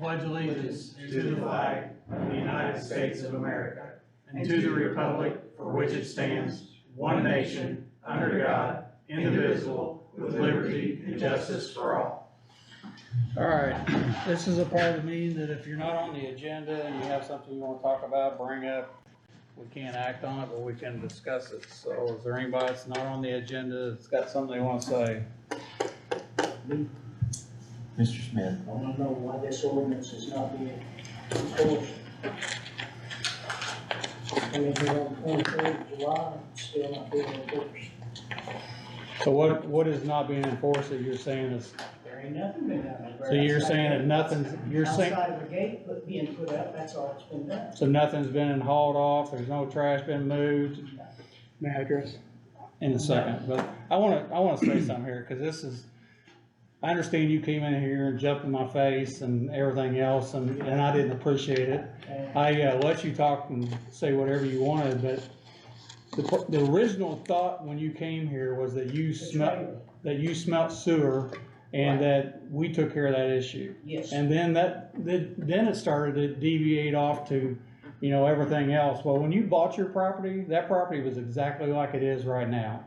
pledge allegiance to the flag of the United States of America and to the republic for which it stands, one nation, under God, indivisible, with liberty and justice for all. All right, this is a part of the meeting that if you're not on the agenda and you have something you want to talk about, bring up. We can't act on it, but we can discuss it. So is there anybody that's not on the agenda that's got something they want to say? Mr. Smith. I want to know why this ordinance is not being enforced. And if you're on 23rd of July, it's still not being enforced. So what is not being enforced that you're saying is, There ain't nothing been done. so you're saying that nothing's, you're saying, Outside of the gate being put up, that's all that's been done. so nothing's been hauled off, there's no trash been moved? May I address? In a second, but I wanna say something here, cause this is, I understand you came in here and jumped in my face and everything else, and I didn't appreciate it. And I let you talk and say whatever you wanted, but the original thought when you came here was that you smelt sewer and that we took care of that issue. yes, And then then it started to deviate off to, you know, everything else. Well, when you bought your property, that property was exactly like it is right now.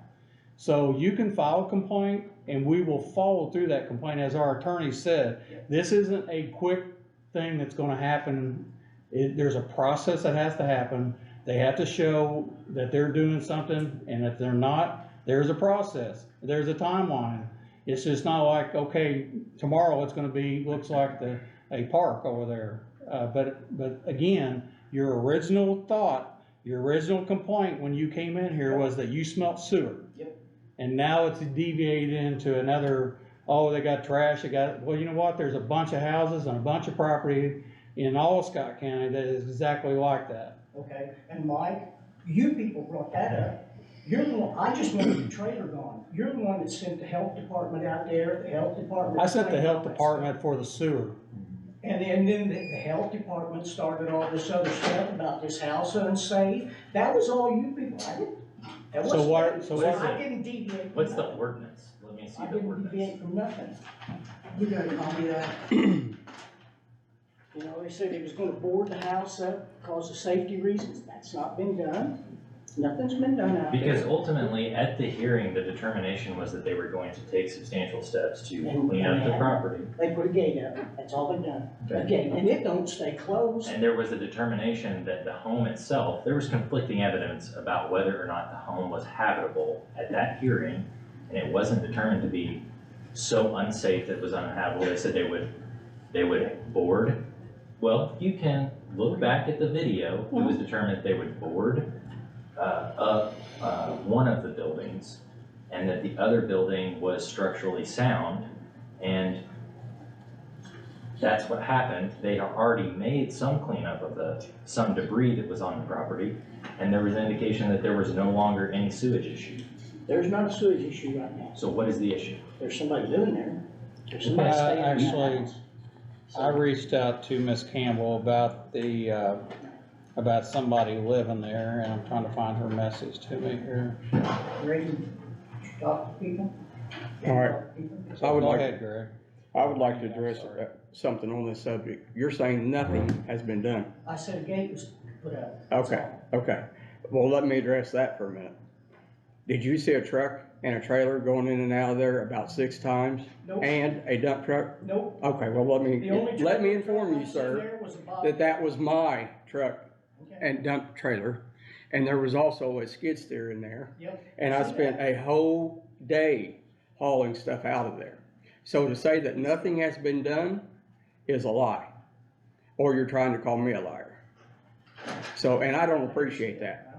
So you can file a complaint and we will follow through that complaint. As our attorney said, this isn't a quick thing that's gonna happen. There's a process that has to happen. They have to show that they're doing something, and if they're not, there's a process, there's a timeline. It's just not like, okay, tomorrow it's gonna be, looks like a park over there. But again, your original thought, your original complaint when you came in here was that you smelt sewer. Yep. And now it's deviated into another, oh, they got trash, well, you know what, there's a bunch of houses and a bunch of property in all Scott County that is exactly like that. okay, and Mike, you people brought that up. You're the one, I just wanted the trailer gone. You're the one that sent the health department out there, the health department. I sent the health all that department for the sewer. stuff. And then the health department started all this other stuff about this house unsafe. That was all you people, I didn't. That So wasn't- what- so what's I didn't deviate. from What's the nothing. ordinance? Let me see I the didn't ordinance. deviate from nothing. You got a copy of that? You know, they said they was gonna board the house up because of safety reasons. That's not been done. Nothing's been done out there. Because ultimately, at the hearing, the determination was that they were going to take substantial steps to And- clean up the property. They put a gate up. That's all they've done. A Okay. gate, and it don't stay closed. And there was a determination that the home itself, there was conflicting evidence about whether or not the home was habitable at that hearing. And it wasn't determined to be so unsafe that it was uninhabitable. They said they would board. Well, you can look back at the video. It was determined that they would board one of the buildings, and that the other building was structurally sound, and that's what happened. They had already made some cleanup of some debris that was on the property, and there was an indication that there was no longer any sewage issue. There's not a sewage issue right now. So what is the issue? There's somebody living there. There's somebody staying in that Actually, house. I reached out to Miss Campbell about about somebody living there, and I'm trying to find her message to me here. Ready to talk to people? All right. Talk to people? I would Go like, ahead, Greg. I would like to address something on this subject. You're saying nothing has been done. I said a gate was put up. Okay, okay. Well, let me address that for a minute. Did you see a truck and a trailer going in and out of there about 6 times? Nope, And a dump truck? nope. Okay, well, let The only me trailer inform you, I seen sir, there was a box. that was my truck Okay. and dump trailer. And there was also a skid steer in there. Yep. And I spent a whole day hauling stuff out of there. So to say that nothing has been done is a lie. Or you're trying to call me a liar. So, and I don't appreciate that.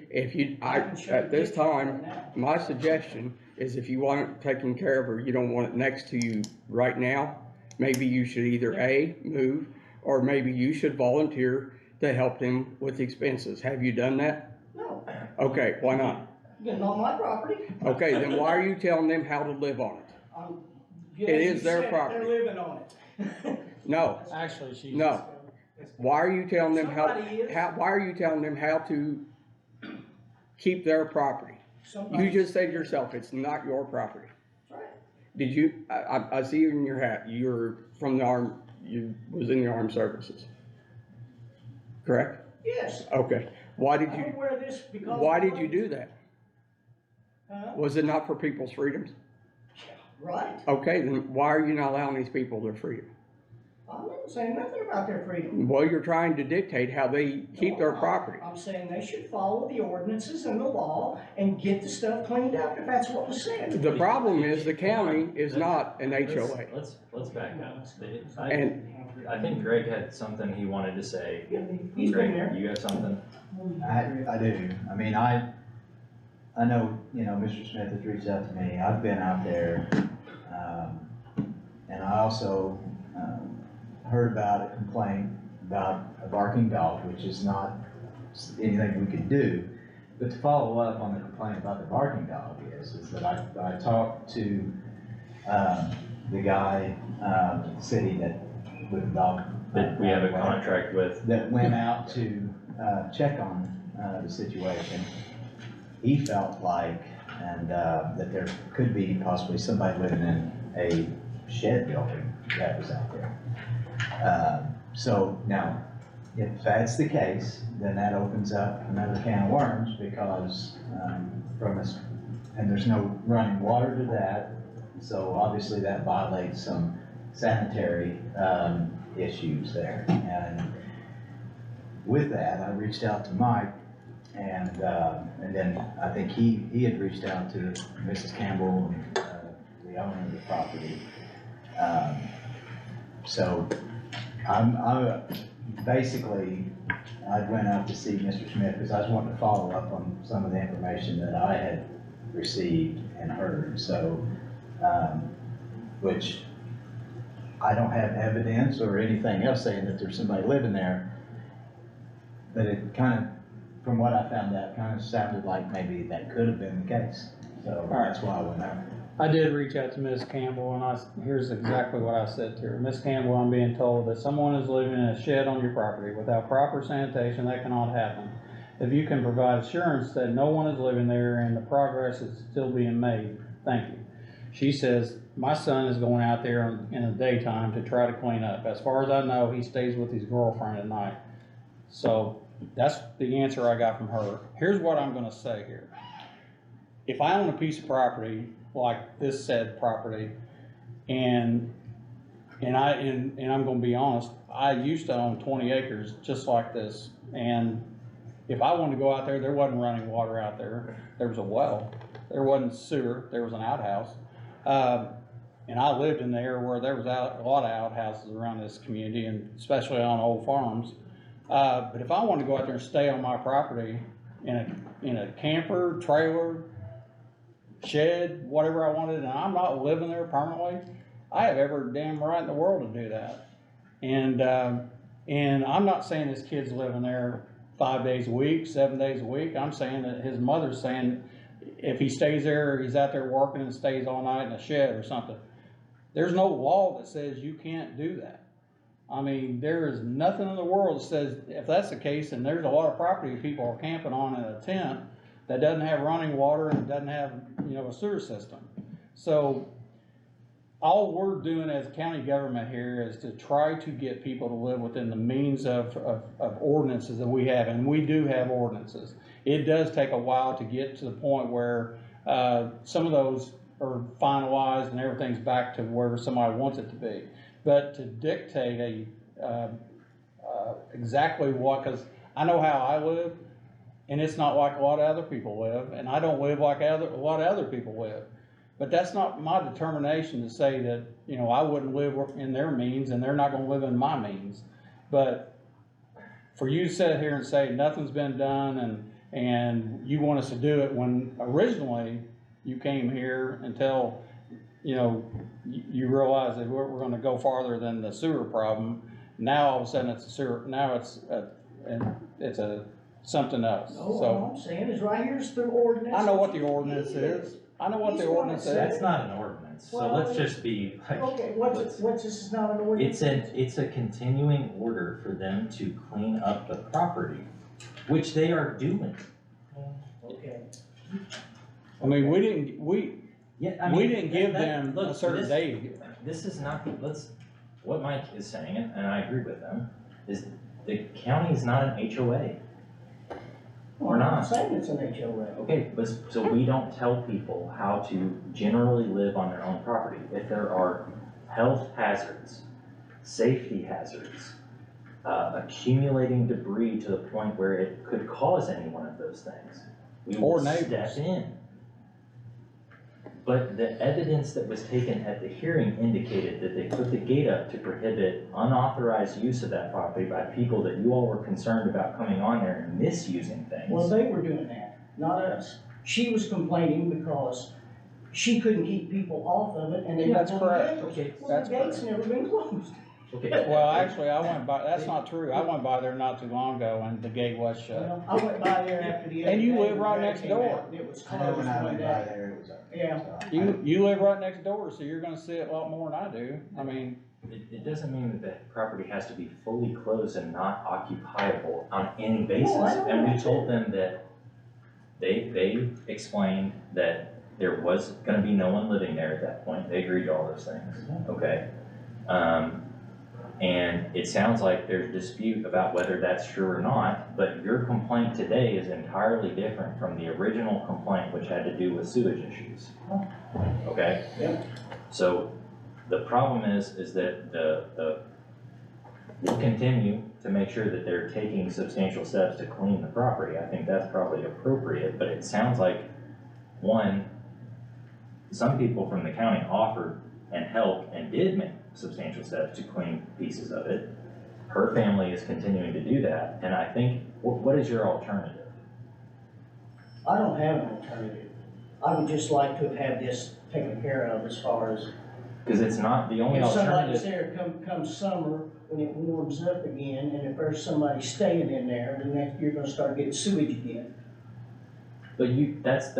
If you, at this time, my suggestion is if you want it taken care of or you don't want it next to you right now, maybe you should either A, move, or maybe you should volunteer to help them with the expenses. Have you done that? No, Okay, why not? it's not my property. Okay, then why are you telling them how to live on it? Yeah, It is you their said property. They're living on it. No, Actually, she. no. Why are you telling them Somebody is. why are you telling them how to keep their property? Somebody- You just said yourself, it's not your property. Right. Did you, I see you in your hat, you're from you was in the armed services. Correct? Yes, Okay. Why did I'm you, aware of this because. why did you do that? Huh? Was it not for people's freedoms? Right, Okay, then why are you not allowing these people their freedom? I'm not saying nothing about their freedom. Well, you're trying to dictate how they keep their property. I'm saying they should follow the ordinances and the law and get the stuff cleaned up if that's what was said. The problem is the county is not an Let's- HOA. Let's back up. And I think Greg had something he wanted to say. He's been Greg, there. you have something? I do. I mean, I know, you know, Mr. Smith has reached out to me. I've been out there. And I also, heard about a complaint about a barking dog, which is not anything we could do. But to follow up on the complaint about the barking dog is that I talked to, the guy, the city that, with the dog. That we have a contract with? That went out to, check on, the situation. He felt like, and, that there could be possibly somebody living in a shed building that was out there. So now, if that's the case, then that opens up another can of worms because, from us, and there's no running water to that. So obviously that violates some sanitary, issues there. And with that, I reached out to Mike and then I think he had reached out to Mrs. Campbell and, the owner of the property. So I basically, I went out to see Mr. Smith because I was wanting to follow up on some of the information that I had received and heard, so, which I don't have evidence or anything else saying that there's somebody living there, but it kind of, from what I found out, kind of sounded like maybe that could have been the case, so that's why I went out. I did reach out to Miss Campbell and here's exactly what I said to her. Miss Campbell, I'm being told that someone is living in a shed on your property without proper sanitation. That cannot happen. If you can provide assurance that no one is living there and the progress is still being made, thank you. She says, my son is going out there in the daytime to try to clean up. As far as I know, he stays with his girlfriend at night. So that's the answer I got from her. Here's what I'm gonna say here. If I own a piece of property like this said property, and I'm gonna be honest, I used to own 20 acres just like this, and if I wanted to go out there, there wasn't running water out there. There was a well, there wasn't sewer, there was an outhouse, and I lived in there where there was a lot of outhouses around this community, and especially on old farms. But if I wanted to go out there and stay on my property in a camper, trailer, shed, whatever I wanted, and I'm not living there permanently, I have every damn right in the world to do that. And I'm not saying this kid's living there 5 days a week, 7 days a week. I'm saying that his mother's saying if he stays there, he's out there working and stays all night in a shed or something. There's no law that says you can't do that. I mean, there is nothing in the world that says if that's the case, and there's a lot of property people are camping on in a tent that doesn't have running water and doesn't have, you know, a sewer system. So all we're doing as county government here is to try to get people to live within the means of ordinances that we have, and we do have ordinances. It does take a while to get to the point where some of those are finalized and everything's back to where somebody wants it to be. But to dictate exactly what, because I know how I live, and it's not like a lot of other people live, and I don't live like a lot of other people live. But that's not my determination to say that, you know, I wouldn't live in their means and they're not gonna live in my means. But for you to sit here and say nothing's been done and you want us to do it when originally you came here until, you know, you realize that we're gonna go farther than the sewer problem. Now all of a sudden it's a sewer, now it's something else, No, so. all I'm saying is right here's the ordinance. I know what the ordinance is. I know what the ordinance is. That's not an ordinance, so Well, let's just be like. Okay, what's this is not an ordinance? It's a continuing order for them to clean up the property, which they are doing. Okay. I mean, we Yeah, I didn't mean, give that- them look, a certain this- date. This is not, what Mike is saying, and I agree with him, is the county is not an HOA. We're I'm not not. saying it's an HOA. Okay, but, so we don't tell people how to generally live on their own property. If there are health hazards, safety hazards, accumulating debris to the point where it could cause any one of those things, we will Or step neighbors. in. But the evidence that was taken at the hearing indicated that they put the gate up to prohibit unauthorized use of that property by people that you all were concerned about coming on there and misusing Well, things. they were doing that, not us. She was complaining because she couldn't keep people off of it and they. That's wouldn't correct. let us. Okay, Well, that's the gate's never been closed. okay, Well, actually, I went by, that's not true. I went by there not too long ago and the gate was shut. Well, I went by there after the other day. And you live when right Brad next came door. out, and it was I know closed when I one went by day. there, it was open. Yeah. So You live right next door, so you're gonna see it a lot more than I do. I mean, it doesn't mean that the property has to be fully closed and not occupiable on any basis. No, I don't And we know. told them that they explained that there was gonna be no one living there at that point. They agreed to all those things, okay? And it sounds like there's dispute about whether that's true or not, but your complaint today is entirely different from the original complaint, which had to do with sewage issues. Okay? Yep. So the problem is that we'll continue to make sure that they're taking substantial steps to clean the property. I think that's probably appropriate, but it sounds like, one, some people from the county offered and helped and did make substantial steps to clean pieces of it. Her family is continuing to do that, and I think, what is your alternative? I don't have an alternative. I would just like to have had this taken care of as far as, Cause it's not the only if somebody's alternative. there come summer, when it warms up again, and if there's somebody staying in there, then you're gonna start getting sewage again. But that's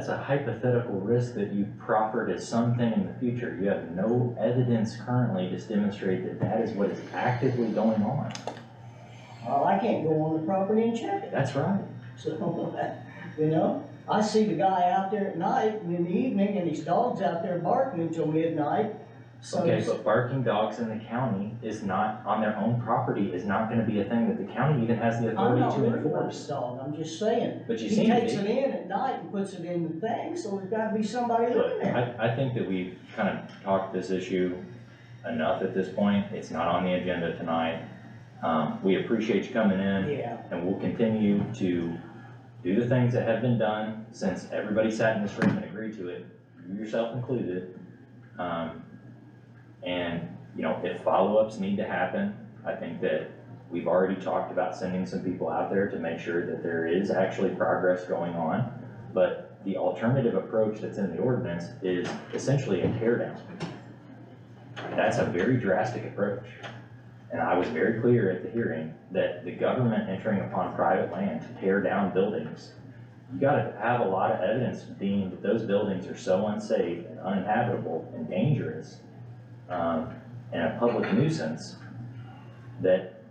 a hypothetical risk that you proffered as something in the future. You have no evidence currently to demonstrate that that is what is actively going on. Well, I can't go on the property and check it, That's right. so, you know? I see the guy out there at night and in the evening, and his dog's out there barking until midnight, so. Okay, but barking dogs in the county is not, on their own property, is not gonna be a thing that the county even has the I'm authority not to worried about the enforce. dog, I'm just saying. But you He seem to takes it be. in at night and puts it in the thing, so there's gotta be somebody living Look, there. I think that we've kind of talked this issue enough at this point. It's not on the agenda tonight. We appreciate you coming in. Yeah, And we'll continue to do the things that have been done since everybody sat in this room and agreed to it, you yourself included. And, you know, if follow-ups need to happen, I think that we've already talked about sending some people out there to make sure that there is actually progress going on. But the alternative approach that's in the ordinance is essentially a tear down. That's a very drastic approach. And I was very clear at the hearing that the government entering upon private land to tear down buildings, you gotta have a lot of evidence deeming that those buildings are so unsafe and uninhabitable and dangerous, and a public nuisance, that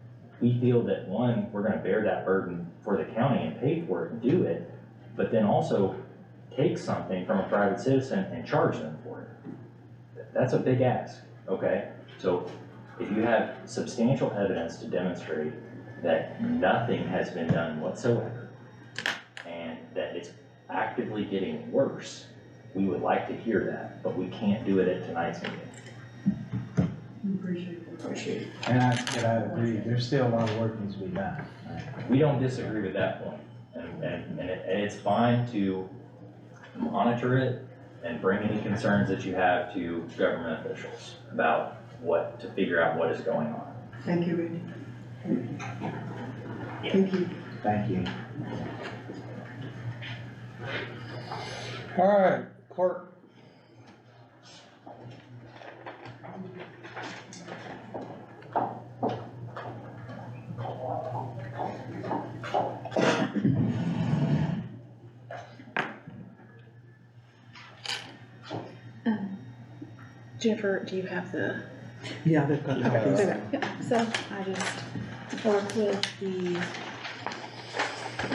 we feel that, one, we're gonna bear that burden for the county and pay for it and do it, but then also take something from a private citizen and charge them for it. That's a big ask, okay? So if you have substantial evidence to demonstrate that nothing has been done whatsoever, and that it's actively getting worse, we would like to hear that, but we can't do it at tonight's meeting. appreciate it. And I agree, there's still a lot of work needs to be done. We don't disagree with that point, and it's fine to monitor it and bring any concerns that you have to government officials about to figure out what is going on. Thank you, Randy. Thank you. Thank you. all right, clerk. Jennifer, do you have the? Yeah, they've got Yeah. copies. Okay, yep. So I just worked with the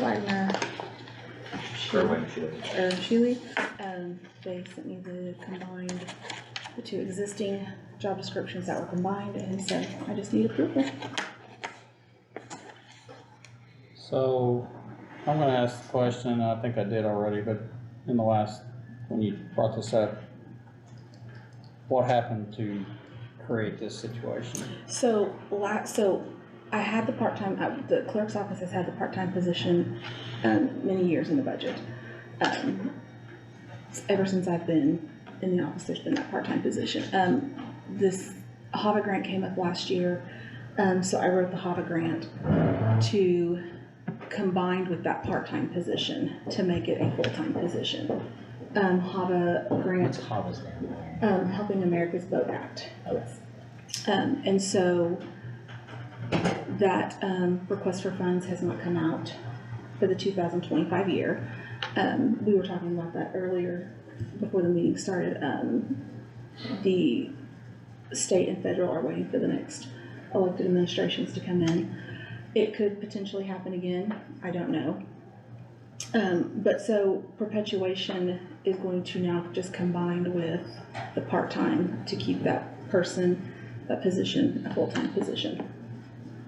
Wagner Or when you should. Shealy. They sent me the combined, the two existing job descriptions that were combined, and so I just need approval. So, I'm gonna ask the question, I think I did already, but in the last, when you brought this up, what happened to create this situation? So, so I had the part-time, the clerk's office has had the part-time position, many years in the budget. Ever since I've been in the office, there's been that part-time position. This HAVA grant came up last year, so I wrote the HAVA grant to combined with that part-time position to make it a full-time position. HAVA grant, What's HAVA stand for? Helping America's Vote Act. Okay. And so that, request for funds has not come out for the 2025 year. We were talking about that earlier before the meeting started. The state and federal are waiting for the next elected administrations to come in. It could potentially happen again, I don't know. But so perpetuation is going to now just combine with the part-time to keep that person, that position, a full-time position.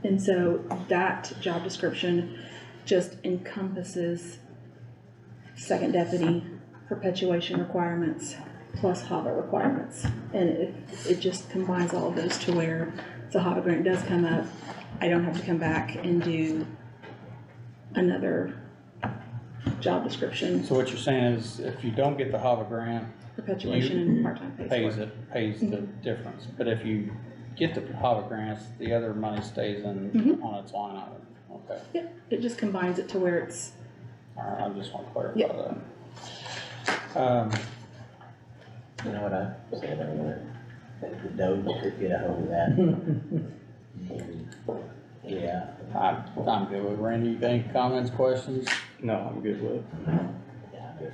And so that job description just encompasses second deputy, perpetuation requirements, plus HAVA requirements. And it just combines all of those to where if the HAVA grant does come up, I don't have to come back and do another job description. So what you're saying is, if you don't get the HAVA grant, Perpetuation and part-time pays for it. pays the difference, but if you get the HAVA grants, the other money stays in, on its line item, okay? Yep, it just combines it to where it's, Alright, I just want to clarify Yep. that. You know what I said earlier? That the Doge could get a hold of that. Yeah. I'm good with Randy, you got any comments, questions? No, I'm good with it. Yeah, good.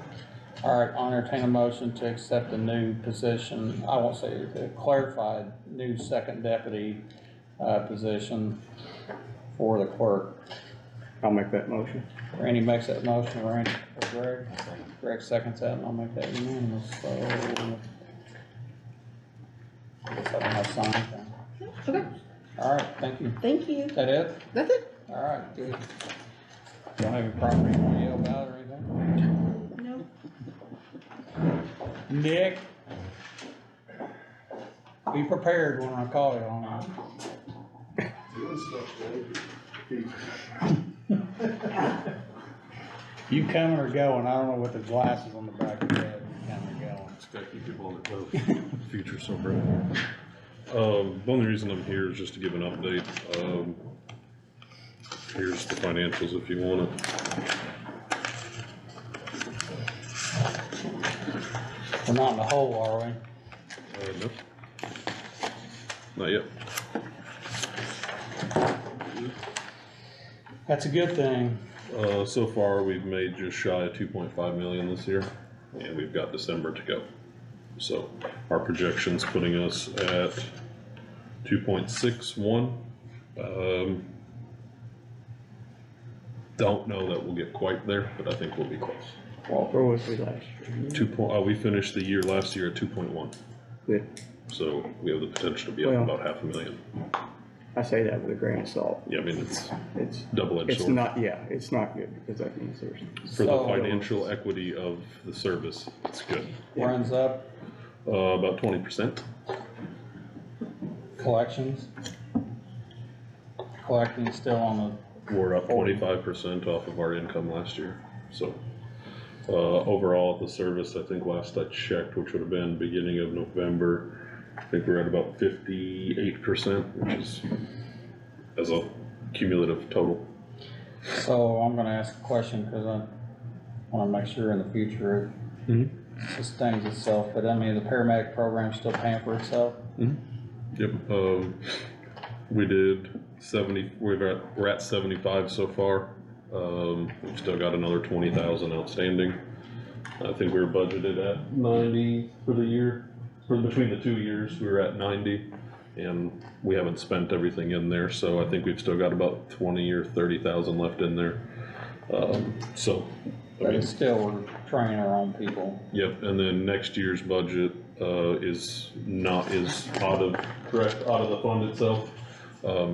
Alright, I'll entertain a motion to accept a new position, I won't say, the clarified new second deputy, position for the clerk. I'll make that motion. Randy makes that motion, Randy, or Greg? Greg seconds that, and I'll make that unanimous, so. I guess I don't have signed then. okay, Alright, thank you. thank you. Is that it? That's it. Alright, good. Don't have any property you wanna yell about or anything? No. Nick? Be prepared when I call you on it. You coming or going? I don't know what the glasses on the back of your head, you coming or going. It's got to keep people on their toes. Future so bright. The only reason I'm here is just to give an update. Here's the financials if you want it. We're not in the hole, are we? Nope. Not yet. That's a good thing. So far, we've made just shy of 2.5 million this year, and we've got December to go. So our projection's putting us at 2.61. Don't know that we'll get quite there, but I think we'll be close. Where was we last year? We finished the year last year at 2.1, Good. so we have the potential to be up Well- about 500,000. I say that with a grain of salt. Yeah, I mean, it's It's, double-edged it's sword. not, yeah, it's not good because that means there's, For the So- financial equity of the service, it's good. Runs up, About 20%. collections. Collecting still on We're up 25% off of our income last year, so. Overall, at the service, I think last I checked, which would have been beginning of November, I think we're at about 58%, which is as a cumulative total. so I'm gonna ask a question, cause I wanna make sure in the future it sustains itself, but I mean, the paramedic program's still paying for itself? Yep, we did 70, we're at 75 so far. We've still got another 20,000 outstanding. I think we were budgeted at 90 for the year, for between the 2 years, we were at 90. And we haven't spent everything in there, so I think we've still got about 20 or 30,000 left in there. So, I But mean, it's still, we're training our own people. yep, and then next year's budget, is out of the fund itself.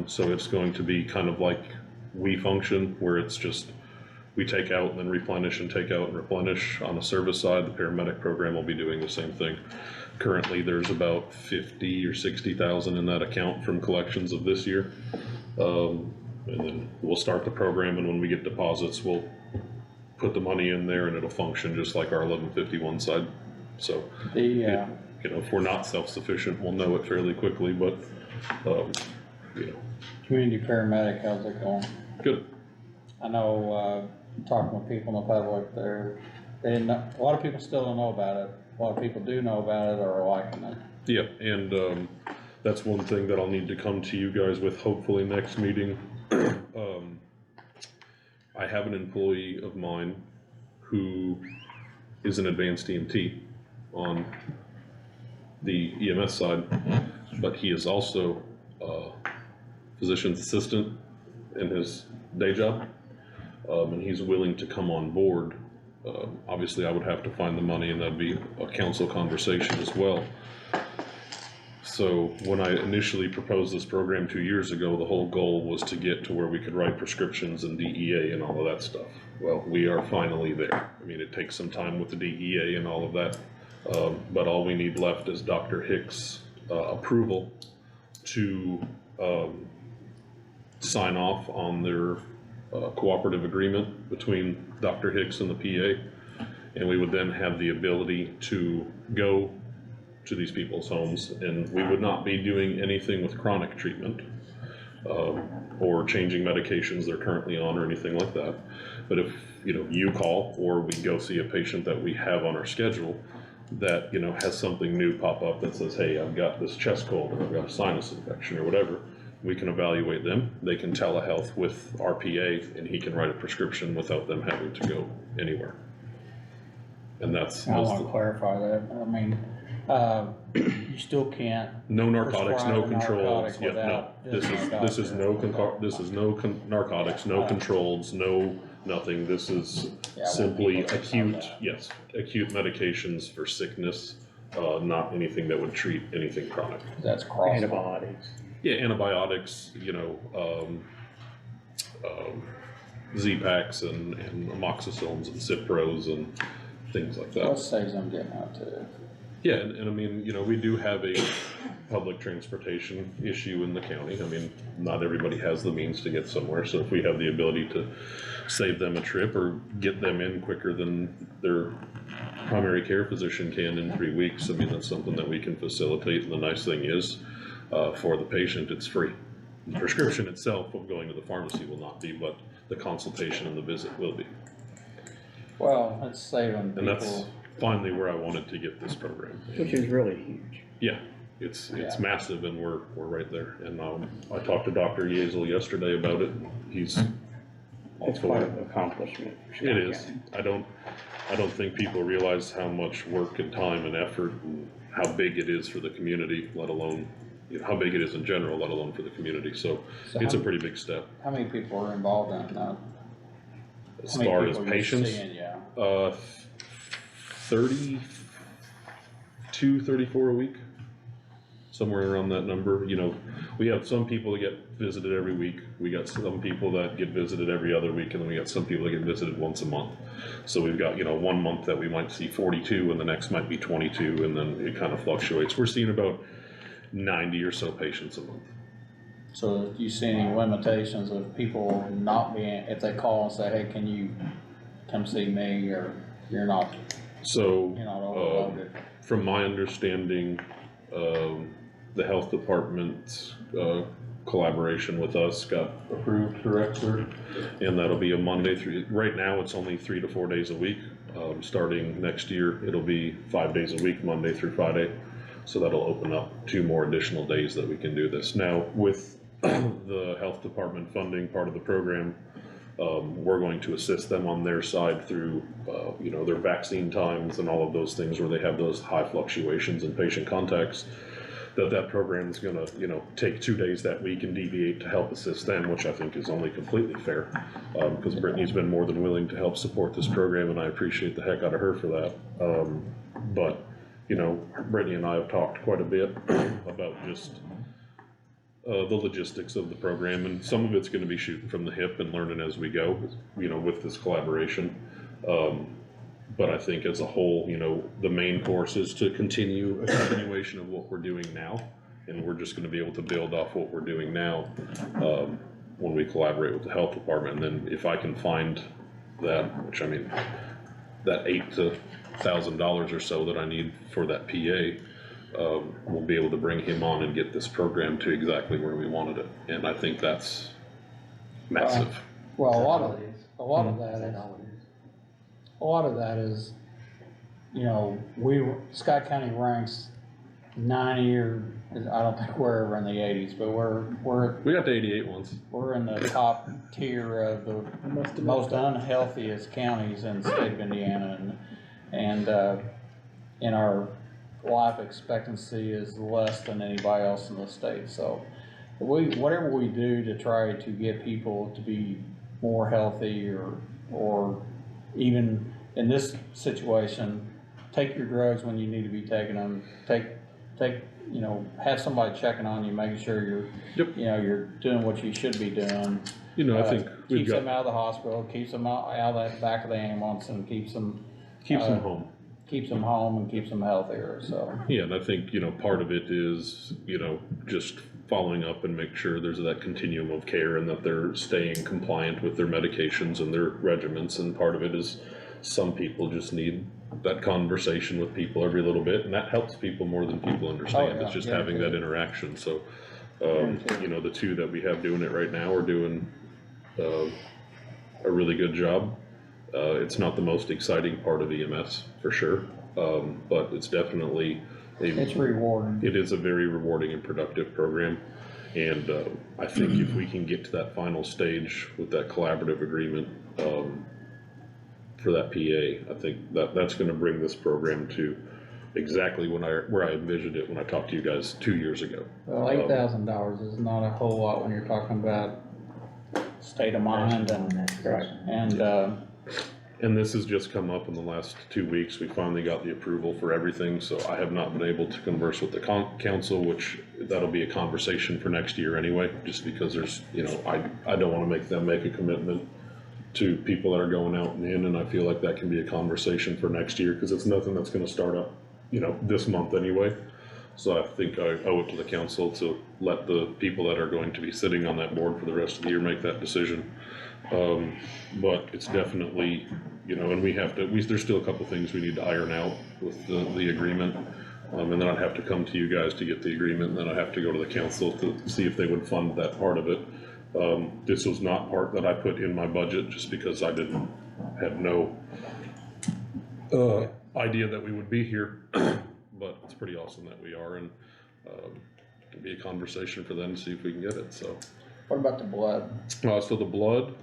So it's going to be kind of like we function, where it's just, we take out and then replenish and take out and replenish. On the service side, the paramedic program will be doing the same thing. Currently, there's about 50 or 60,000 in that account from collections of this year. And then we'll start the program, and when we get deposits, we'll put the money in there and it'll function just like our 1151 side. So, you know, if we're not self-sufficient, we'll know it fairly quickly, but, you know. Community paramedic, how's it going? Good. I know, talking with people in the public, a lot of people still don't know about it. A lot of people do know about it or are liking it. Yeah, and that's one thing that I'll need to come to you guys with hopefully next meeting. I have an employee of mine who is an advanced EMT on the EMS side, but he is also a physician's assistant in his day job, and he's willing to come on board. Obviously, I would have to find the money, and that'd be a council conversation as well. So when I initially proposed this program 2 years ago, the whole goal was to get to where we could write prescriptions and DEA and all of that stuff. Well, we are finally there. I mean, it takes some time with the DEA and all of that, but all we need left is Dr. Hicks' approval to sign off on their cooperative agreement between Dr. Hicks and the PA, and we would then have the ability to go to these people's homes, and we would not be doing anything with chronic treatment or changing medications they're currently on or anything like that. But if, you know, you call or we go see a patient that we have on our schedule that, you know, has something new pop up that says, hey, I've got this chest cold or I've got a sinus infection or whatever, we can evaluate them. They can telehealth with our PA, and he can write a prescription without them having to go anywhere. And that's I want to clarify that. I mean, you still can't. no narcotics, no prescribe a controls. narcotic Yeah, no. without This is no narcotics, no controls, no nothing. This is Yeah, I want simply people to know acute, that. yes, acute medications for sickness, not anything that would treat anything chronic. That's cross. Antibiotics. Yeah, antibiotics, you know, Z-Paks and amoxicillins and Cipros and things like that. That saves them getting out to. Yeah, and I mean, you know, we do have a public transportation issue in the county. I mean, not everybody has the means to get somewhere, so if we have the ability to save them a trip or get them in quicker than their primary care physician can in 3 weeks, I mean, that's something that we can facilitate. And the nice thing is, for the patient, it's free. The prescription itself of going to the pharmacy will not be, but the consultation and the visit will be. Well, it's saving And that's people. finally where I wanted to get this program. Which is really huge. Yeah, it's Yeah. massive, and we're right there. And I talked to Dr. Yeazel yesterday about it. He's all It's for quite it. an accomplishment. for It Scott is. County. I don't think people realize how much work and time and effort and how big it is for the community, let alone, you know, how big it is in general, let alone for the community. So So it's a how- pretty big step. How many people are involved in that? As How many far as people you're patients, seeing, Yeah. 32, 34 a week, somewhere around that number. You know, we have some people that get visited every week. We got some people that get visited every other week, and then we got some people that get visited once a month. So we've got, you know, 1 month that we might see 42, and the next might be 22, and then it kind of fluctuates. We're seeing about 90 or so patients a month. So do you see any limitations of people not being, if they call and say, hey, can you come see me, or you're not So overloaded? from my understanding, the health department's collaboration with us got approved, correct, sir? And that'll be a Monday through, right now it's only 3 to 4 days a week. Starting next year, it'll be 5 days a week, Monday through Friday. So that'll open up 2 more additional days that we can do this. Now, with the health department funding part of the program, we're going to assist them on their side through, you know, their vaccine times and all of those things where they have those high fluctuations in patient contacts. That program is going to, you know, take 2 days that week and deviate to help assist them, which I think is only completely fair, because Brittany's been more than willing to help support this program, and I appreciate the heck out of her for that. But you know, Brittany and I have talked quite a bit about just the logistics of the program, and some of it's gonna be shooting from the hip and learning as we go, you know, with this collaboration. But I think as a whole, you know, the main course is to continue a continuation of what we're doing now, and we're just gonna be able to build off what we're doing now, when we collaborate with the health department. And then if I can find that, which I mean, that $8,000 or so that I need for that PA, we'll be able to bring him on and get this program to exactly where we wanted it. And I think that's massive. Well, Is a that lot all of, it is? a lot of Is that that is, all it is? a lot of that is, you know, Scott County ranks 90 or, I don't think we're ever in the 80s, but We got to 88 once. we're in the top tier of the most unhealthiest counties in the state of Indiana, and our life expectancy is less than anybody else in the state, so whatever we do to try to get people to be more healthy, or even in this situation, take your drugs when you need to be taking them, you know, have somebody checking on you, making sure you're, Yep. you know, you're doing what you should be doing. You know, I think we've Keeps them got, out of the hospital, keeps them out of that back of the ambulance, and keeps them home. keeps them home and keeps them healthier, so. Yeah, and I think, you know, part of it is, you know, just following up and make sure there's that continuum of care and that they're staying compliant with their medications and their regimens. And part of it is some people just need that conversation with people every little bit, and that helps people more than people understand. yeah, It's just yeah, having that interaction. So, you know, the two that we have doing it right now are doing a really good job. It's not the most exciting part of EMS for sure, but it's definitely It's rewarding. it is a very rewarding and productive program. And I think if we can get to that final stage with that collaborative agreement for that PA, I think that's gonna bring this program to exactly where I envisioned it when I talked to you guys 2 years ago. Well, $8,000 is not a whole lot when you're talking about state of mind And this has just come up in the last 2 weeks. We finally got the approval for everything, so I have not been able to converse with the council, which that'll be a conversation for next year anyway, just because there's, you know, I don't wanna make them make a commitment to people that are going out and in, and I feel like that can be a conversation for next year, cause it's nothing that's gonna start up, you know, this month anyway. So I think I owe it to the council to let the people that are going to be sitting on that board for the rest of the year make that decision. But it's definitely, you know, and there's still a couple things we need to iron out with the agreement. And then I'd have to come to you guys to get the agreement, and then I'd have to go to the council to see if they would fund that part of it. This was not part that I put in my budget just because I had no idea that we would be here. But it's pretty awesome that we are, and it'll be a conversation for them to see if we can get it, so. What about the blood? So the blood,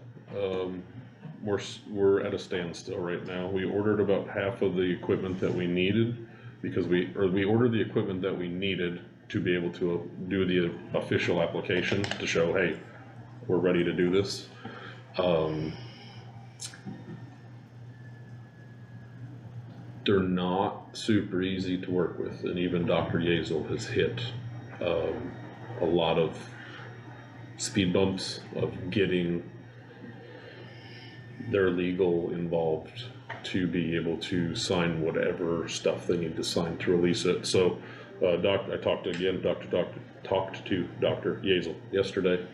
we're at a standstill right now. We ordered about half of the equipment that we needed, because we ordered the equipment that we needed to be able to do the official application to show, hey, we're ready to do this. They're not super easy to work with, and even Dr. Yazel has hit a lot of speed bumps of getting their legal involved to be able to sign whatever stuff they need to sign to release it. So I talked to Dr. Yazel yesterday,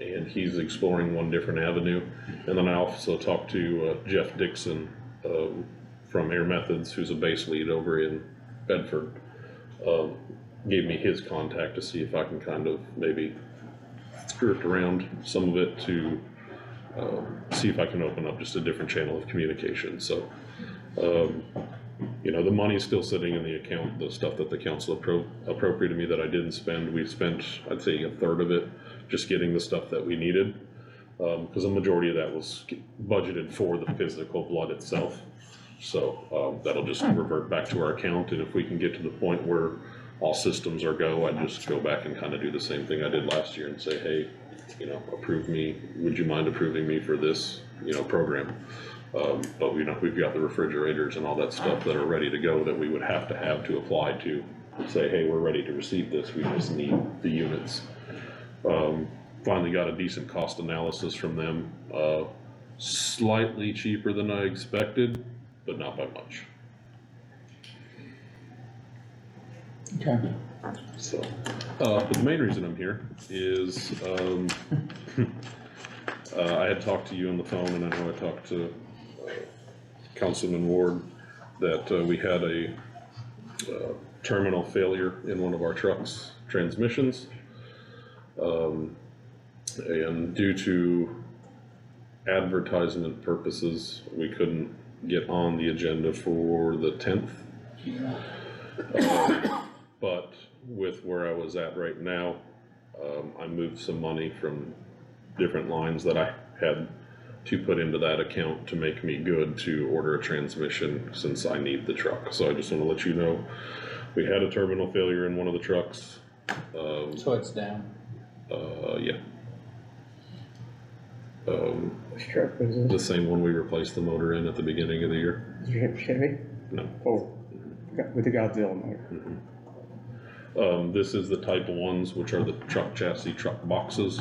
and he's exploring one different avenue. And then I also talked to Jeff Dixon from Air Methods, who's a base lead over in Bedford. Gave me his contact to see if I can kind of maybe skirt around some of it to see if I can open up just a different channel of communication. So, you know, the money's still sitting in the account, the stuff that the council appropriated me that I didn't spend. We've spent, I'd say, a third of it just getting the stuff that we needed, because a majority of that was budgeted for the physical blood itself. So that'll just revert back to our account, and if we can get to the point where all systems are go, I'd just go back and kind of do the same thing I did last year and say, hey, you know, approve me, would you mind approving me for this, you know, program? But we've got the refrigerators and all that stuff that are ready to go that we would have to apply to say, hey, we're ready to receive this, we just need the units. Finally got a decent cost analysis from them, slightly cheaper than I expected, but not by much. Okay. So, but the main reason I'm here is, I had talked to you on the phone, and I know I talked to Councilman Ward, that we had a terminal failure in one of our trucks' transmissions. And due to advertisement purposes, we couldn't get on the agenda for the 10th. But with where I was at right now, I moved some money from different lines that I had to put into that account to make me good to order a transmission since I need the truck. So I just want to let you know, we had a terminal failure in one of the trucks. So it's down. Yeah. Which truck was this? The same one we replaced the motor in at the beginning of the year. Chevy? No. Oh, with the Godzilla motor. This is the type of ones, which are the truck chassis, truck boxes.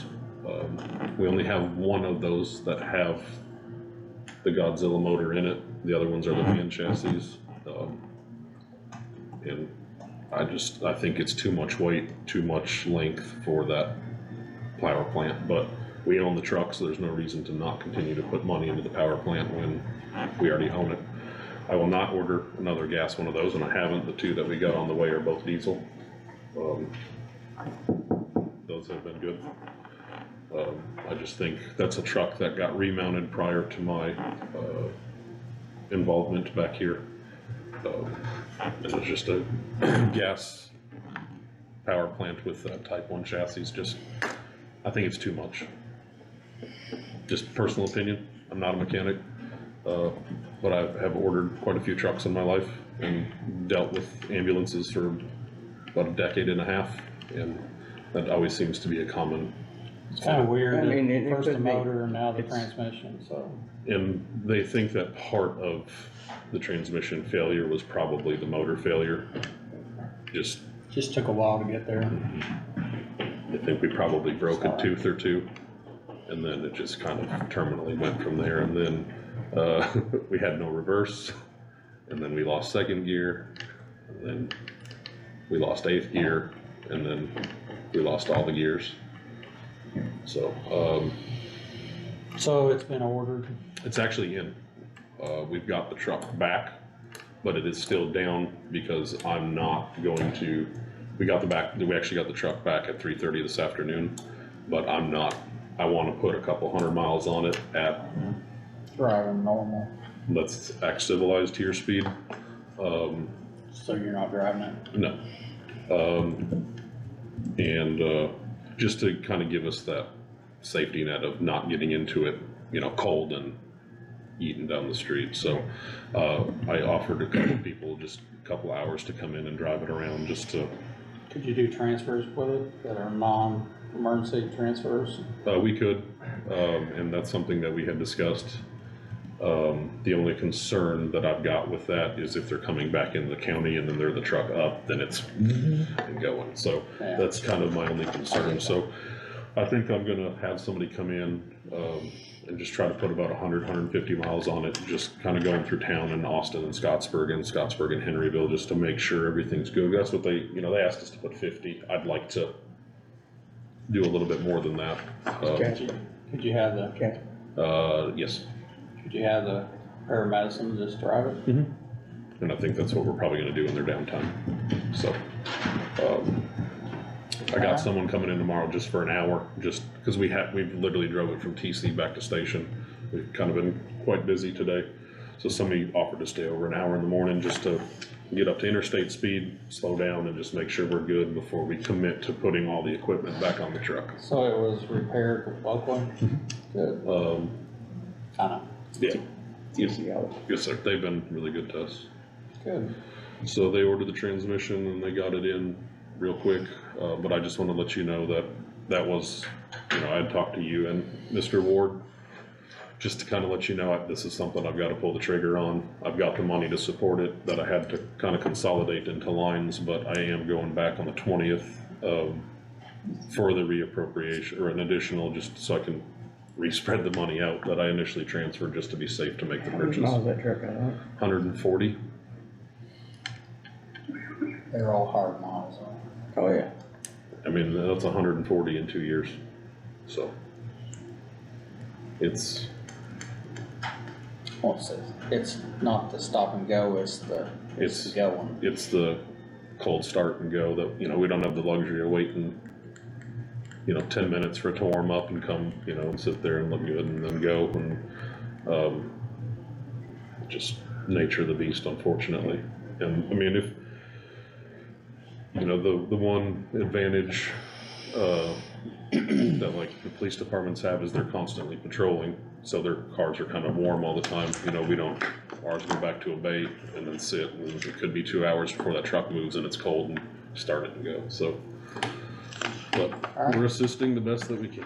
We only have one of those that have the Godzilla motor in it. The other ones are the van chassis. And I think it's too much weight, too much length for that power plant, but we own the truck, so there's no reason to not continue to put money into the power plant when we already own it. I will not order another gas one of those, and I haven't. The two that we got on the way are both diesel. Those have been good. I just think that's a truck that got remounted prior to my involvement back here. It was just a gas power plant with Type 1 chassis. Just, I think it's too much. Just personal opinion. I'm not a mechanic, but I have ordered quite a few trucks in my life and dealt with ambulances for about a decade and a half, and that always seems to be a common. It's kind of weird, I mean, it first the could be. motor and now the It's- transmission, so. And they think that part of the transmission failure was probably the motor failure. Just, Just took a while to get there. I think we probably broke a tooth or two, and then it just kind of terminally went from there. And then we had no reverse, and then we lost second gear, and then we lost eighth gear, and then we lost all the gears. So So it's been ordered. it's actually in. We've got the truck back, but it is still down because I'm not going to. We actually got the truck back at 3:30 this afternoon, but I want to put a couple hundred miles on it at, Driving normal, let's act civilized to your speed. so you're not driving it. No. And just to kind of give us that safety net of not getting into it, cold and eating down the street. So I offered a couple people just a couple hours to come in and drive it around just to. Could you do transfers with it that are non-emergency transfers? We could, and that's something that we had discussed. The only concern that I've got with that is if they're coming back in the county and then they're the truck up, then it's going. So Yeah. that's kind of my only concern. So I think I'm gonna have somebody come in, and just try to put about 150 miles on it, just kind of going through town in Austin and Scottsburg and Henryville, just to make sure everything's good. That's what they asked us to put 50. I'd like to do a little bit more than that. Could you have the, Yes. could you have the paramedicine just drive it? And I think that's what we're probably gonna do in their downtime. So, I got someone coming in tomorrow just for an hour, just because we've literally drove it from TC back to station. We've kind of been quite busy today. So somebody offered to stay over an hour in the morning just to get up to interstate speed, slow down, and just make sure we're good before we commit to putting all the equipment back on the truck. So it was repaired locally? Good, kinda, Yeah, Yes, yeah. yes, sir. They've been really good to us. good. So they ordered the transmission and they got it in real quick, but I just want to let you know that was, I had talked to you and Mr. Ward just to kind of let you know, this is something I've got to pull the trigger on. I've got the money to support it, that I had to kind of consolidate into lines, but I am going back on the 20th for the reappropriation, or an additional, just so I can respread the money out that I initially transferred, just to be safe to make the purchase. How's that truck out? 140. They're all hard miles on. Oh, yeah. I mean, that's 140 in 2 years, so. It's, Well, it's not the stop and go, it's the go one. it's the cold start and go that, you know, we don't have the luxury of waiting, 10 minutes for it to warm up and come, and sit there and look good and then go, and, just nature of the beast, unfortunately. And, I mean, if, the one advantage, that like the police departments have is they're constantly patrolling, so their cars are kind of warm all the time. We don't, ours go back to a bay and then sit, and it could be 2 hours before that truck moves and it's cold and start it and go, so. But we're assisting the best that we can.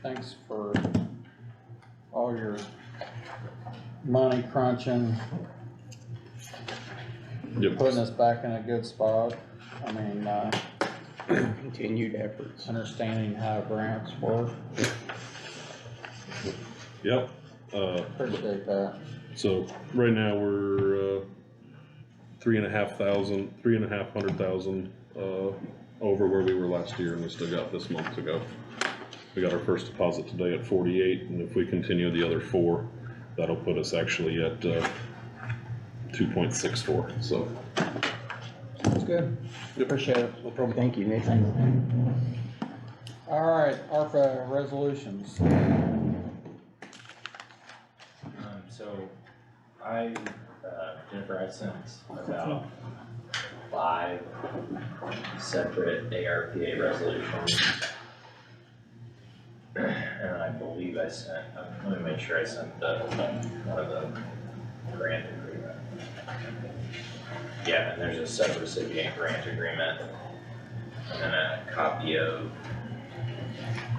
Thanks for all your money crunching, Yep. putting us back in a good spot. I mean, Continued efforts. understanding how grants work, Yep. appreciate that. So right now we're, 3,500,000, over where we were last year, and we still got this month to go. We got our first deposit today at 48, and if we continue the other 4, that'll put us actually at, 2.64, so. That's good. Appreciate it. No problem. Thank you, Nick. All right, ARPA resolutions. So Jennifer, I sent about 5 separate ARPA resolutions. And I believe I sent, let me make sure I sent one of the grant agreement. Yeah, and there's a sub-recipient grant agreement, and then a copy of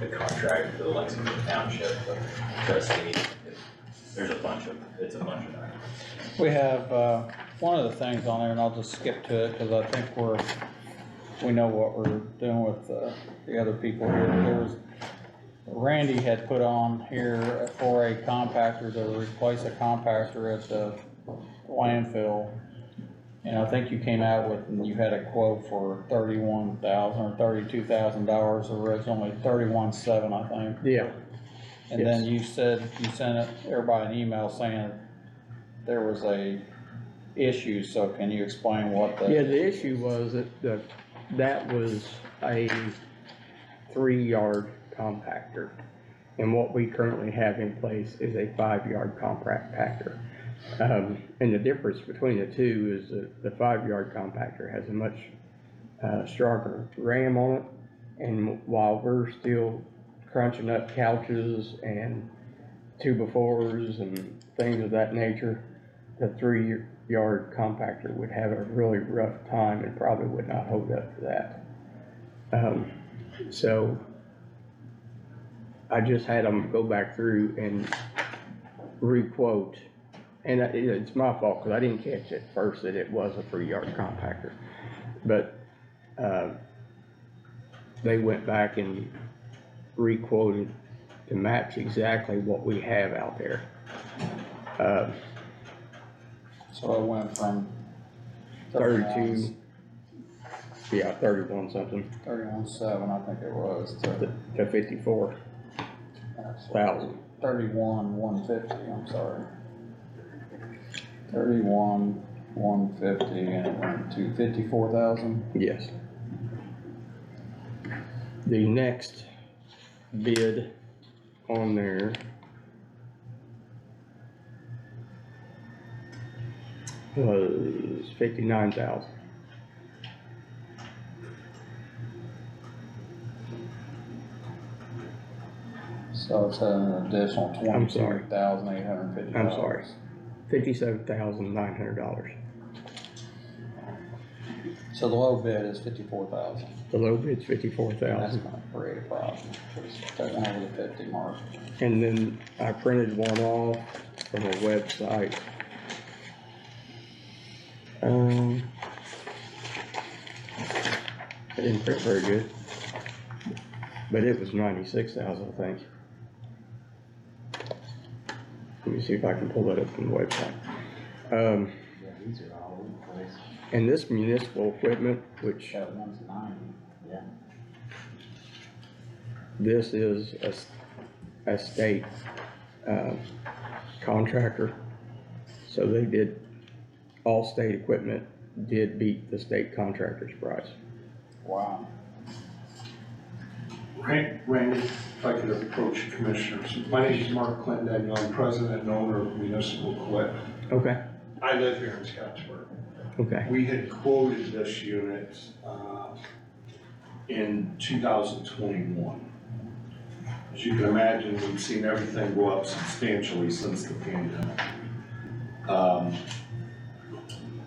the contract for the Lexington Township trustees. It's a bunch of items. We have, one of the things on there, and I'll just skip to it, cause I think we know what we're doing with, the other people here. There's, Randy had put on here for a compactor to replace a compactor at the landfill. And I think you came out with, and you had a quote for $31,000 or $32,000, originally $31,700, I think. Yeah. And then you said, you sent everybody an email saying there was a issue, so can you explain what the? Yeah, the issue was that was a 3-yard compactor. And what we currently have in place is a 5-yard compactor. And the difference between the two is that the 5-yard compactor has a much stronger ram on it. And while we're still crunching up couches and 2x4s and things of that nature, the 3-yard compactor would have a really rough time and probably would not hold up to that. So I just had them go back through and re-quote. And it's my fault, because I didn't catch at first that it was a 3-yard compactor. But they went back and re-quoted to match exactly what we have out there. So it went from 32, yeah, 31 something 31,700, I think it was, to to 54,000. 31,150, I'm sorry. 31,150, and it went to 54,000. Yes. The next bid on there was 59,000. So it's an additional I'm sorry. $22,850. I'm sorry. $57,900. So So the low bid is 54,000. The low bid's 54,000. That's gonna create a problem. That one over the 50 mark. And then I printed one off from a website. It didn't print very good, but it was 96,000, I think. Let me see if I can pull that up from the website. Yeah, these are all over the place. And this municipal equipment, which That one's 90, yeah. this is a state, contractor. So they did, all state equipment did beat the state contractor's price. Wow. Randy, if I could approach commissioners. My name is Mark Clendon. I'm president and owner of Municipal Equip. Okay, I live here in Scottsburg. okay, We had quoted this unit in 2021. As you can imagine, we've seen everything go up substantially since the pandemic.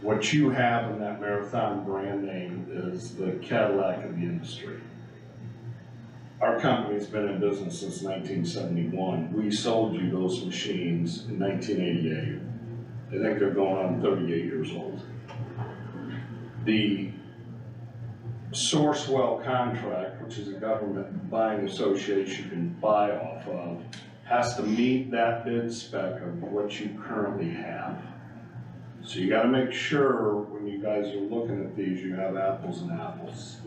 What you have in that Marathon brand name is the Cadillac of the industry. Our company's been in business since 1971. We sold you those machines in 1988. I think they're going on 38 years old. The Sourcewell contract, which is a government buying association you can buy off of, has to meet that bid spec of what you currently have. So you gotta make sure when you guys are looking at these, you have apples and apples.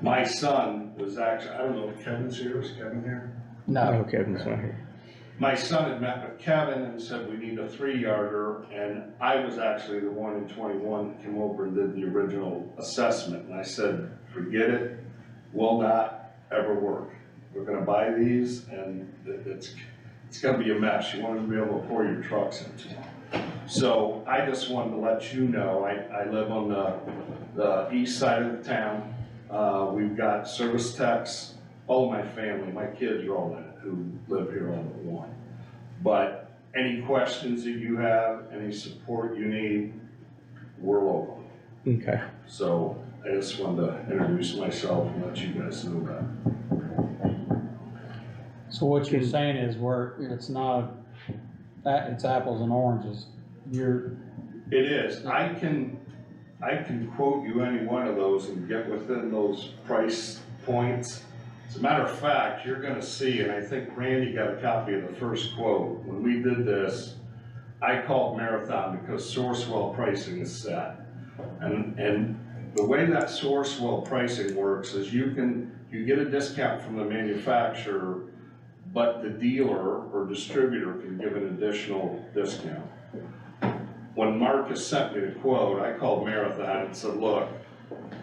My son was actually, I don't know if Kevin's here, is Kevin here? no, Kevin's not here. My son had met with Kevin and said, we need a 3-yarder, and I was actually the one in 21 that came over and did the original assessment, and I said, forget it, will not ever work. We're gonna buy these, and it's gonna be a mess, you want to be able to pour your trucks into them. So I just wanted to let you know, I live on the east side of the town. We've got service techs, all of my family, my kids are all in it, who live here on the one. But any questions that you have, any support you need, we're local. Okay, So I just wanted to introduce myself and let you guys know that. So what you're saying is it's not, it's apples and oranges. It is, I can quote you any one of those and get within those price points. As a matter of fact, you're gonna see, and I think Randy got a copy of the first quote, when we did this, I called Marathon because Sourcewell pricing is set. And the way that Sourcewell pricing works is you get a discount from the manufacturer, but the dealer or distributor can give an additional discount. When Marcus sent me the quote, I called Marathon and said, look,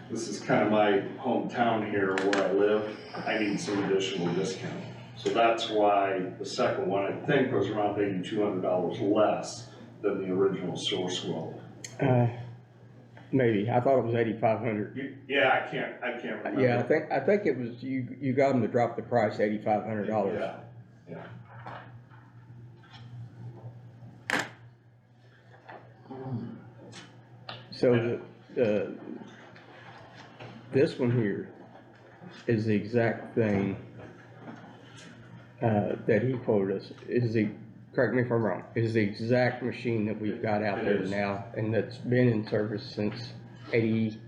this is kind of my hometown here where I live, I need some additional discount. So that's why the second one, I think, was around $8,200 less than the original Sourcewell. maybe, I thought it was 8,500. Yeah, I can't remember. Yeah, I think it was, you got them to drop the price $8,500. Yeah. So this one here is the exact thing, that he quoted us, correct me if I'm wrong, is the exact machine that we've got out there now, and that's been in service since 88.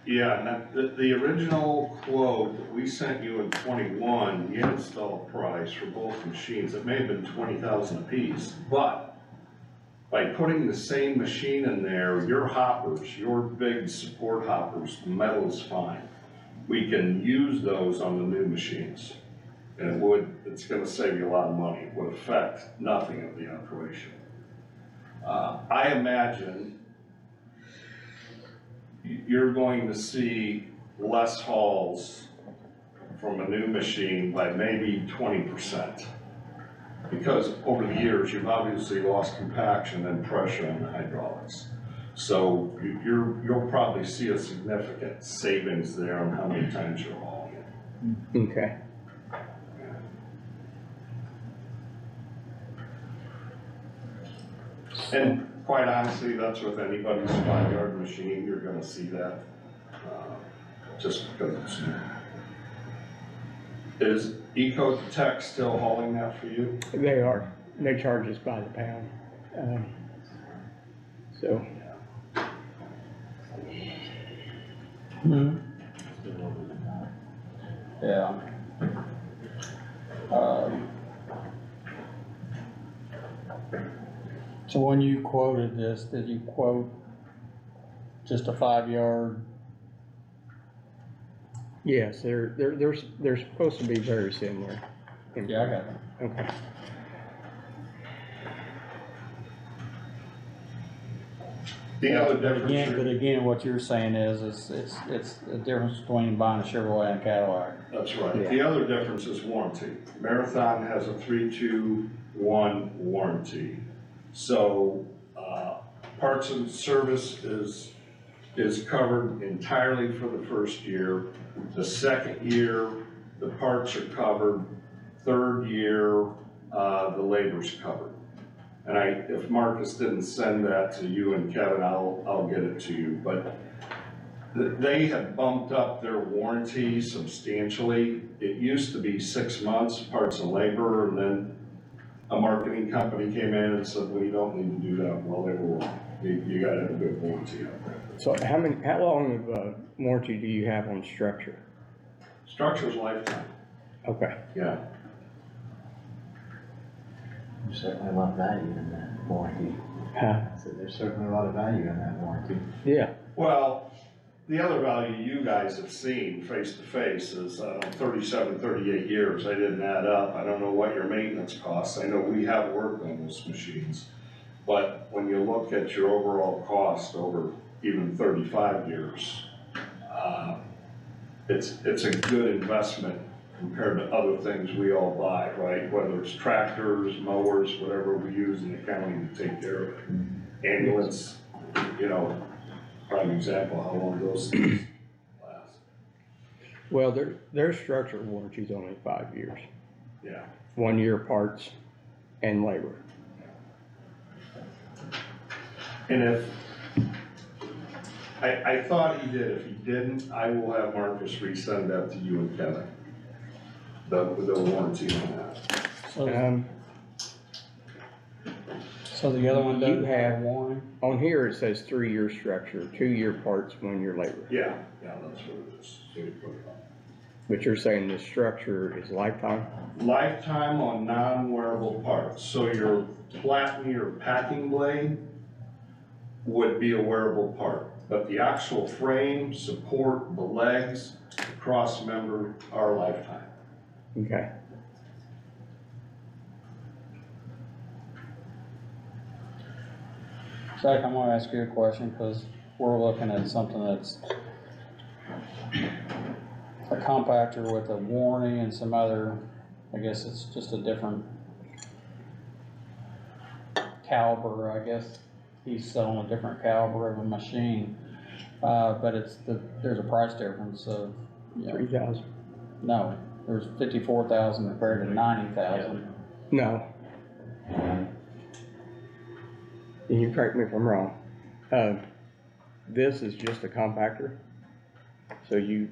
Yeah, and the original quote that we sent you in 21, the install price for both machines, it may have been 20,000 apiece, but by putting the same machine in there, your hoppers, your big support hoppers, the metal is fine. We can use those on the new machines. And it's gonna save you a lot of money. It would affect nothing of the operation. I imagine you're going to see less hauls from a new machine by maybe 20%. Because over the years, you've obviously lost compaction and pressure on the hydraulics. So you'll probably see a significant savings there on how many times you're hauling it. Okay. And quite honestly, that's with anybody's 5-yard machine, you're gonna see that, just because it's new. Is Ecotech still hauling that for you? They are, they charge us by the pound. So, Yeah. So when you quoted this, did you quote just a 5-yard? yes, they're supposed to be very similar. Yeah, I got it. Okay. The other But difference, again, what you're saying is, it's the difference between buying a Chevrolet and a Cadillac. that's right, the other difference is warranty. Marathon has a 3-2-1 warranty. So, parts and service is covered entirely for the first year. The second year, the parts are covered. Third year, the labor's covered. And if Marcus didn't send that to you and Kevin, I'll get it to you, but they have bumped up their warranty substantially. It used to be 6 months, parts and labor, and then a marketing company came in and said, well, you don't need to do that. Well, they were wrong. You gotta have a good warranty out there. So how long of warranty do you have on structure? Structure's lifetime, Okay. yeah. There's certainly a lot of value in that warranty. Huh? So there's certainly a lot of value in that warranty. Yeah, Well, the other value you guys have seen face to face is 37, 38 years. I didn't add up. I don't know what your maintenance costs. I know we have worked on those machines. But when you look at your overall cost over even 35 years, it's a good investment compared to other things we all buy, right? Whether it's tractors, mowers, whatever we use in the county to take care of it. Ambulance, you know, prime example, how long those things last. well, their structure warranty's only 5 years. Yeah. 1 year parts and labor. And if, I thought he did, if he didn't, I will have Marcus resend that to you and Kevin. The warranty on that. So the other one You doesn't have a have- warranty? On here, it says 3-year structure, 2-year parts, 1-year labor. Yeah, that's what it is. So you put it on. But you're saying the structure is lifetime? Lifetime on non-wearable parts, so your Platney or packing blade would be a wearable part, but the actual frame, support, the legs, the cross member are lifetime. Okay. Zach, I'm gonna ask you a question, cause we're looking at something that's a compactor with a warranty and some other, I guess it's just a different caliber, I guess. He's selling a different caliber of a machine, but there's a price difference of, you know, 3,000? no, there's 54,000 compared to 90,000. No. And you correct me if I'm wrong. This is just a compactor. So you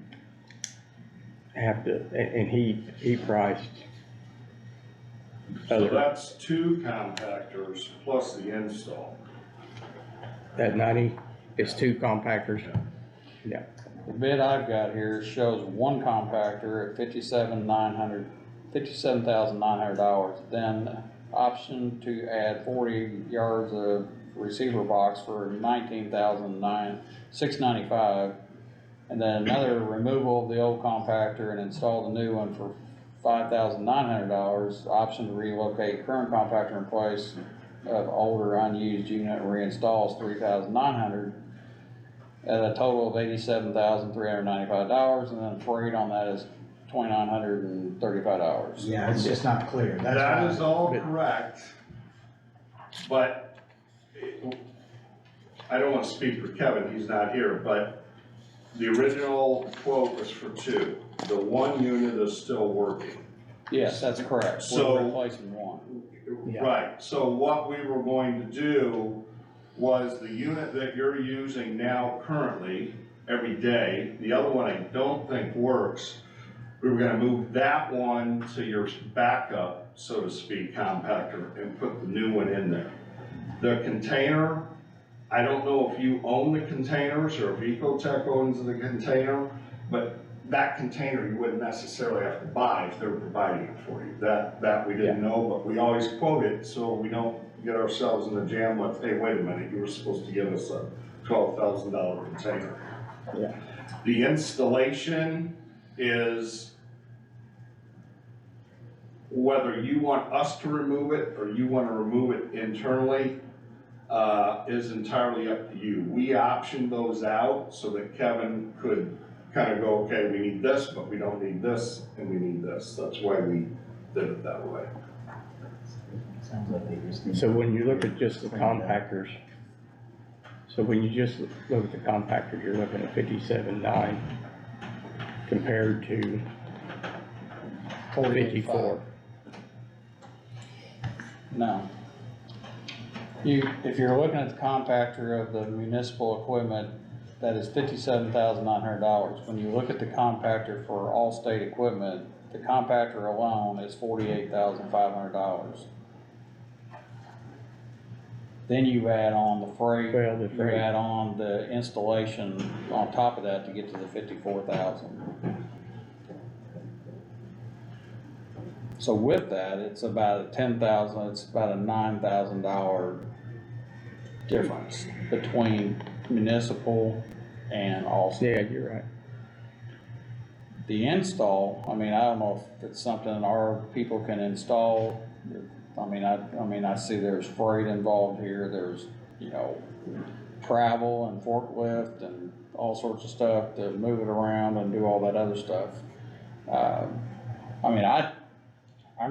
have to, and he priced So other, that's 2 compactors plus the install. that 90 is 2 compactors. Yeah. The bid I've got here shows one compactor at $57,900, then option to add 40 yards of receiver box for $19,695, and then another removal of the old compactor and install the new one for $5,900, option to relocate current compactor in place of older unused unit and reinstalls $3,900, at a total of $87,395, and then freight on that is $2,935. Yeah, it's just not clear. That's That why- is all correct, but I don't want to speak for Kevin, he's not here, but the original quote was for 2. The 1 unit is still working. Yes, that's correct, So- we're replacing one. Yeah. Right, so what we were going to do was the unit that you're using now currently, every day. The other one I don't think works. We were gonna move that one to your backup, so to speak, compactor, and put the new one in there. The container, I don't know if you own the containers or if Ecotech owns the container, but that container you wouldn't necessarily have to buy if they're providing it for you. That we didn't know, but we always quote it so we don't get ourselves in a jam with, hey, wait a minute, you were supposed to give us a $12,000 container. Yeah. The installation is whether you want us to remove it or you want to remove it internally, is entirely up to you. We optioned those out so that Kevin could kind of go, okay, we need this, but we don't need this, and we need this. That's why we did it that way. Sounds like they just need. So when you look at just the compactors, you're looking at 57.9 compared to 54. No. If you're looking at the compactor of the municipal equipment, that is $57,900. When you look at the compactor for all state equipment, the compactor alone is $48,500. Then you add on the freight, Well, the you freight. add on the installation on top of that to get to the 54,000. So with that, it's about a $10,000, it's about a $9,000 difference between municipal and all state. Yeah, you're right. The install, I mean, I don't know if it's something our people can install. I see there's freight involved here, there's, travel and forklift and all sorts of stuff to move it around and do all that other stuff. I'm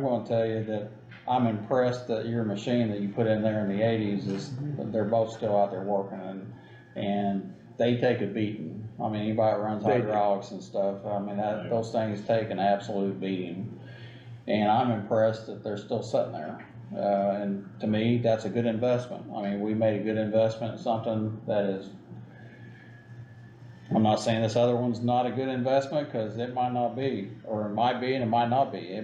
gonna tell you that I'm impressed that your machine that you put in there in the 80s they're both still out there working and they take a beating. I mean, anybody that runs They do. hydraulics and stuff, those things take an absolute beating. And I'm impressed that they're still sitting there. And to me, that's a good investment. I mean, we made a good investment in something that is, I'm not saying this other one's not a good investment, cause it might not be, or it might be and it might not be.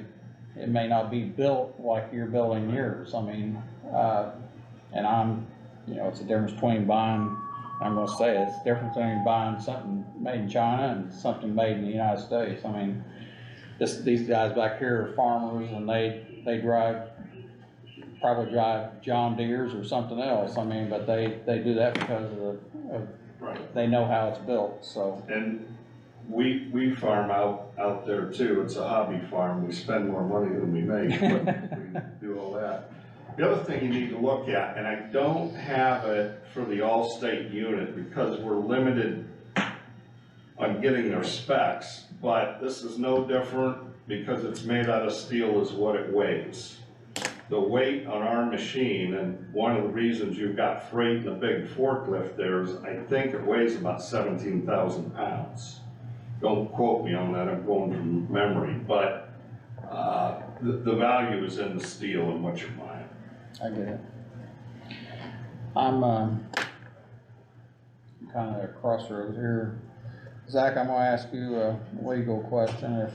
It may not be built like you're building yours. I mean, and it's a difference between buying, I'm gonna say it's the difference between buying something made in China and something made in the United States. I mean, these guys back here are farmers and they probably drive John Deere's or something else. I mean, but they do that because Right. they know how it's built, so. And we farm out there too. It's a hobby farm. We spend more money than we make, but we do all that. The other thing you need to look at, and I don't have it for the all-state unit because we're limited on getting their specs, but this is no different because it's made out of steel is what it weighs. The weight on our machine, and one of the reasons you've got freight and a big forklift there is I think it weighs about 17,000 pounds. Don't quote me on that, I'm going from memory, but the value is in the steel and what you're buying. I get it. I'm kind of at a crossroads here. Zach, I'm gonna ask you a legal question.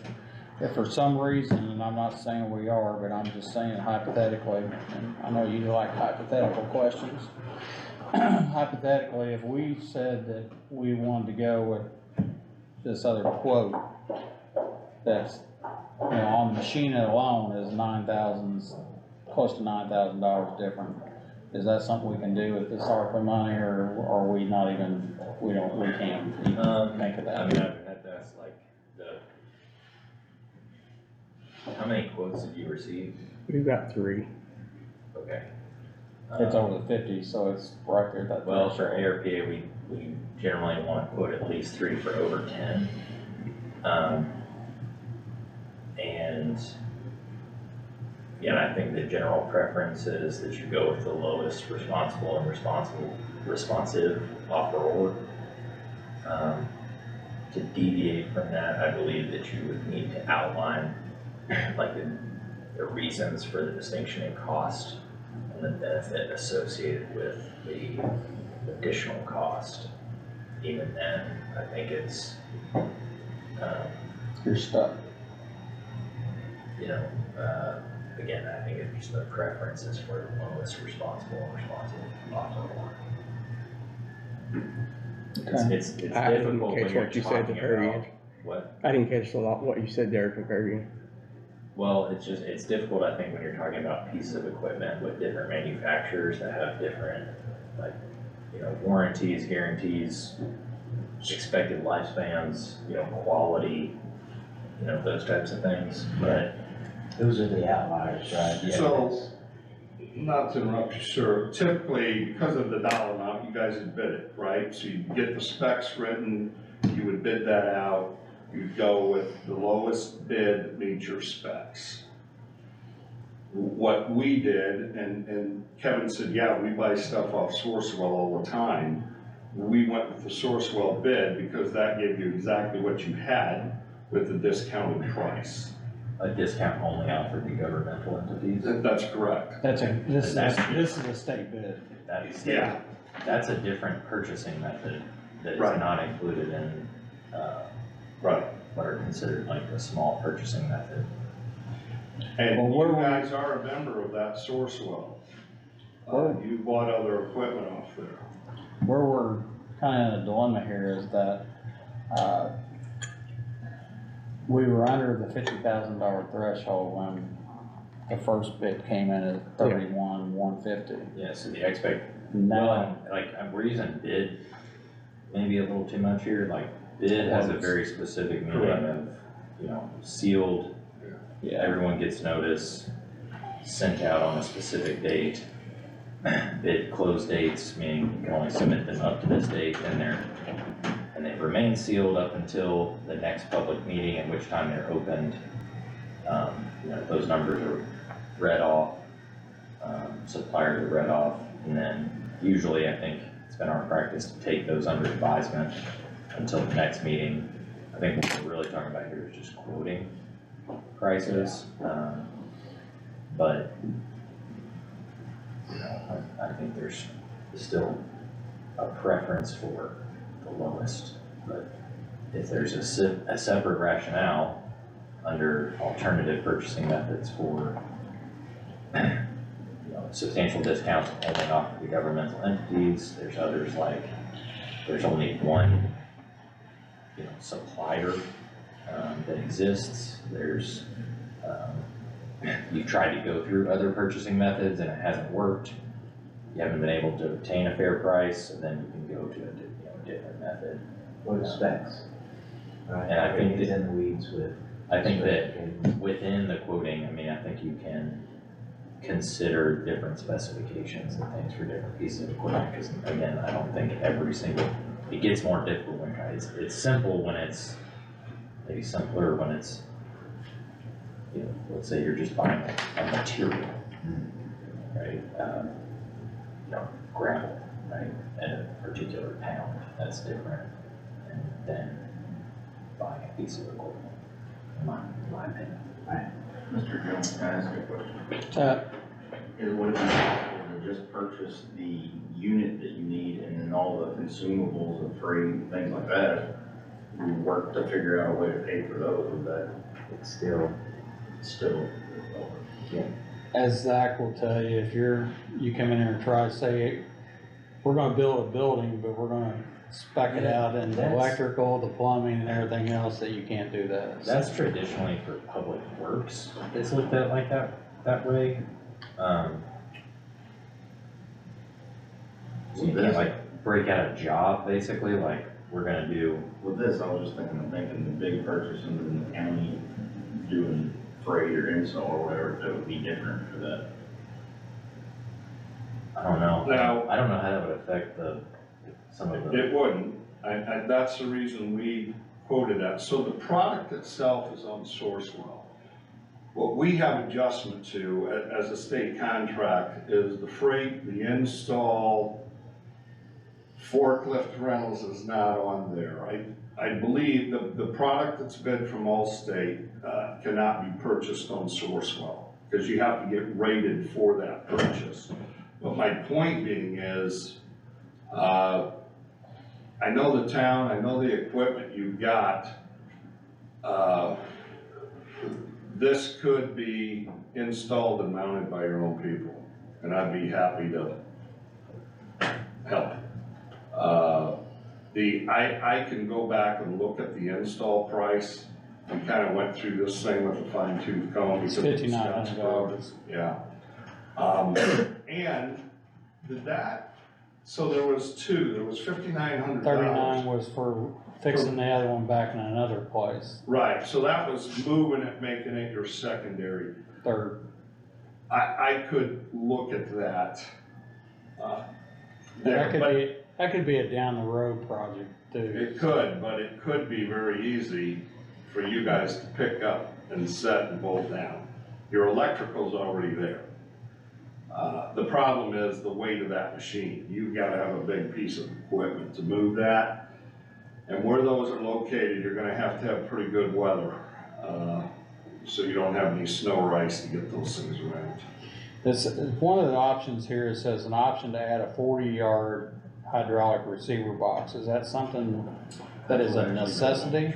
If for some reason, and I'm not saying we are, but I'm just saying hypothetically, and I know you like hypothetical questions. Hypothetically, if we said that we wanted to go with this other quote, that's, on the machine alone is close to $9,000 different. Is that something we can do with this ARPA money, or are we not even, we can't even think of that? I mean, I would have to ask, how many quotes did you receive? We've got 3. Okay. It's over the 50, so it's right there at that. Well, for threshold. ARPA, we generally want to quote at least 3 for over 10. And I think the general preference is that you go with the lowest responsible and responsive offeror. To deviate from that, I believe that you would need to outline the reasons for the distinction in cost and the benefit associated with the additional cost. Even then, I think it's, You're stuck. you know, again, I think it's just the preferences for the lowest responsible optimal. It's I didn't difficult when catch you're what you said at the talking very about end. what. I didn't catch a lot what you said there at the very end. Well, it's difficult, I think, when you're talking about pieces of equipment with different manufacturers that have different, like, you know, warranties, guarantees, expected lifespans, you know, quality, you know, those types of things, but. Those are the outliers, right? Yeah. So, not to interrupt you, sir, typically, because of the dollar amount, you guys would bid it, right? So you get the specs written, you would bid that out, you'd go with the lowest bid that meets your specs. What we did, and Kevin said, yeah, we buy stuff off Sourcewell all the time. We went with the Sourcewell bid because that gave you exactly what you had with the discounted price. A discount only offered to governmental entities. That's correct. This is a state bid. That's, Yeah. that's a different purchasing method that is Right. not included in, Right. what are considered like the small purchasing method. And Well, where you we- guys are a member of that Sourcewell. You bought other equipment off there. Where we're kinda in a dilemma here is that, we were under the $50,000 threshold when the first bid came in at 31,150. Yeah, so the well, Now, and like, we're using bid maybe a little too much here, like bid has a very specific meaning Correct. of, you know, sealed, yeah, everyone gets notice, sent out on a specific date. Bid close dates, meaning you can only submit them up to this date, and they remain sealed up until the next public meeting, at which time they're opened. You know, those numbers are read off, suppliers are read off, and then usually I think it's been our practice to take those under advisement until the next meeting. I think what we're really talking about here is just quoting prices, but you know, I think there's still a preference for the lowest, but if there's a separate rationale under alternative purchasing methods for, you know, substantial discounts only offered to governmental entities, there's others like, there's only one, you know, supplier, that exists, there's, you've tried to go through other purchasing methods and it hasn't worked, you haven't been able to obtain a fair price, and then you can go to a different method. What are specs? Right, And I think everything's in the weeds with. I think that within the quoting, I mean, I think you can consider different specifications and things for different pieces of equipment, because again, I don't think every single, it gets more difficult when it's simple when it's, maybe simpler when it's, you know, let's say you're just buying a material, right? You know, gravel, right, at a particular pound, that's different than buying a piece of equipment, in my opinion. Mr. Jones, can I ask you a question? Would it be possible to just purchase the unit that you need and then all the consumables and freight, things like that? We work to figure out a way to pay for those, would that It's still, as Zach will tell you, if you come in there and try to say, we're gonna build a building, but we're gonna spec it out in the That's- electrical, the plumbing and everything else, that you can't do that. That's traditionally for public works, it's looked at like that way. So you can't like break out a job, basically, like, we're gonna do, with this, I was just thinking the big purchases in the county doing freight or install or whatever, that would be different for that. I don't know. Now- I don't know how that would affect some of the, It wouldn't, that's the reason we quoted that. So the product itself is on Sourcewell. What we have adjustment to as a state contract is the freight, the install, forklift rentals is not on there. I believe the product that's bid from Allstate cannot be purchased on Sourcewell. because you have to get rated for that purchase. But my point being is, I know the town, I know the equipment you've got. This could be installed and mounted by your own people, and I'd be happy to help. I can go back and look at the install price. We kinda went through this thing with a fine tooth comb. It's because of Scott's $5,900. Yeah. And did that, so there was two, there was $5,900. 39 was for fixing the other one back in another place, Right, so that was moving it, making it your secondary. third. I could look at that. That There, but could be a down the road project too. it could, but it could be very easy for you guys to pick up and set and bolt down. Your electrical's already there. The problem is the weight of that machine. You've gotta have a big piece of equipment to move that. And where those are located, you're gonna have to have pretty good weather, so you don't have any snow or ice to get those things around. This, one of the options here, it says an option to add a 40-yard hydraulic receiver box. Is that something that is a necessity?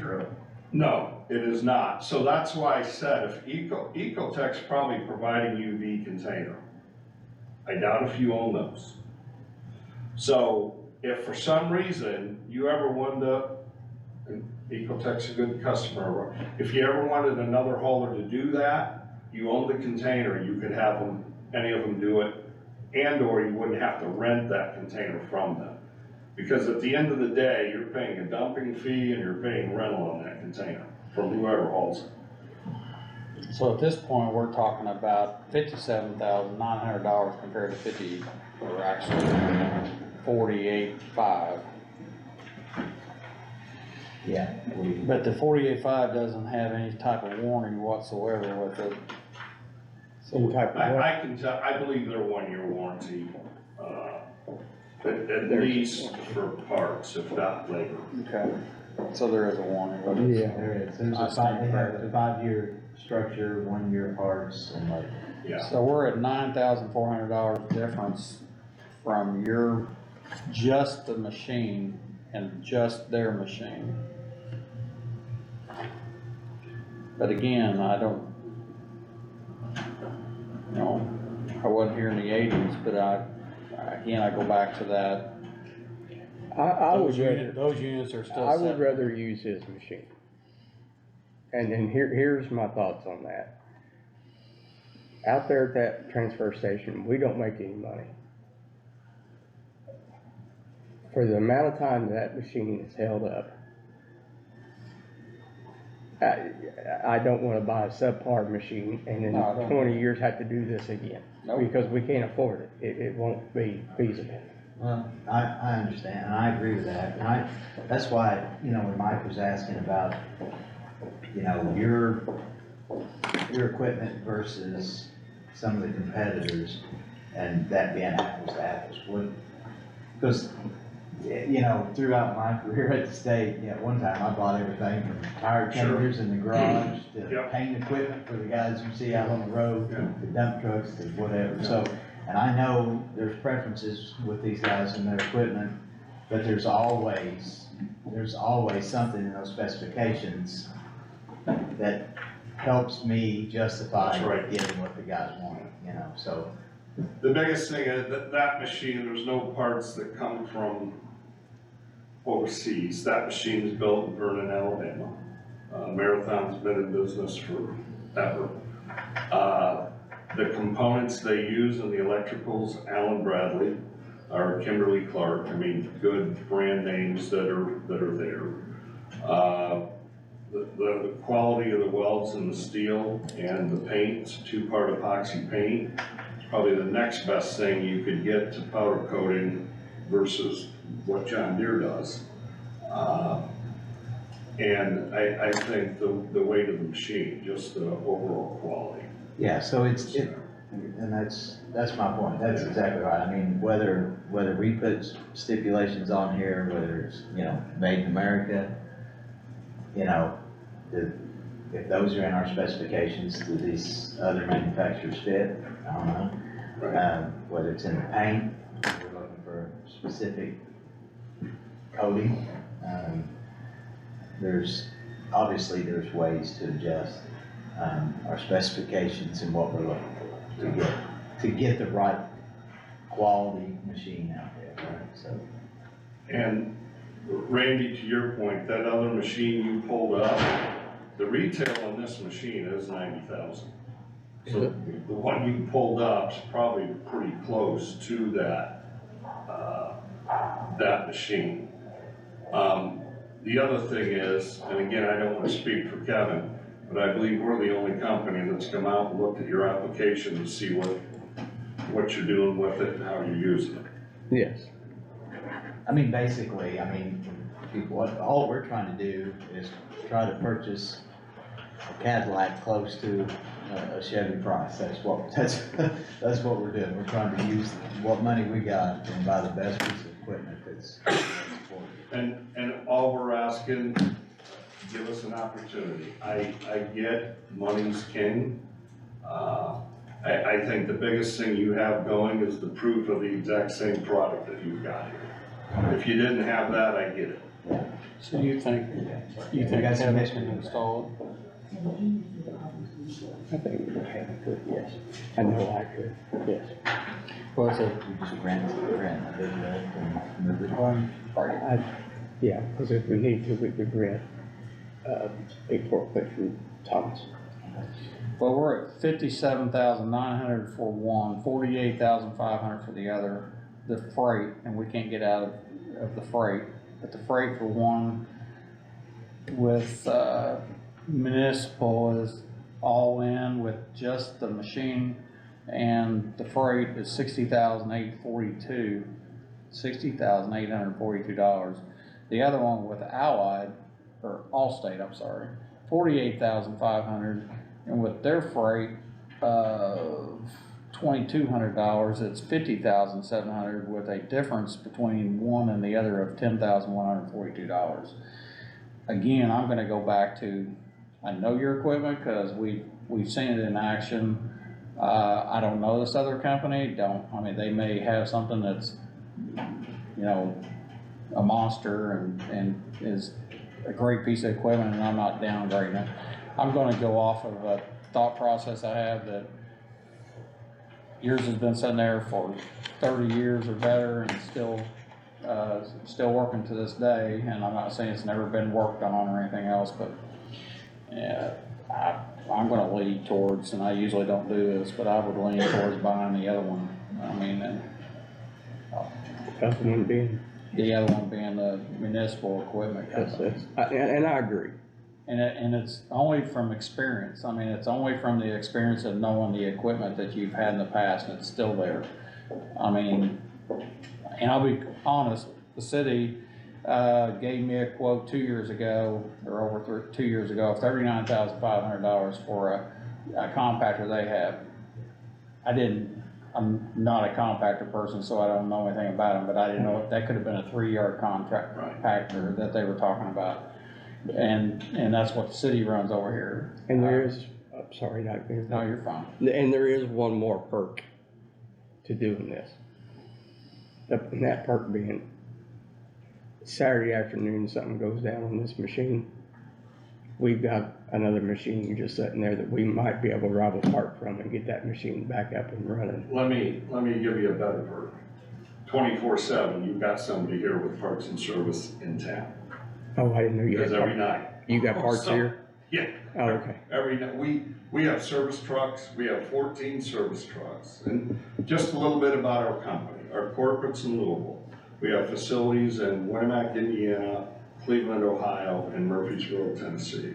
No, it is not. So that's why I said if Ecotech's probably providing you the container. I doubt if you own those. So if for some reason you ever wanted to, and Ecotech's a good customer, if you ever wanted another hauler to do that, you own the container, you could have them, any of them do it, and or you wouldn't have to rent that container from them. Because at the end of the day, you're paying a dumping fee and you're paying rental on that container from whoever hauls it. So at this point, we're talking about $57,900 compared to 50, or actually 48,500. Yeah, But the 48,500 doesn't have any type of warning whatsoever with it. Some type of what? I can tell, I believe they're 1-year warranty, at least for parts, if not labor. Okay. So there is a warning, but it's. Yeah. there is, there's I a five, they have stand a 5-year structure, 1-year parts, and like, Yeah, So we're at $9,400 difference from your, just the machine and just their machine. But again, I don't, you know, I wasn't here in the 80s, but again, I go back to that. I would rather, Those units are still. I would set. rather use his machine. And here's my thoughts on that. Out there at that transfer station, we don't make any money. For the amount of time that machine is held up, I don't wanna buy a subpar machine and in No, I don't. 20 years have to do this again. Nope. Because we can't afford it. It won't be feasible. well, I understand, and I agree with that, and that's why, you know, when Mike was asking about, you know, your equipment versus some of the competitors, and that being apples to apples, because, you know, throughout my career at the state, you know, one time I bought everything from tire changers in the garage to Yep. paint equipment for the guys you see out on the road, Yeah. to dump trucks, to whatever, so, and I know there's preferences with these guys and their equipment, but there's always something in those specifications that helps me justify That's right. getting what the guys want, you know, so. the biggest thing is that machine, there's no parts that come from overseas. That machine is built in Vernon, Alabama. Marathon's been in business forever. The components they use in the electricals, Allen Bradley, or Kimberly Clark, I mean, good brand names that are there. The quality of the welds and the steel and the paint, 2-part epoxy paint, is probably the next best thing you could get to powder coating versus what John Deere does. And I think the weight of the machine, just the overall quality. Yeah, so and that's my point, that's exactly right, I mean, whether we put stipulations on here, whether it's, you know, made in America, you know, if those are in our specifications, do these other manufacturers fit? I don't know. Whether it's in the paint, we're looking for specific coating. Obviously there's ways to adjust, our specifications and what we're looking for to get the right quality machine out there, right? So. And Randy, to your point, that other machine you pulled up, the retail on this machine is 90,000. So the one you pulled up is probably pretty close to that, that machine. The other thing is, and again, I don't want to speak for Kevin, but I believe we're the only company that's come out and looked at your application to see what you're doing with it and how you're using it. Yes. I mean, basically, all we're trying to do is try to purchase a Cadillac close to a Chevy price. That's what we're doing. We're trying to use what money we got and buy the best piece of equipment that's affordable. And all we're asking, give us an opportunity. I get money's king. I think the biggest thing you have going is the proof of the exact same product that you've got here. If you didn't have that, I get it. So you think got some Kevin history can with install I think I could, yes. I know I could, yes. it? Was it, We just rent a big lift and move it. Yeah, because if we need to, we could rent, a forklift from Thomas. well, we're at 57,900 for one, 48,500 for the other, the freight, and we can't get out of the freight. But the freight for one with, municipal is all in with just the machine and the freight is $60,842. The other one with Allied, or Allstate, I'm sorry, 48,500, and with their freight of $2,200, it's 50,700 with a difference between one and the other of $10,142. Again, I'm gonna go back to, I know your equipment, cause we've seen it in action. I don't know this other company, they may have something that's, a monster and is a great piece of equipment, and I'm not downgrading it. I'm gonna go off of a thought process I have that yours has been sitting there for 30 years or better and still working to this day, and I'm not saying it's never been worked on or anything else, but yeah, I'm gonna lean towards, and I usually don't do this, but I would lean towards buying the other one. That's the one being, The other one being the municipal equipment company. and I agree. And it's only from experience. It's only from the experience of knowing the equipment that you've had in the past, and it's still there. And I'll be honest, the city, gave me a quote 2 years ago, or over 2 years ago, of $39,500 for a compactor they have. I'm not a compactor person, so I don't know anything about them, but I didn't know if that could have been a 3-yard compactor that they were talking about. And that's what the city runs over here. And there is, sorry, No, you're fine. and there is one more perk to doing this. And that perk being Saturday afternoon, something goes down on this machine. We've got another machine just sitting there that we might be able to rob a part from and get that machine back up and running. Let me give you a better perk. 24/7, you've got somebody here with parts and service in town. Oh, I didn't know you Because had every parts. night. You got parts here? Yeah. Oh, okay. Every night, we have service trucks, we have 14 service trucks. And just a little bit about our company, our corporate's in Louisville. We have facilities in Winnemac, Indiana, Cleveland, Ohio, and Murfreesboro, Tennessee.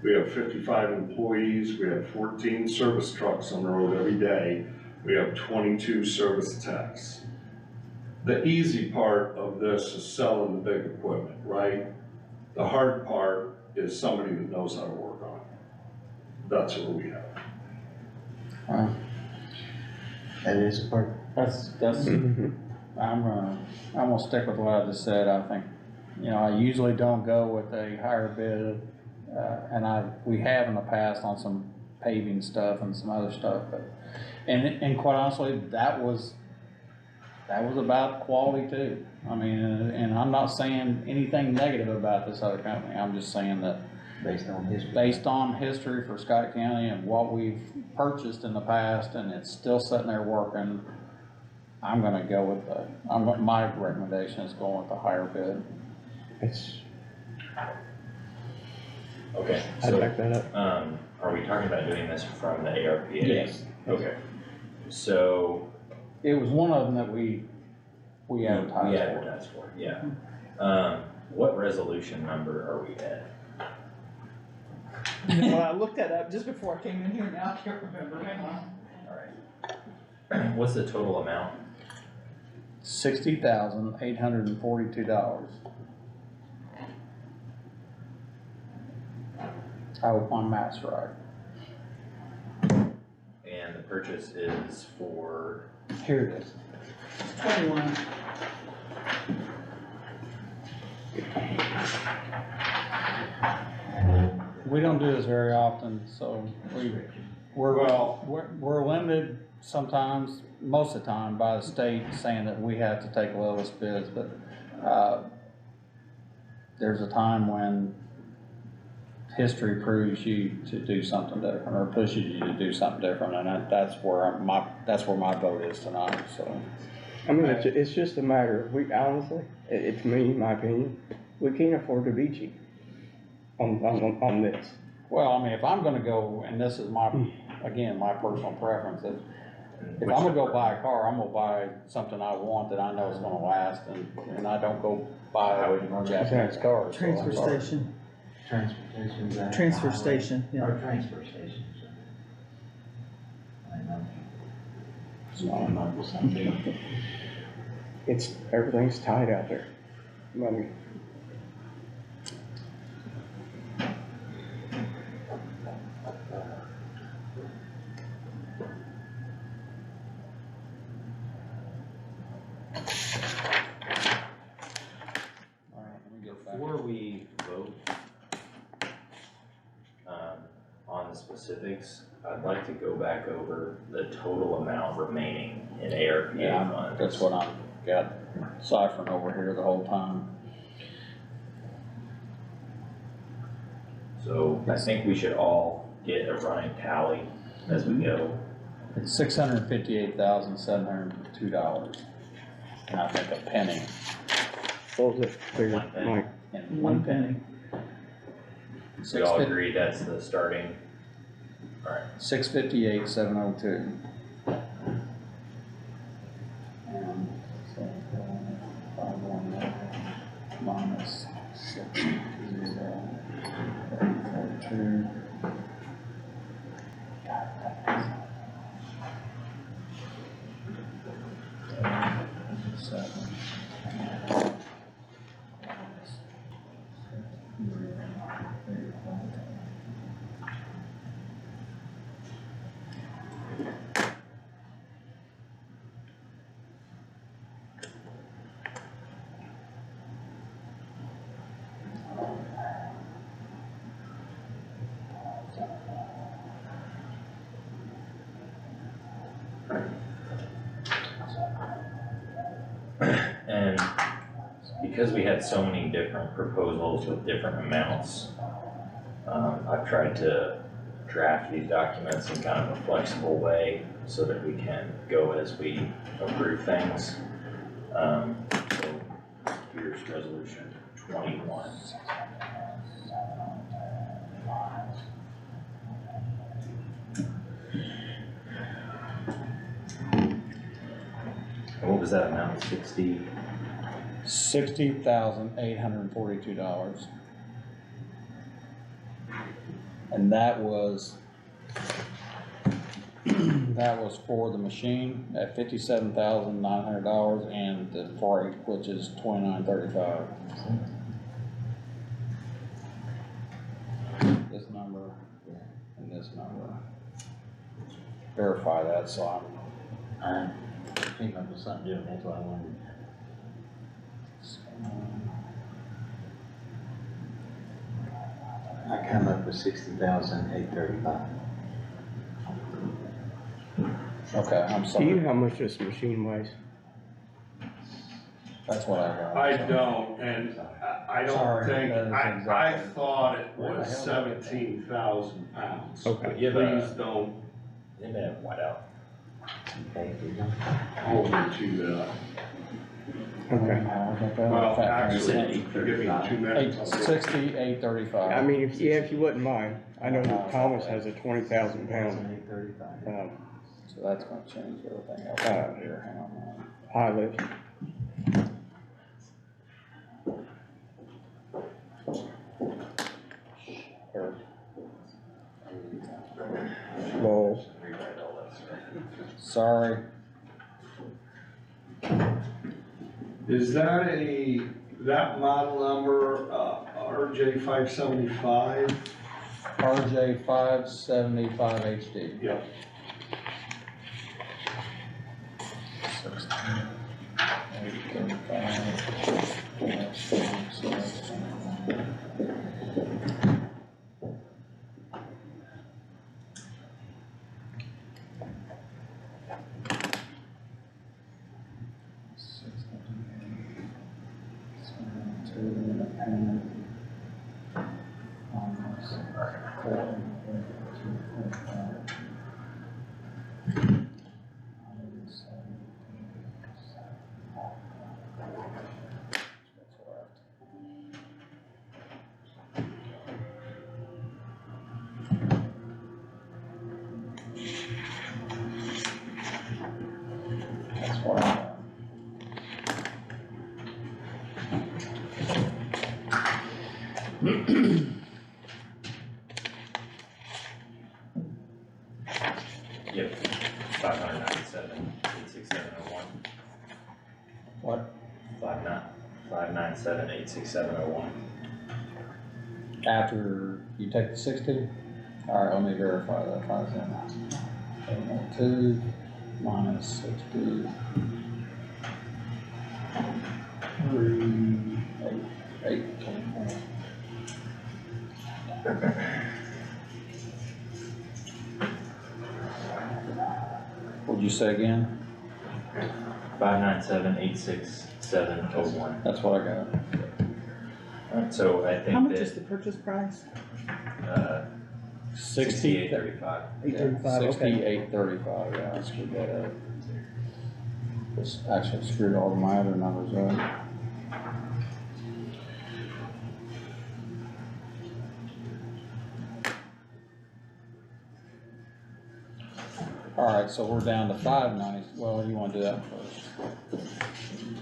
We have 55 employees, we have 14 service trucks on the road every day. We have 22 service techs. The easy part of this is selling the big equipment, right? The hard part is somebody that knows how to work on it. That's what we have. That is a perk. That's, Mhm. I'm gonna stick with what I just said. I think, I usually don't go with a higher bid and we have in the past on some paving stuff and some other stuff, but, and quite honestly, that was about quality too. I mean, and I'm not saying anything negative about this other company, I'm just saying that Based on history. based on history for Scott County and what we've purchased in the past, and it's still sitting there working, I'm gonna go with my recommendation is going with the higher bid. It's, Okay, I'd so, back that up. are we talking about doing this from the ARPA? Yes. Okay, so It was one of them that we advertised we for. advertised for, yeah. What resolution number are we at? Well, I looked that up just before I came in here, now I can't remember, hang on. Alright. What's the total amount? $60,842. I hope my math's right. And the purchase is for, Here it is. 21. We don't do this very often, so we're limited sometimes, most of the time, by the state saying that we have to take lowest bids, but, there's a time when history proves you to do something different, or pushes you to do something different, and that's where my vote is tonight, so. I mean, it's just a matter, we honestly, it's me, my opinion, we can't afford to be cheap on this. Well, I mean, if I'm gonna go, and this is my, again, my personal preference, if I'm gonna go buy a car, I'm gonna buy something I want that I know is gonna last, and I don't go buy a Japanese car. so I'm Transfer sorry. station, Transportation. is that transfer highway? station, yeah. Or transfer station. I know. So I'm not- It's, everything's tight out there. Money. All right, let me get back. before we vote, on the specifics, I'd like to go back over the total amount remaining in ARPA Yeah, funds. that's what I've got ciphering over here the whole time. So I think we should all get a running tally as we go. It's $658,702, and I think a penny What was it, figure, One penny. Mike? and One penny. We all agree that's the starting, alright, 658,702. And so, 519 minus 60842. and because we had so many different proposals with different amounts, I've tried to draft these documents in kind of a flexible way so that we can go as we approve things. So here's resolution 21. And what was that amount, 60? $60,842. And that was for the machine at $57,900 and the freight, which is $29.35. This number and this number. Verify that, so I came up with something different, that's why I wanted. I come up with 60,835. Okay, I'm Do you sorry, know how much this machine weighs? that's what I got. I so. don't, and I don't Sorry, think, that is I exactly- thought it Where the was hell did I get that? 17,000 pounds. Okay. But Give please don't They may have white out. hold me to that. Okay. Well, actually, said if you give me 2 minutes. I'll get- 860, 835. I mean, if you wouldn't mind, I know that Thomas has a 20,000 pound, 835. So that's gonna change everything else here, hang on. high lift. Or- Balls. Sorry, Is that model number, RJ 575? RJ 575 HD. Yep. That's what I got. Yep, 597, 86701. What? 597, 86701. After you take the 60? Alright, let me verify that, 702 minus 60. 3, 8, 24. What'd you say again? 597, 86701. That's what I got. Alright, so I How think much is that, the purchase price? 6835. 835, okay. 6835, yeah, I screwed that up. This actually screwed all of my other numbers up. Alright, so we're down to 590, well, you wanna do that first?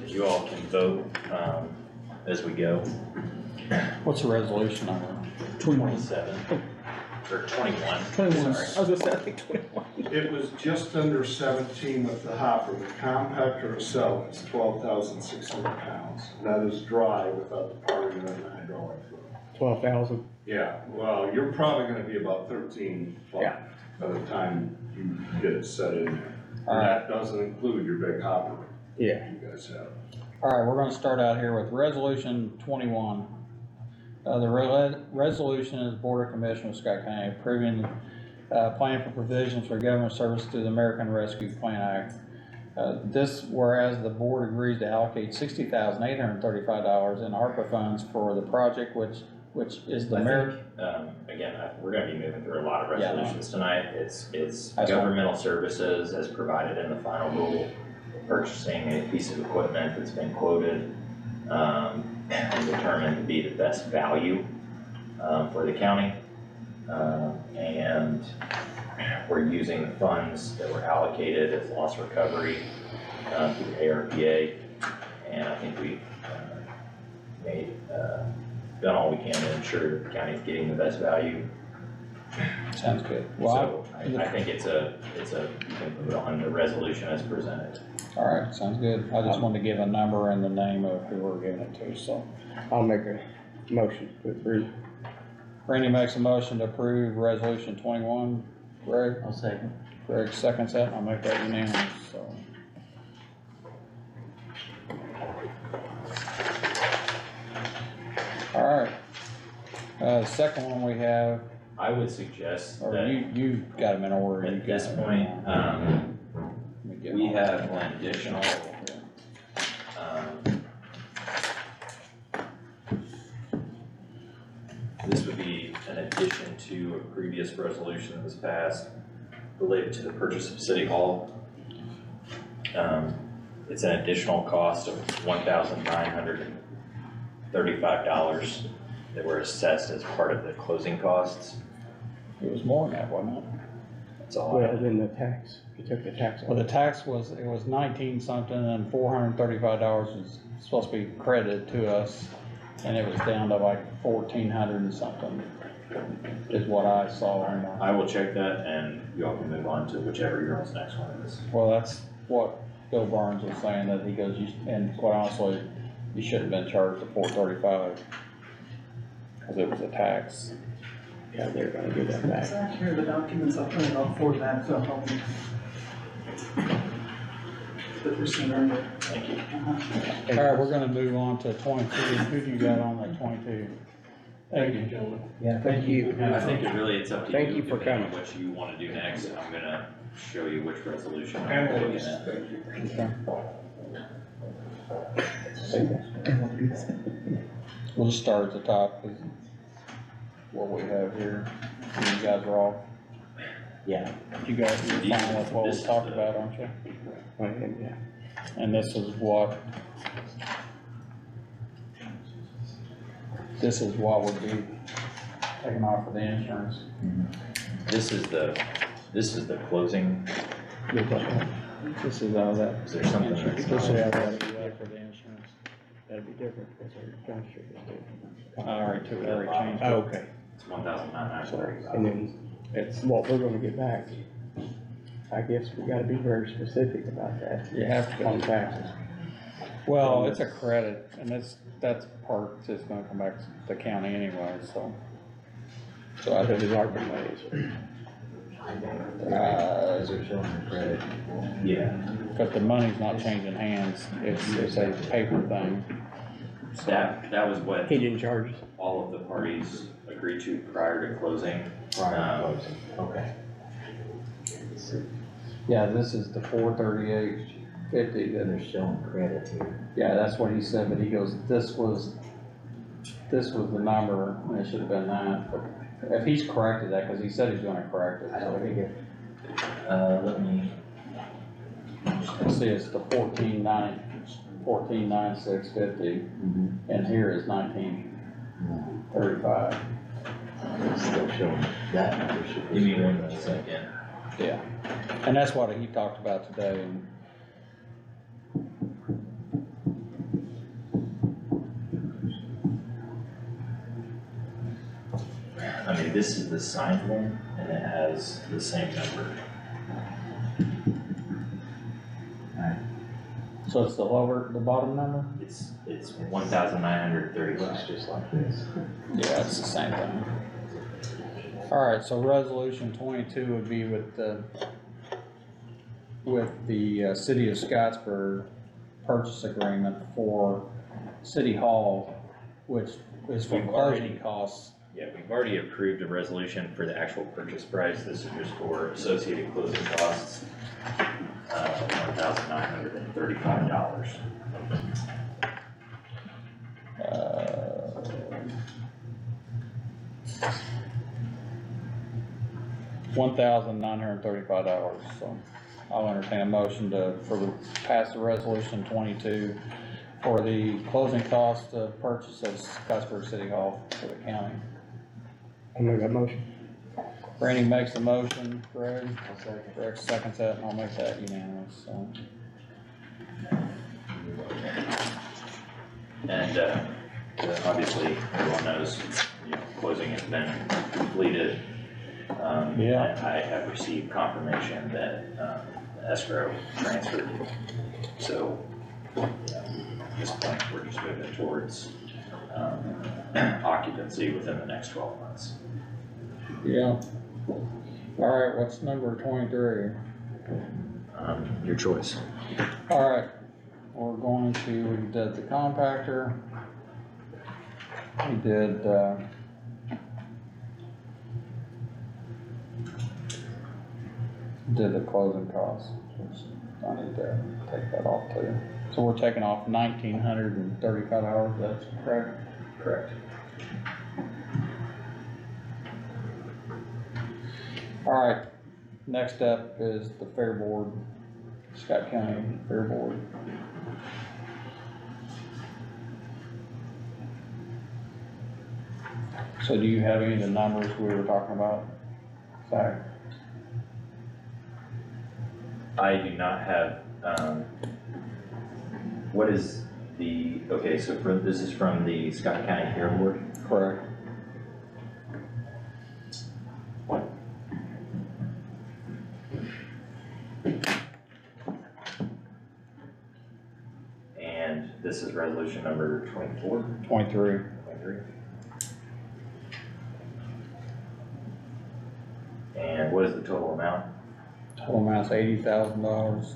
You all can vote, as we go. What's the resolution number? 27, or 21. 21, I Sorry. was gonna say, I think 21. It was just under 17 with the hopper. The compactor itself is 12,600 pounds. That is dry without the power unit and hydraulic fluid. 12,000. Yeah, well, you're probably gonna be about 13.5 Yeah. by the time you get it set in there. And Alright, that doesn't include your big hopper Yeah. you guys have. alright, we're gonna start out here with resolution 21. The resolution is Board of Commissioners of Scott County approving, plan for provisions for government service through the American Rescue Plan Act. This, whereas the board agrees to allocate $60,835 in ARPA funds for the project, which is the I merit. think, again, we're gonna be moving through a lot of Yeah, I know. resolutions tonight. It's That's fine. governmental services as provided in the final rule, purchasing a piece of equipment that's been quoted, and determined to be the best value, for the county. And we're using the funds that were allocated as loss recovery, through ARPA. And I think we've, done all we can to ensure that the county's getting the best value. Sounds good. Well, So I think it's a, you can put on the resolution as presented. alright, sounds good. I just wanted to give a number and the name of who we're giving it to, so. I'll make a motion to approve. Randy makes a motion to approve resolution 21. Greg? I'll second. Greg seconds that, and I'll make that unanimous, so. Alright, the second one we have, I would suggest or that you got them in order. you at this got them. point, Let me get we mine. have an additional, this would be an addition to a previous resolution that was passed related to the purchase of City Hall. It's an additional cost of $1,935 that were assessed as part of the closing costs. It was more than that, wasn't it? That's all I Well, have. then the tax, you took the tax Well, off. the tax was, it was 19 something and $435 was supposed to be credited to us. And it was down to like 1,400 and something is what I saw on the. I will check that and y'all can move on to whichever your next one is. Well, that's what Bill Barnes was saying, that he goes, and quite honestly, you shouldn't have been charged the $435. Cause it was a tax. Yeah, they're gonna give that back. Here are the documents, I'll print it off for that, so I'll help you. The percent earned it. Thank you. Alright, we're gonna move on to 22. Who do you got on that 22? Thank you, gentlemen. Yeah, Thank you. I think it really, it's up to you. Thank you for depending on coming. What you wanna do next, I'm gonna show you which resolution I'm looking at. We'll just start at the top, cause what we have here, you guys are all, yeah. you guys are fine with what we This is talked the- about, aren't you? Yeah. And this is what would be taken off of the insurance. This is the closing, This is all that. is there something Insurance. that's This is not? all that for the insurance. That'd be different, because our John Street is different. I already changed it. Okay, It's 1,900. sorry, and then it's what we're gonna get back. I guess we gotta be very specific about that. You have to. On taxes. Well, it's a credit, and that's part that's gonna come back to the county anyway, so. So I Because think, it's ARPA money, so. Those are showing the credit. Yeah, but the money's not changing hands, it's a paper thing. that was what He didn't charge us. all of the parties agreed to prior to closing. Prior to closing, okay. Yeah, this is the 438.50 Then that, they're showing credit here. yeah, that's what he said, but he goes, this was the number, and it should have been that, but if he's corrected that, cause he said he's gonna correct it, I so don't think it, Let me, see, it's the 14,996.50, and here is 1935. it's still showing that number should be. give me 1 second. Yeah, and that's what he talked about today, and I mean, this is the signed one, and it has the same number. so it's the bottom number? It's 1,935. Looks just like this. Yeah, it's the same thing. Alright, so resolution 22 would be with the city of Scottsburg purchase agreement for City Hall, which is for We've already- closing costs. Yeah, we've already approved a resolution for the actual purchase price. This is just for associated closing costs, $1,935. $1,935, so I'll entertain a motion pass the resolution 22 for the closing cost of purchase of Scottsburg City Hall for the county. I'll make that motion. Randy makes the motion, Greg seconds that, and I'll make that unanimous, so. And, obviously, everyone knows, closing has been completed. Yeah. And I have received confirmation that, escrow transferred. So, at this point, we're just moving towards, occupancy within the next 12 months. Yeah. Alright, what's number 23? Your choice. Alright, we're going to, we did the compactor. We did, did the closing costs, which I need to take that off too. So we're taking off 1,935 hours, that's correct? Correct. Alright, next up is the Fair Board, Scott County Fair Board. So do you have any of the numbers we were talking about, Zach? I do not have, what is the, okay, so this is from the Scott County Fair Board? Correct. And this is resolution number 24? 23. 23. And what is the total amount? Total amount's $80,000.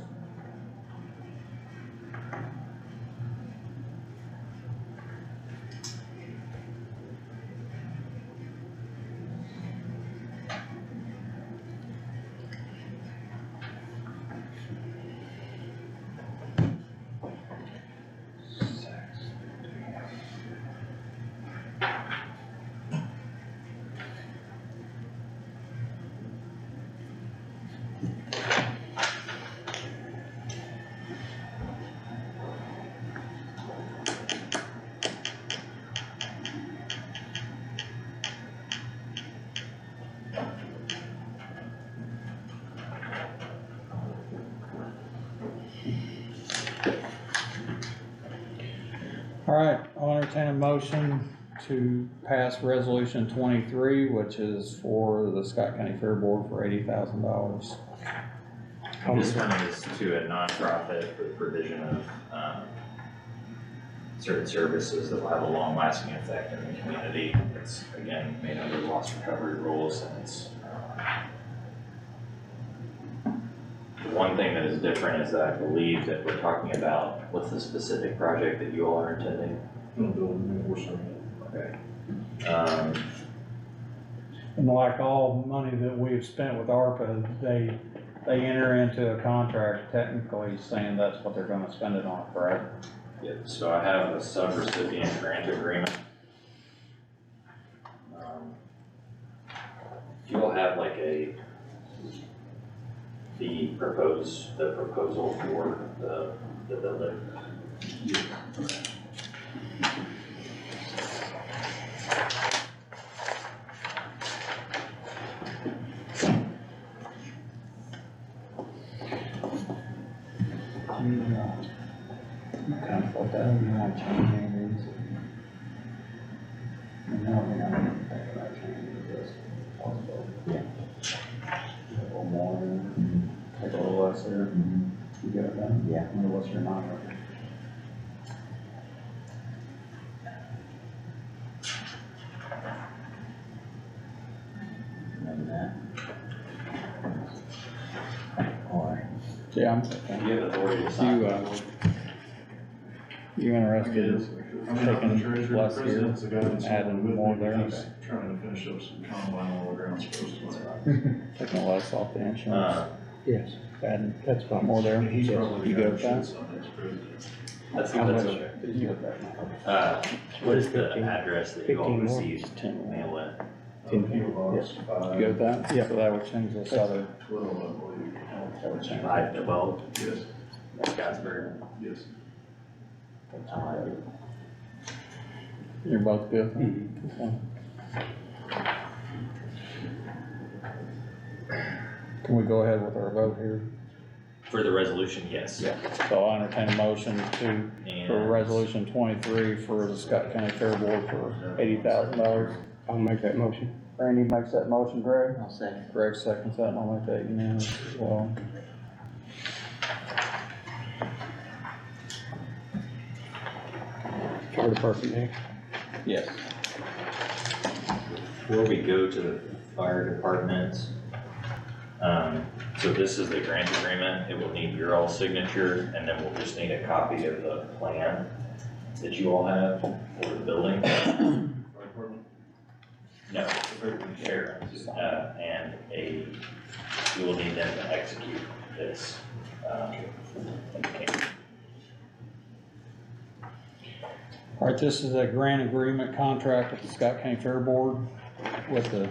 Alright, I'll entertain a motion to pass resolution 23, which is for the Scott County Fair Board for $80,000. This one is to a nonprofit for the provision of, certain services that will have a long-lasting effect in the community. It's, again, made under loss recovery rules, and it's, the one thing that is different is that I believe that we're talking about, what's the specific project that you all are intending? Okay. And like all money that we've spent with ARPA, they enter into a contract technically saying that's what they're gonna spend it on, correct? Yep, so I have a sub-recipient grant agreement. You'll have like the proposal for the building. Kind of thought that would be my change anyways. And now we're not gonna think about changing this. Possible. Yeah. A little more, take a little less there. You get it done? Yeah. I wonder what's your number? Remember that? Or, Yeah, I'm, You have authority to sign. you interested in taking less here, adding more there? Trying to finish up some combine all around supposed to. Taking less off the insurance, Yes, adding that's fine. more there? He's probably. You go with that? That's How much okay. did you get that? What is the address that you all 15 more. received? Ten. Mail it. You go with that? Yeah. So that would change this other, that would change. 512, Yes, Scottsburg. yes. You're both good? Okay. Can we go ahead with our vote here? For the resolution, yes. So I'll entertain a motion for And resolution 23 for the Scott County Fair Board for $80,000. I'll make that motion. Randy makes that motion, Greg? I'll second. Greg seconds that, and I'll make that unanimous as well. Fire department next. Yes. before we go to the fire department, so this is the grant agreement, it will need your all signature, and then we'll just need a copy of the plan that you all have for the building. No, for Sharon's, and you will need them to execute this, indication. All right, this is a grant agreement contract with the Scott County Fair Board with the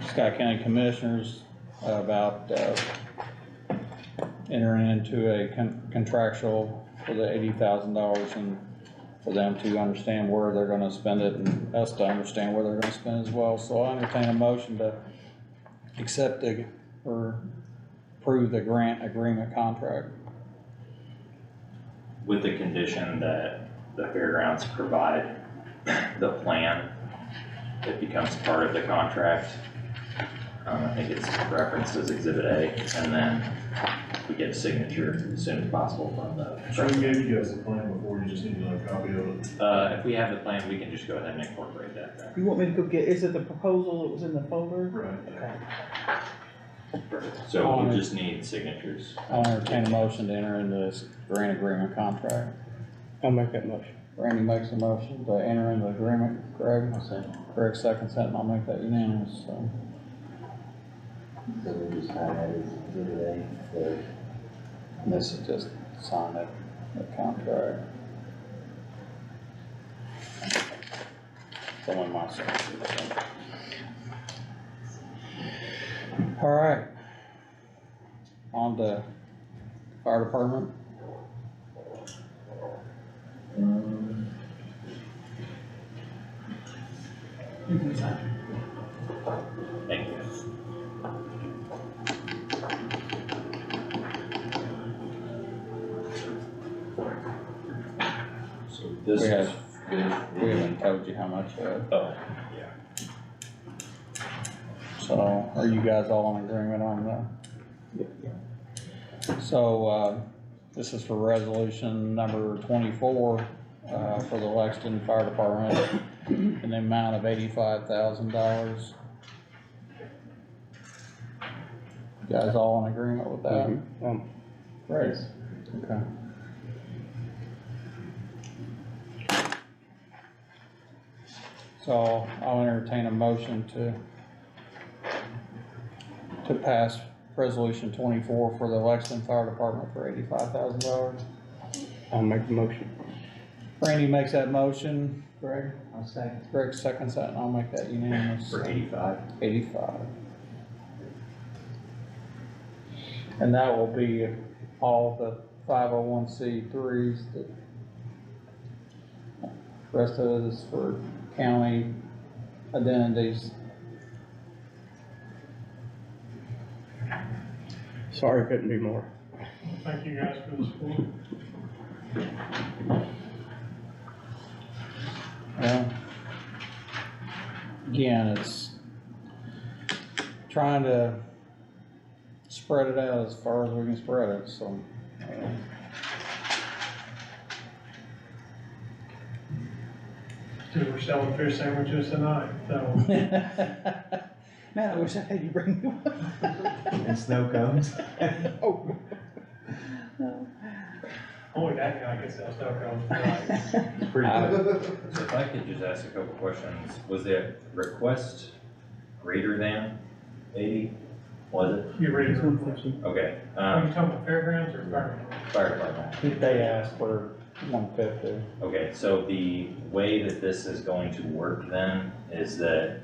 Scott County Commissioners about, entering into a contractual for the $80,000 and for them to understand where they're gonna spend it and us to understand where they're gonna spend it as well. So I entertain a motion to accept or approve the grant agreement contract. With the condition that the fairgrounds provide the plan that becomes part of the contract. I think it's referenced as Exhibit A, and then we get a signature as soon as possible from the. So we gave you guys the plan before, you just need another copy of it. If we have the plan, we can just go ahead and incorporate that there. You want me to go get, is it the proposal that was in the folder? Right. Okay. So we just need signatures. I'll entertain a motion to enter into this grant agreement contract. I'll make that motion. Randy makes a motion to enter into the agreement. Greg? Greg seconds that, and I'll make that unanimous, so. So we just had that as Exhibit A, And this is just sign the contract. It's only my signature, so. All right. On to fire department. Thank you. So this We is. we haven't told you how much, Oh, yeah. so are you guys all in agreement on that? So, this is for resolution number 24, for the Lexington Fire Department in the amount of $85,000. You guys all in agreement with that? Great, okay. So I'll entertain a motion to pass resolution 24 for the Lexington Fire Department for $85,000. I'll make the motion. Randy makes that motion. Greg? I'll second. Greg seconds that, and I'll make that unanimous. For 85. 85. And that will be all the 501c3s, the rest of it is for county identities. Sorry, couldn't be more. Thank you guys for the support. Well, again, it's trying to spread it out as far as we can spread it, so. We're selling fish sandwiches tonight, so. Man, I wish I had you bring me one. And snow cones. Oh. Only that guy can sell snow cones. It's pretty good. So if I could just ask a couple questions, was the request greater than 80? Was it? You ready to? Okay, Are you talking about fairgrounds or fire? fire department. They asked for 150. Okay, so the way that this is going to work then is that,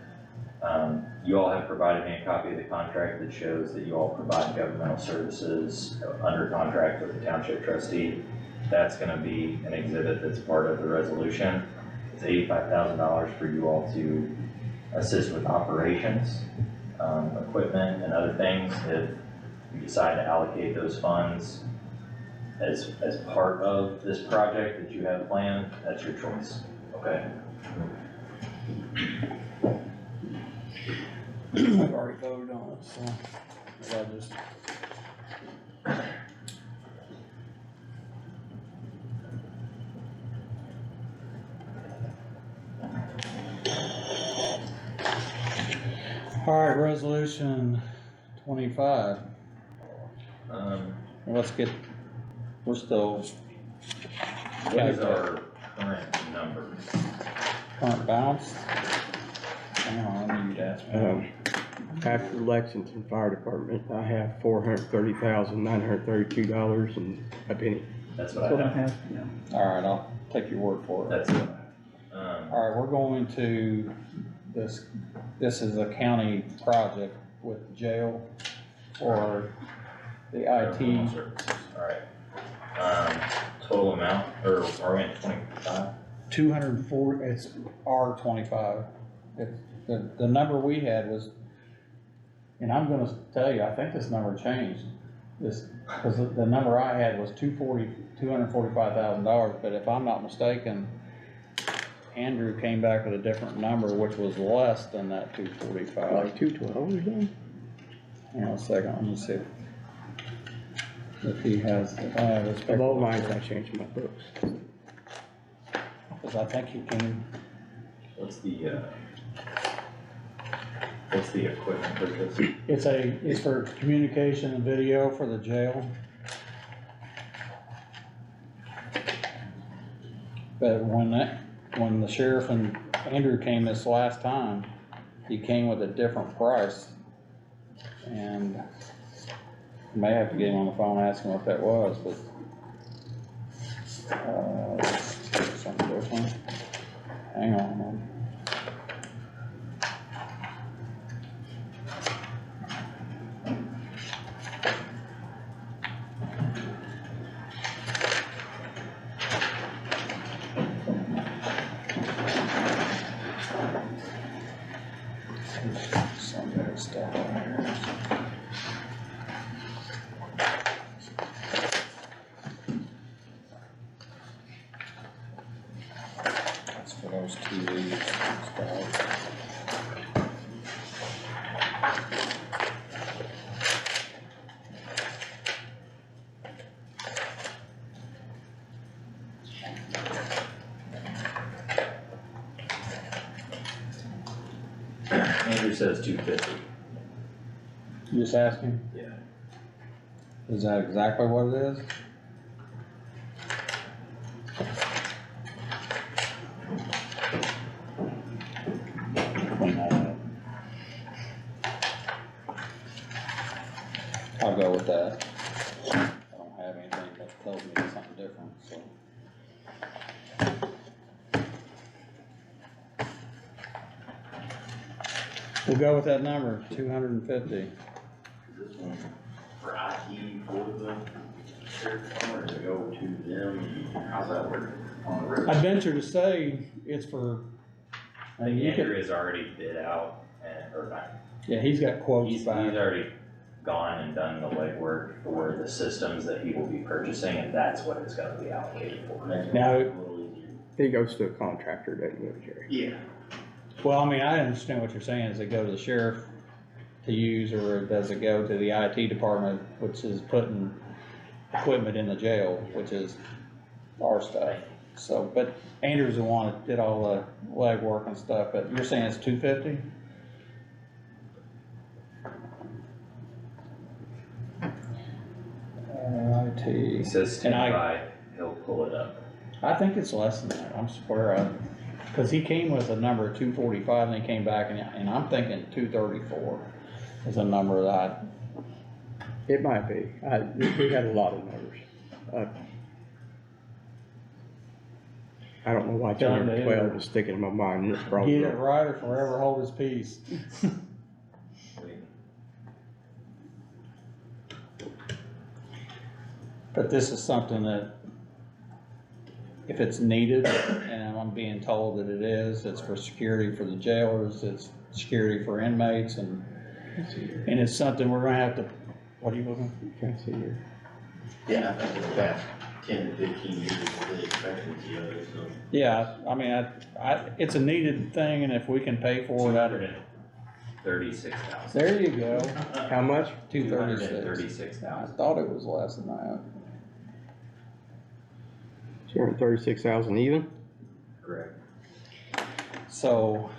you all have provided me a copy of the contract that shows that you all provide governmental services under contract with the township trustee. That's gonna be an exhibit that's part of the resolution. It's $85,000 for you all to assist with operations, equipment and other things. If you decide to allocate those funds as part of this project that you have planned, that's your choice, okay? I've already voted on it, so I just. All right, resolution 25. Let's get, we're still What is our current number? current balance. Hang on, I need to ask. after Lexington Fire Department, I have $430,932 and a penny. That's what I have. Alright, I'll take your word for it. That's what I have. Alright, we're going to, this is a county project with the jail for the IT. Services, alright. Total amount, or are we at 25? 204, it's R25. The number we had was, and I'm gonna tell you, I think this number changed. This, cause the number I had was $245,000, but if I'm not mistaken, Andrew came back with a different number, which was less than that 245. Like 212 or something? Hang on a second, let me see. If he has, Of all lines, I changed my books. cause I think he came, What's the equipment purchase? It's for communication and video for the jail. but when the sheriff and Andrew came this last time, he came with a different price. And may have to get him on the phone and ask him what that was, but, something different. Hang on, man. Some of that stuff on here. That's for those TVs and stuff. Andrew says 250. You just asking? Yeah. Is that exactly what it is? Clean that up. I'll go with that. I don't have anything that tells me it's something different, so. We'll go with that number, 250. Is this one for IT for the sheriff's department, or does it go to them? How's that work on the road? I'd venture to say it's for, I think you could- Andrew has already bid out, and, or not, yeah, he's got quotes he's back. already gone and done the legwork for the systems that he will be purchasing, and that's what it's gonna be allocated for. Makes it Now- a little easier. He goes to a contractor, doesn't he, Jerry? Yeah. Well, I mean, I understand what you're saying, does it go to the sheriff to use, or does it go to the IT department, which is putting equipment in the jail, which is our stuff? So, but Andrew's the one that did all the legwork and stuff, but you're saying it's 250? He IT, says stand And I- by, he'll pull it up. I think it's less than that, I'm swear, cause he came with a number of 245 and he came back and I'm thinking 234 is a number that It might be. We had a lot of numbers. I don't know why Done 212 it. is sticking in my mind, and it's I probably. get it right or forever hold his peace. But this is something that, if it's needed, and I'm being told that it is, it's for security for the jailers, it's security for inmates, and it's something we're gonna have to, what are you looking? Can't see here. Yeah, I think the past 10 to 15 years is really expectancy of it, so. Yeah, I mean, it's a needed thing, and if we can pay for it, 236,000. there you go, How much? 236. I 236,000. thought it was less than that. 236,000 even? Correct. So,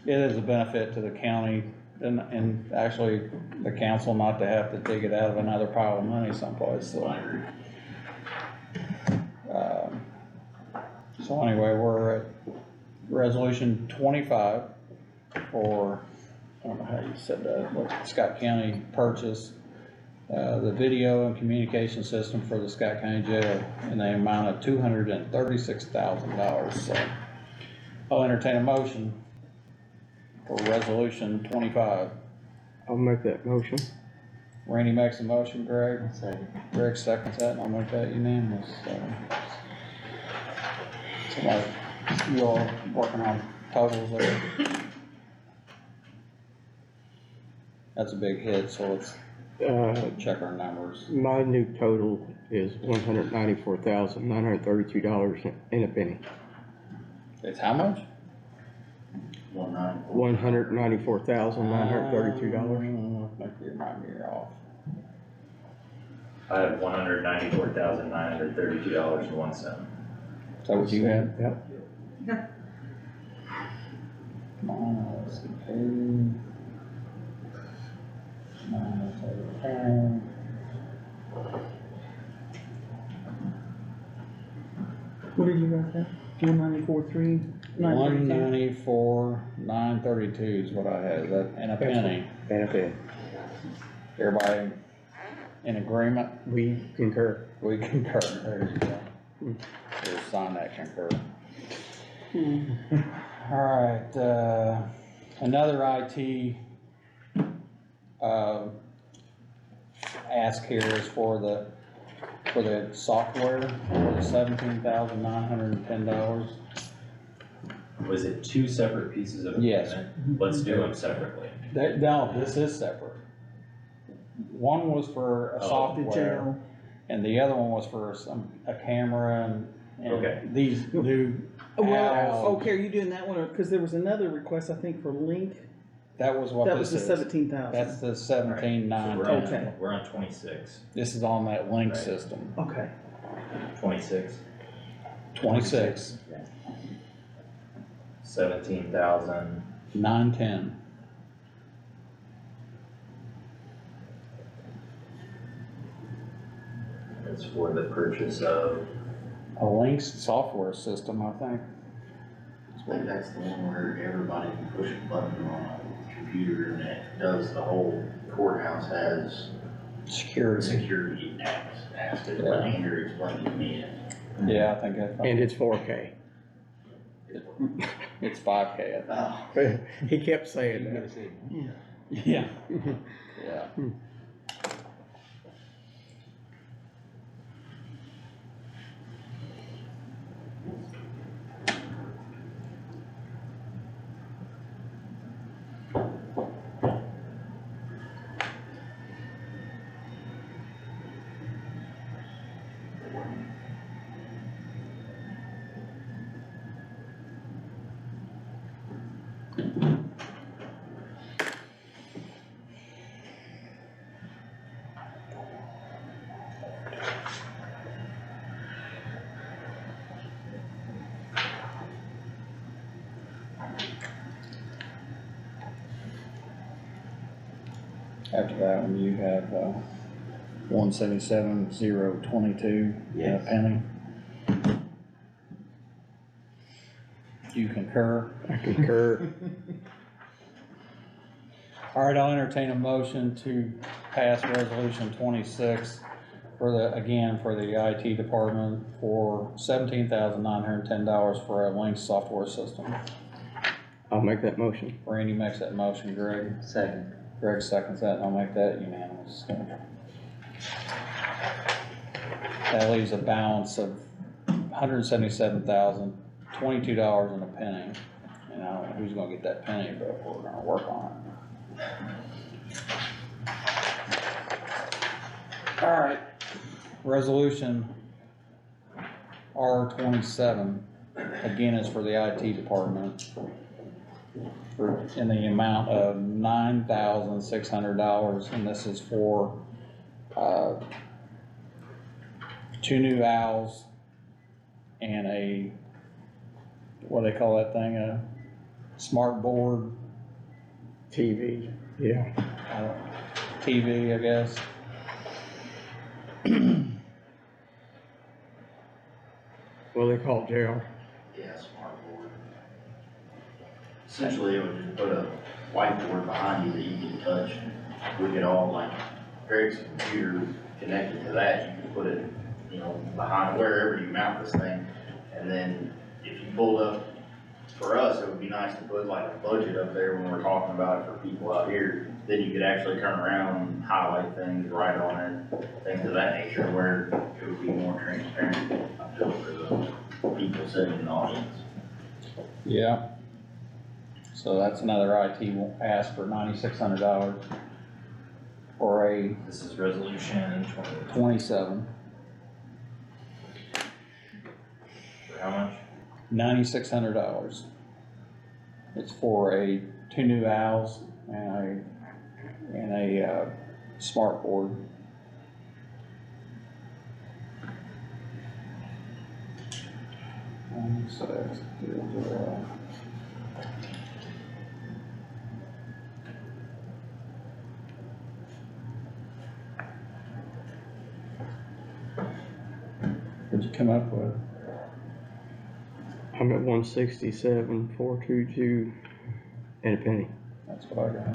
it is a benefit to the county and actually the council not to have to dig it out of another pile of money someplace, so. So anyway, we're at resolution 25 for I don't know how you said that, what Scott County purchased, the video and communication system for the Scott County Jail in the amount of $236,000, so. I'll entertain a motion for resolution 25. I'll make that motion. Randy makes a motion, Greg, Second. Greg seconds that, and I'll make that unanimous, so. Somebody, you all working on totals there? That's a big hit, so let's check our numbers. My new total is $194,932 and a penny. It's how much? 194. $194,932. Maybe you remind me you're off. I have $194,932.01. Is that what you had? Yep. Come on, let's see. What did you got there? 194,300. 194,932 is what I had, that, and a penny. And a penny. Everybody in agreement? We concur. We concur, there you go. Just sign that concur. Alright, another IT, ask here is for the software, for the $17,910. Was it two separate pieces of Yes. equipment? Let's do them separately. No, this is separate. One was for a The software, jail. and the other one was for a camera Okay. and these new. Well, Ow. okay, are you doing that one, cause there was another request, I think, for Link, That was what that was this the is. 17,000. That's the So we're 17,910. on, we're on 26. This is on that link Right. system. Okay, 26, 26, 17,000. 910. It's for the purchase of, A Lynx software system, I think. I think that's the one where everybody can push a button on a computer and it does the whole courthouse has Security. security asked it, Yeah. but Andrew explained to me it. Yeah, I think that, And it's 4K. it's 5K, I think. He kept saying that. Yeah. Yeah. After that one, you have, 177,022 and a Yes. penny. Do you concur? I concur. Alright, I'll entertain a motion to pass resolution 26 for the, again, for the IT department for $17,910 for a Lynx software system. I'll make that motion. Randy makes that motion, Greg. Second. Greg seconds that, and I'll make that unanimous. That leaves a balance of $177,022 and a penny. And I don't know who's gonna get that penny, but we're gonna work on it. Alright, resolution R27, again is for the IT department. In the amount of $9,600, and this is for, 2 new owls and a, what do they call that thing, a smart board, TV, yeah. TV, I guess. What do they call it, JR? Yeah, smart board. Essentially, it would just put a whiteboard behind you that you can touch. We could all, like, Greg's computer connected to that, you can put it, you know, behind wherever you mount this thing. And then if you pulled up, for us, it would be nice to put like a budget up there when we're talking about it for people out here. Then you could actually turn around and highlight things, write on it, things of that nature, where it would be more transparent, I feel, for the people sitting in the audience. Yeah. So that's another IT will ask for $9,600 for a This is resolution 27, for how much? $9,600. It's for two new owls and a smart board. What'd you come up with? I'm at 167, 422, and a penny. That's what I got.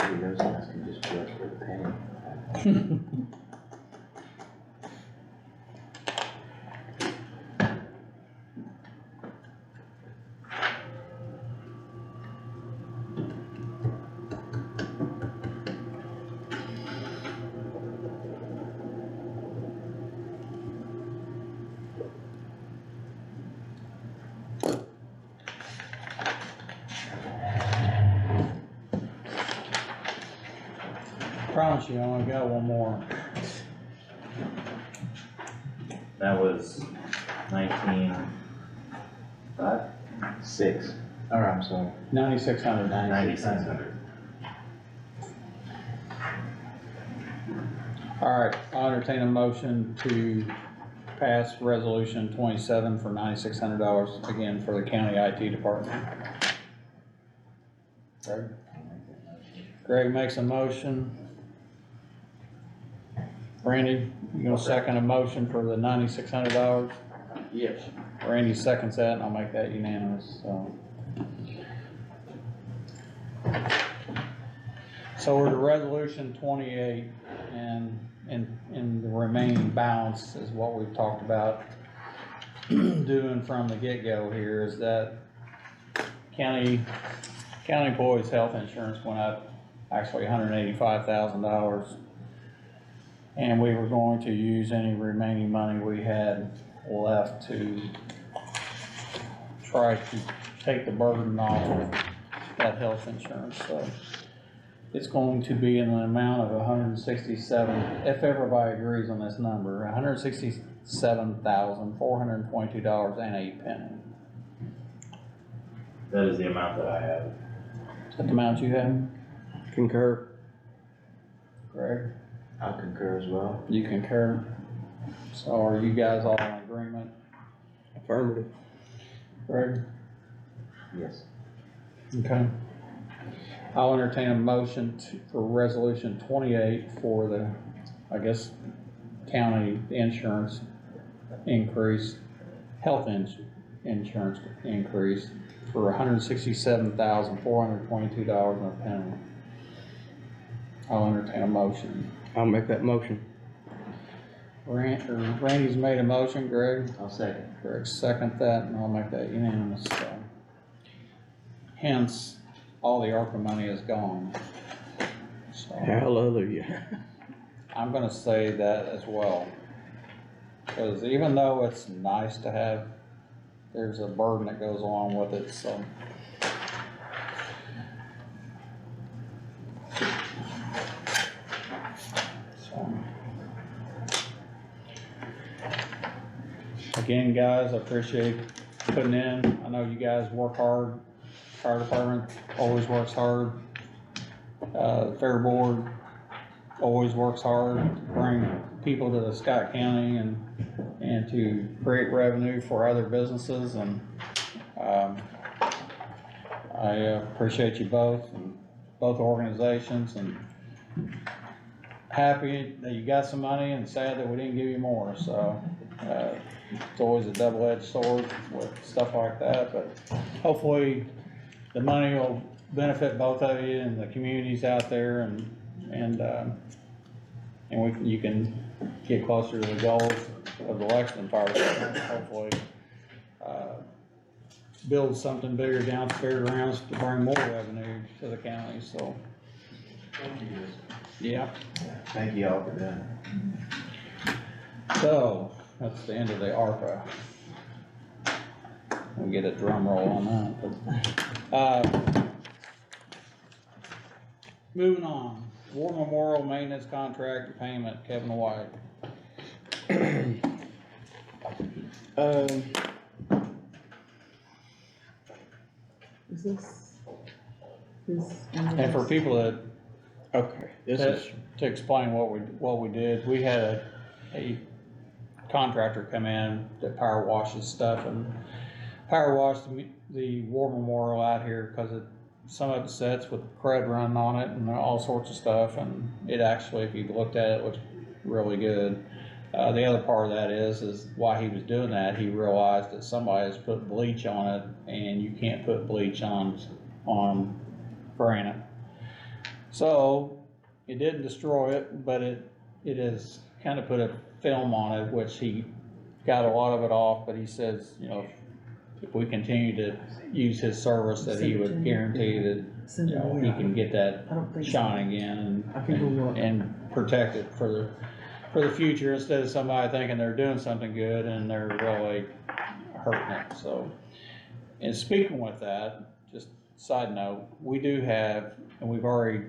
Maybe those guys can just do it for the penny. Promise you, I only got one more. That was 19.5? 6, or I'm sorry, 9,600. 9,600. All right, I'll entertain a motion to pass resolution 27 for $9,600, again, for the county IT department. Greg? Greg makes a motion. Randy, you gonna second a motion for the $9,600? Yes. Randy seconds that, and I'll make that unanimous, so. So we're to resolution 28, and the remaining balance is what we've talked about doing from the get-go here, is that county employees' health insurance went up actually $185,000. And we were going to use any remaining money we had left to try to take the burden off of that health insurance, so. It's going to be in an amount of 167, if everybody agrees on this number, $167,422.08. That is the amount that I have. Is that the amount you have, Concur. Greg? I'll concur as well. You concur? So are you guys all in agreement? Affirmative. Greg? Yes. Okay. I'll entertain a motion for resolution 28 for the, I guess, county insurance increase, health insurance increase for $167,422.01. I'll entertain a motion. I'll make that motion. Randy's made a motion, Greg? I'll second. Greg second that, and I'll make that unanimous, so. Hence, all the ARPA money is gone. So, Hallelujah. I'm gonna say that as well. Cause even though it's nice to have, there's a burden that goes along with it, so. Again, guys, I appreciate putting in. I know you guys work hard. Fire department always works hard. Fair board always works hard to bring people to the Scott County and to create revenue for other businesses, and I appreciate you both, and both organizations, and happy that you got some money and sad that we didn't give you more, so, it's always a double-edged sword with stuff like that, but hopefully the money will benefit both of you and the communities out there, and you can get closer to the goals of the Lexington Fire Department, hopefully, build something bigger down at the fairgrounds to bring more revenue to the county, so. Yeah. Thank you all for doing it. So, that's the end of the ARPA. We'll get a drum roll on that. Moving on, War Memorial Maintenance Contract Payment, Kevin White. Is this? Is. And for people that, Okay, this is, to explain what we did, we had a contractor come in that power washes stuff and power washed the War Memorial out here, cause some of it sets with crud running on it and all sorts of stuff, and it actually, if you looked at it, looks really good. The other part of that is why he was doing that, he realized that somebody has put bleach on it, and you can't put bleach on granite. So, it didn't destroy it, but it has kind of put a film on it, which he got a lot of it off, but he says, you know, if we continue to use his service, that he would guarantee that, you know, he can get that shine again and protect it for the future, instead of somebody thinking they're doing something good and they're really hurting it, so. And speaking with that, just side note, we do have, and we've already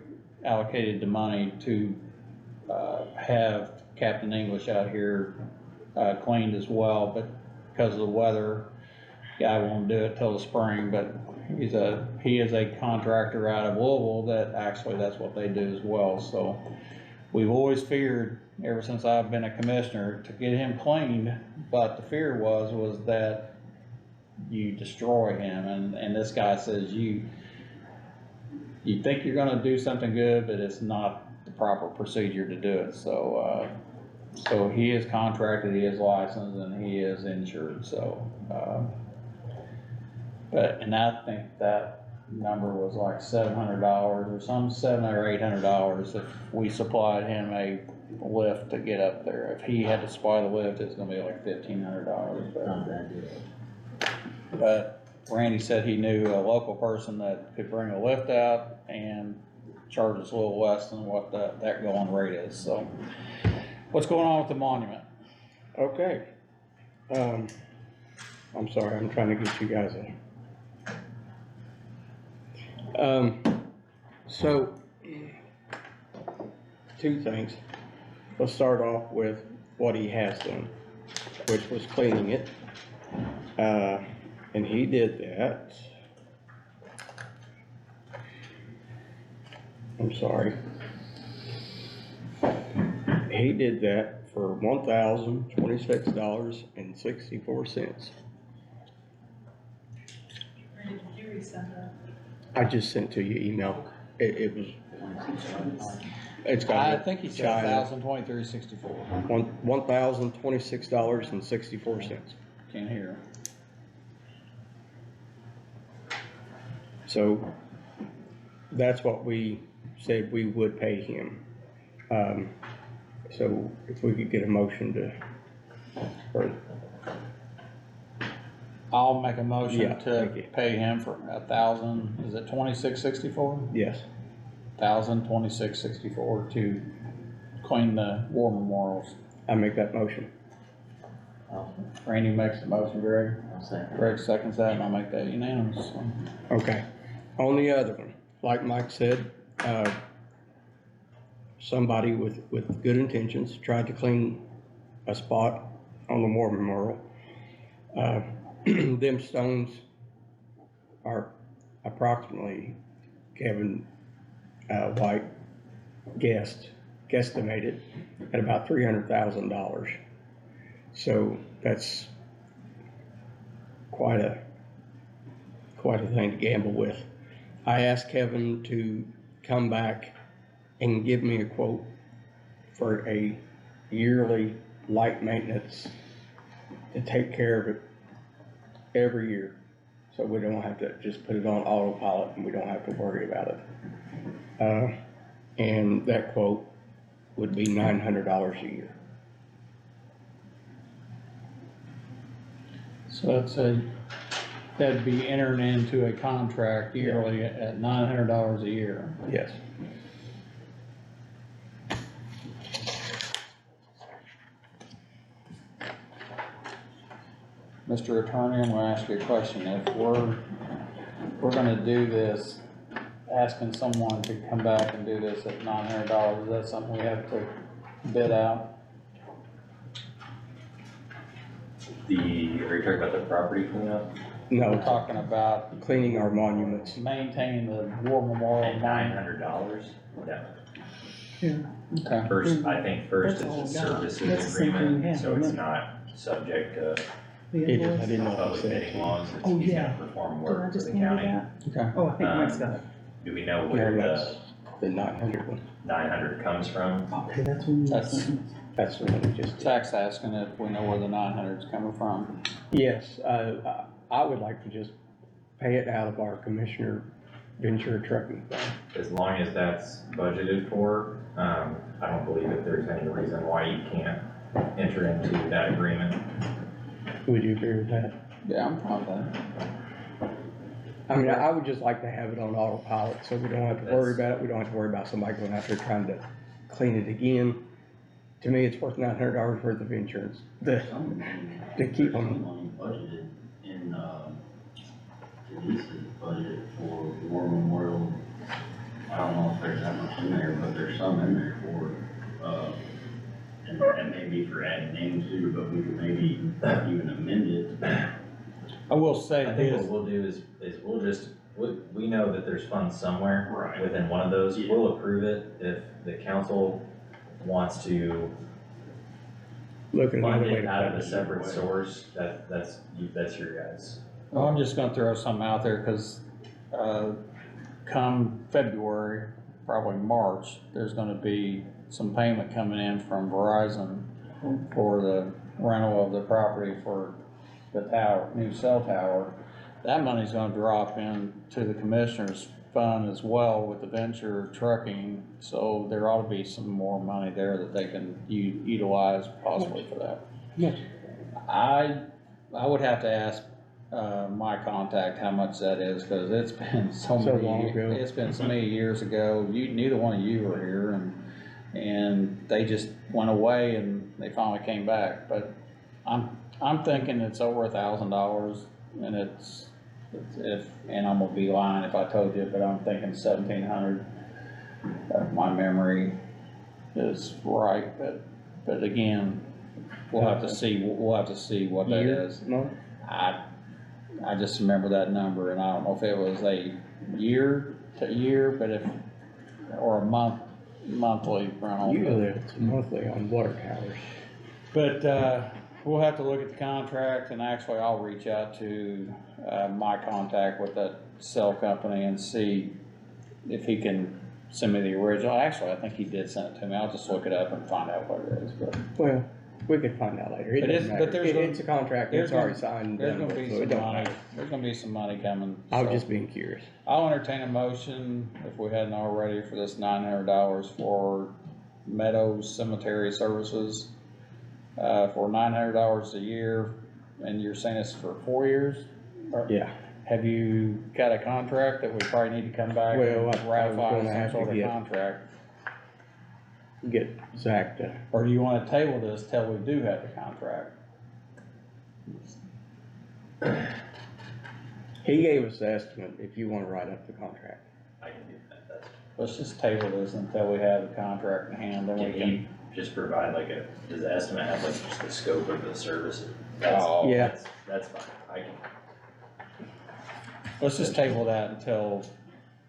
allocated the money to, have Captain English out here, cleaned as well, but because of the weather, guy won't do it till the spring, but he is a contractor out of Louisville that actually that's what they do as well, so. We've always feared, ever since I've been a commissioner, to get him cleaned, but the fear was that you destroy him, and this guy says you think you're gonna do something good, but it's not the proper procedure to do it, so, so he is contracted, he is licensed, and he is insured, so, and I think that number was like $700 or some $700 or $800 if we supplied him a lift to get up there. If he had to supply the lift, it's gonna be like $1,500. But Randy said he knew a local person that could bring a lift out and charge us a little less than what that going rate is, so. What's going on with the monument? okay. I'm sorry, I'm trying to get you guys a. So, two things. Let's start off with what he has done, which was cleaning it. And he did that. I'm sorry. He did that for $1,026.64. Did you resend that? I just sent to you email. It was. It's got. I think he said $1,023.64. $1,026.64. Can't hear him. So that's what we said we would pay him. So if we could get a motion to, or, I'll make a motion Yeah, to thank you. pay him for $1,000, is it $26.64? yes, $1,026.64 to clean the war memorials. I make that motion. Randy makes the motion, Greg. I'll say. Greg seconds that, and I'll make that unanimous. So. Okay. On the other one, like Mike said, somebody with good intentions tried to clean a spot on the war memorial. Them stones are approximately, Kevin White guesstimated at about $300,000. So that's quite a thing to gamble with. I asked Kevin to come back and give me a quote for a yearly light maintenance to take care of it every year. So we don't have to just put it on autopilot and we don't have to worry about it. And that quote would be $900 a year. So that'd be entering into a contract yearly at $900 a year. Yes. Mr. Attorney, I'm gonna ask you a question. If we're gonna do this, asking someone to come back and do this at $900, is that something we have to bid out? Are you talking about the property cleanup? No, We're talking about cleaning our monuments. maintaining the war memorial. At $900? Yeah. Okay. First, I think first That's all it's a we got. That's services the same thing we agreement, had, so it's wasn't it? not subject to It is, I didn't know what public it said. bidding laws. Oh, He's yeah. gonna perform Did I work for just the hand you county. that? Okay. Oh, I think Mike's got it. Do we know No, where that's the the 900 one. 900 comes from? Okay, that's when you. That's- That's the one we just. Zach's asking if we know where the 900's coming from. Yes, I would like to just pay it out of our Commissioner Ventura Trucking Fund. As long as that's budgeted for, I don't believe that there's any reason why you can't enter into that agreement. Would you agree with that? Yeah, I'm fine with that. I mean, I would just like to have it on autopilot, so we don't have to worry about it, we don't have to worry about somebody going out there trying to clean it again. To me, it's worth $900 worth of insurance, to keep them. Money budgeted in, Denise's budget for War Memorial. I don't know if there's that much in there, but there's some in there for, and maybe for adding names too, but we could maybe even amend it. I will say I think this, what we'll do is we'll just, we know that there's funds somewhere Right. within one of those. Yeah. We'll approve it if the council wants to Look at fund another way it to out of fund a it. separate source. That's your guys. well, I'm just gonna throw something out there, cause, come February, probably March, there's gonna be some payment coming in from Verizon for the rental of the property for the tower, new cell tower. That money's gonna drop into the commissioner's fund as well with the venture trucking, so there ought to be some more money there that they can utilize possibly for that. Yes. I would have to ask, my contact how much that is, cause it's been so long many, ago. it's been so many years ago. Neither one of you were here and they just went away and they finally came back, but I'm thinking it's over $1,000 and and I'm gonna be lying if I told you, but I'm thinking 1,700. My memory is right, but again, we'll have to see what that Year? is. No? I just remember that number and I don't know if it was a year to year, or a monthly rental. Usually it's monthly on water towers. But, we'll have to look at the contract and actually I'll reach out to, my contact with that cell company and see if he can send me the original. Actually, I think he did send it to me. I'll just look it up and find out what it is, but. Well, we could find out later. It But doesn't but matter. there's gonna- It's a contract, there's it's already gonna- signed and There's done gonna with, be so it some don't money, matter. there's gonna be some money coming. I was so just being curious. I'll entertain a motion, if we hadn't already, for this $900 for Meadows Cemetery Services. For $900 a year, and you're saying it's for 4 years? Or Yeah. have you got a contract that we probably need to come back Well, I and was ratify gonna some have to sort of get- contract? Get Zach to, Or do you wanna table this till we do have the contract? he gave us the estimate, if you wanna write up the contract. I can do that. That's, Let's just table this until we have the contract in hand, then we can can. he just provide does the estimate have just the scope of the service? Oh, Yeah. That's fine. I can, Let's just table that until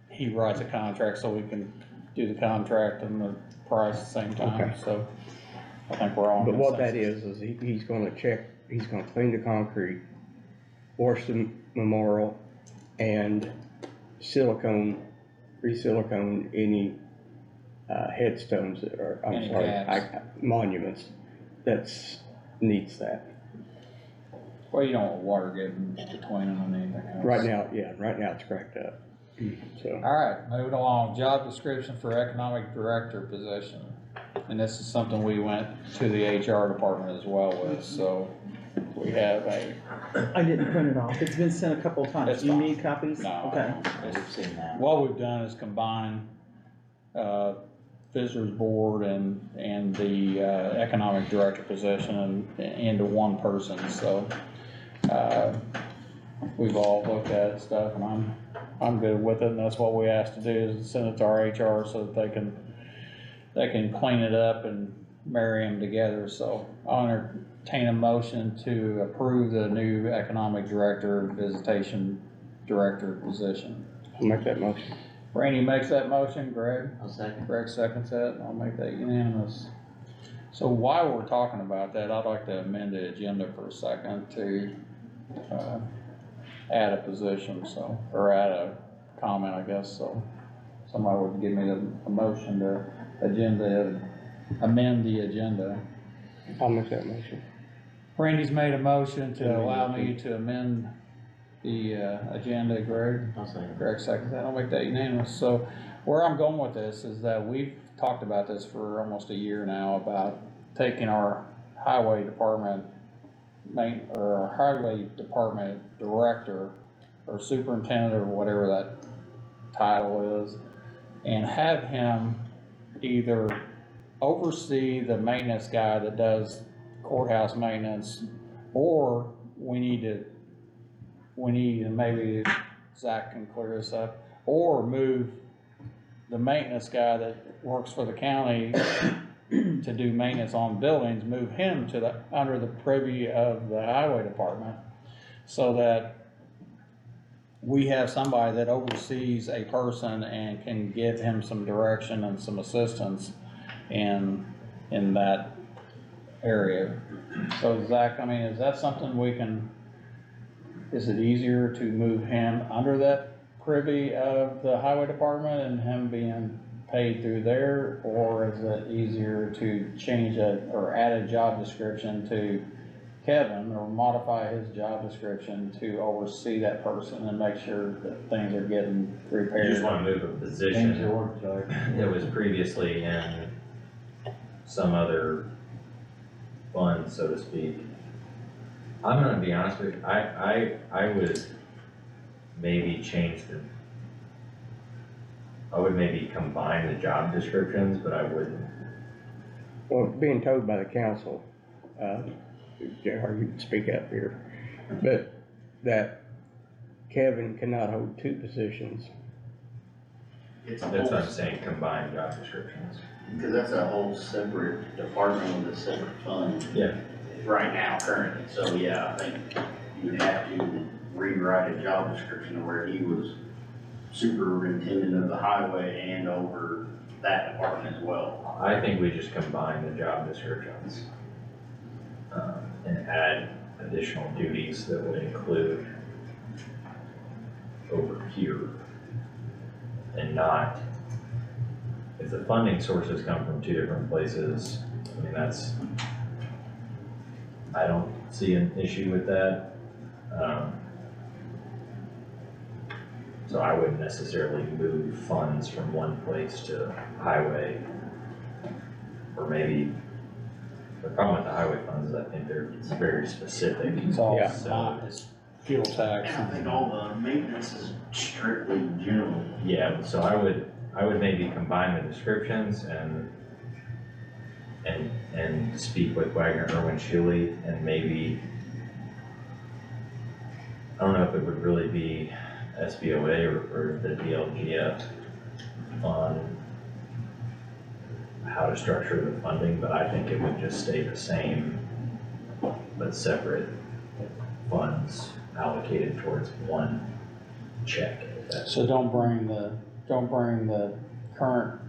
he writes a contract so we can do the contract and the price at the same time, Okay. so I think we're all in But what that consensus. is he's gonna he's gonna clean the concrete, wash the memorial, and re-silicone any, headstones that are, I'm Any sorry, gaps. monuments that's, needs that. Well, you don't want water getting between them and anything else. Right now, yeah, right now it's cracked up, so. Alright, moving along, job description for economic director position. And this is something we went to the HR department as well with, so we have a, I didn't print it off. It's been sent a couple of times. That's Do you fine. need copies? no. Okay. We've seen that. What we've done is combine, visitors board and the, economic director position into one person, so. We've all looked at stuff and I'm good with it, and that's what we asked to do, is send it to our HR so that they can clean it up and marry them together, so I'll entertain a motion to approve the new economic director, visitation director position. I'll make that motion. Randy makes that motion, Greg? I'll second. Greg seconds that, and I'll make that unanimous. So while we're talking about that, I'd like to amend the agenda for a second to, add a position, so, or add a comment, I guess, so. Somebody would give me a motion to amend the agenda. I'll make that motion. Randy's made a motion to allow me to amend the, agenda, Greg. I'll second. Greg seconds that, I'll make that unanimous. So where I'm going with this is that we've talked about this for almost a year now, about taking our highway department or our highway department director or superintendent or whatever that title is, and have him either oversee the maintenance guy that does courthouse maintenance, or we need to, maybe Zach can clear this up, or move the maintenance guy that works for the county to do maintenance on buildings, move him to under the privy of the highway department, so that we have somebody that oversees a person and can give him some direction and some assistance in that area. So Zach, I mean, is that something we can, is it easier to move him under that privy of the highway department and him being paid through there, or is it easier to change or add a job description to Kevin, or modify his job description to oversee that person and make sure that things are getting repaired? You just wanna move a position that was previously in some other fund, so to speak. I'm gonna be honest with you, I would maybe I would maybe combine the job descriptions, but I wouldn't. Well, being told by the council, JR, you can speak up here, but that Kevin cannot hold two positions. It's a That's what I'm whole, saying, combine job descriptions. because that's a whole separate department with a separate fund. Yeah. Right now, currently, so yeah, I think you would have to rewrite a job description where he was superintendent of the highway and over that department as well. I think we just combine the job descriptions, and add additional duties that would include over here. And not, if the funding sources come from two different places, I mean, I don't see an issue with that. So I wouldn't necessarily move funds from one place to highway. Or maybe, the problem with the highway funds is I think it's very specific. It's all, So, it's fuel tax. And I think all the maintenance is strictly general. yeah, so I would maybe combine the descriptions and speak with Wagner, Irwin, Schilly, and maybe, I don't know if it would really be SBOA or the DLGF on how to structure the funding, but I think it would just stay the same, but separate funds allocated towards one check. So don't bring the current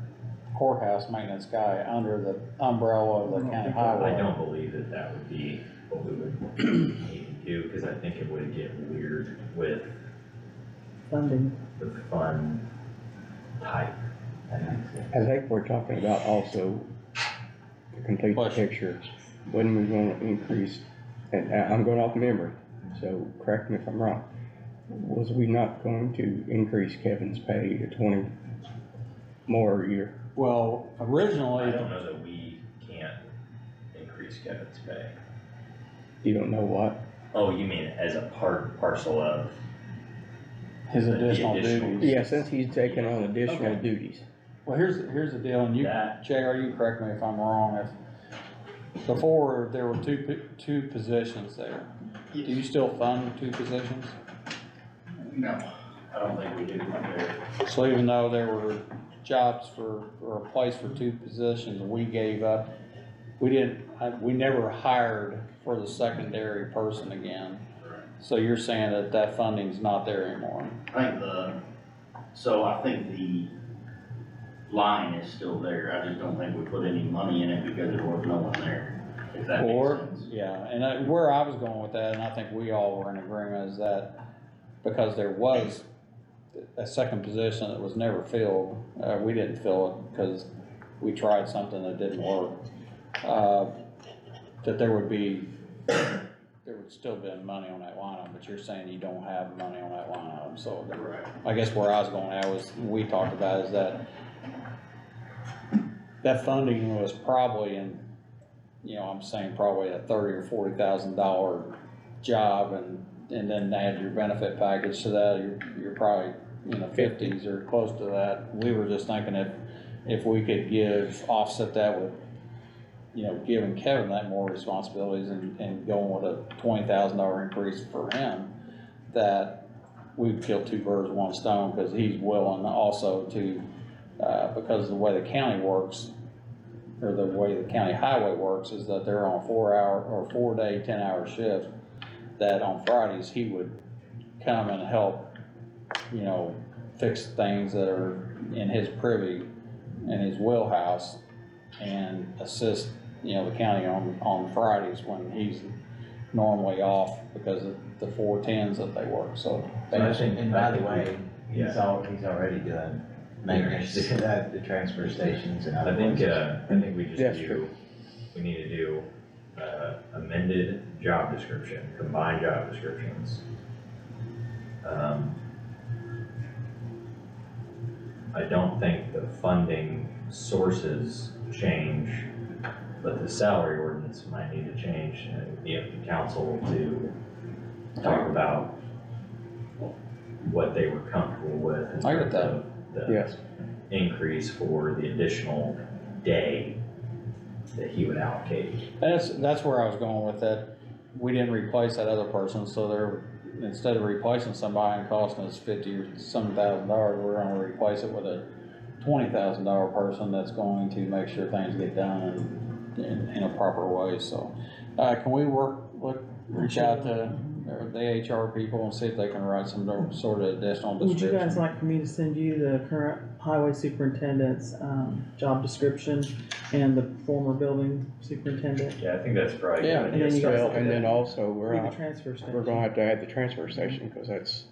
courthouse maintenance guy under the umbrella of the county highway. I don't believe that would be what we would need to do, because I think it would get weird with funding. the fund type. That makes sense. I think we're talking about also, to complete the picture, when we're gonna increase, and I'm going off memory, so correct me if I'm wrong. Was we not going to increase Kevin's pay to 20 more a year? Well, originally, I don't know that we can't increase Kevin's pay. You don't know what? Oh, you mean as a parcel of? his The additional additional- duties. Yeah, since he's taken on additional Okay. duties. Well, here's the deal, and you, That- JR, you correct me if I'm wrong, if, before, there were two positions there. Do you still fund 2 positions? No, I don't think we do. So even though there were jobs for, or a place for 2 positions, we gave up, we never hired for the secondary person again. So you're saying that that funding's not there anymore? I think the line is still there, I just don't think we put any money in it because there was no one there, if that Or, makes sense. yeah, and where I was going with that, and I think we all were in agreement, is that because there was a second position that was never filled, we didn't fill it because we tried something that didn't work. That there would still been money on that line item, but you're saying you don't have money on that line item, so I guess where I was going at was, we talked about is that funding was probably in, I'm saying probably a $30,000 or $40,000 job, and then add your benefit package to that, you're probably, 50s or close to that. We were just thinking if we could offset that with, giving Kevin that more responsibilities and going with a $20,000 increase for him, that we'd kill 2 birds with 1 stone, because he's willing also to, because the way the county works, or the way the county highway works, is that they're on a 4-day, 10-hour shift, that on Fridays, he would come and help, fix things that are in his privy, in his wheelhouse, and assist, the county on Fridays when he's normally off because of the 410s that they work, so. And by the way, he's already doing maintenance at the transfer stations and other I think, places. I think we That's just true. we need to do, amended job description, combined job descriptions. I don't think the funding sources change, but the salary ordinance might need to change, and it would be up to council to talk about what they were comfortable with in I get terms that. of the Yes. increase for the additional day that he would allocate. That's where I was going with that. We didn't replace that other person, so instead of replacing somebody and costing us $50,000 or some $1,000, we're gonna replace it with a $20,000 person that's going to make sure things get done in a proper way, so. Can we reach out to the HR people and see if they can write some sort of additional Would you guys description? like for me to send you the current highway superintendent's, job description and the former building superintendent? Yeah, I think that's probably. Yeah, good and then idea. you guys- Well, and then also, Leave the transfer station. we're gonna have to add the transfer station, because that's,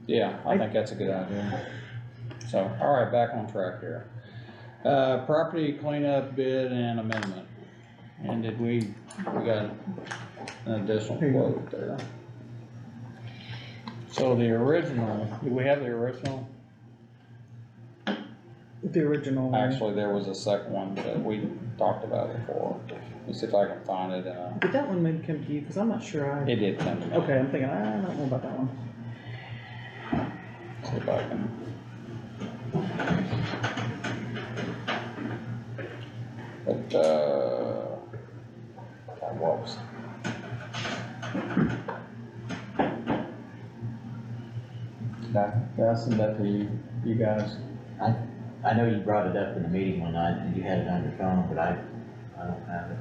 Yeah, I think that's a good idea. So, all right, back on track here. Property cleanup bid and amendment. And we got an additional quote there. So the original, do we have the original? The original one. Actually, there was a second one that we talked about before. Let's see if I can find it. Did that one maybe come to you? Cause I'm not sure It did come to me. Okay, I'm thinking, I don't know about that one. See if I can. But, God, what was? Did I send that to you guys? I know you brought it up in the meeting one night and you had it on your phone, but I don't have it.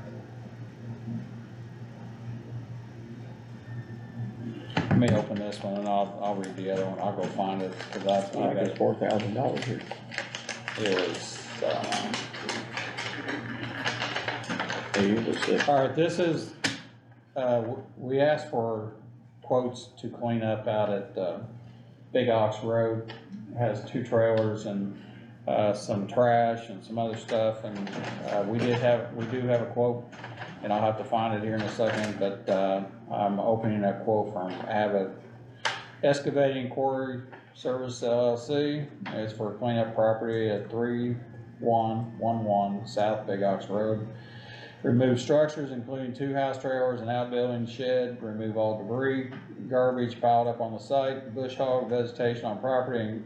Let me open this one and I'll read the other one. I'll go find it, cause I got it's it. $4,000 here. They usually say, Alright, this is, we asked for quotes to clean up out at, Big Ox Road has 2 trailers and, some trash and some other stuff, and, we do have a quote, and I'll have to find it here in a second, but, I'm opening a quote from Abbott Excavating Quarry Service LLC. It's for cleanup property at 3111 South Big Ox Road. Remove structures including 2 house trailers, an outbuilding shed, remove all debris, garbage piled up on the site, bush hog vegetation on property,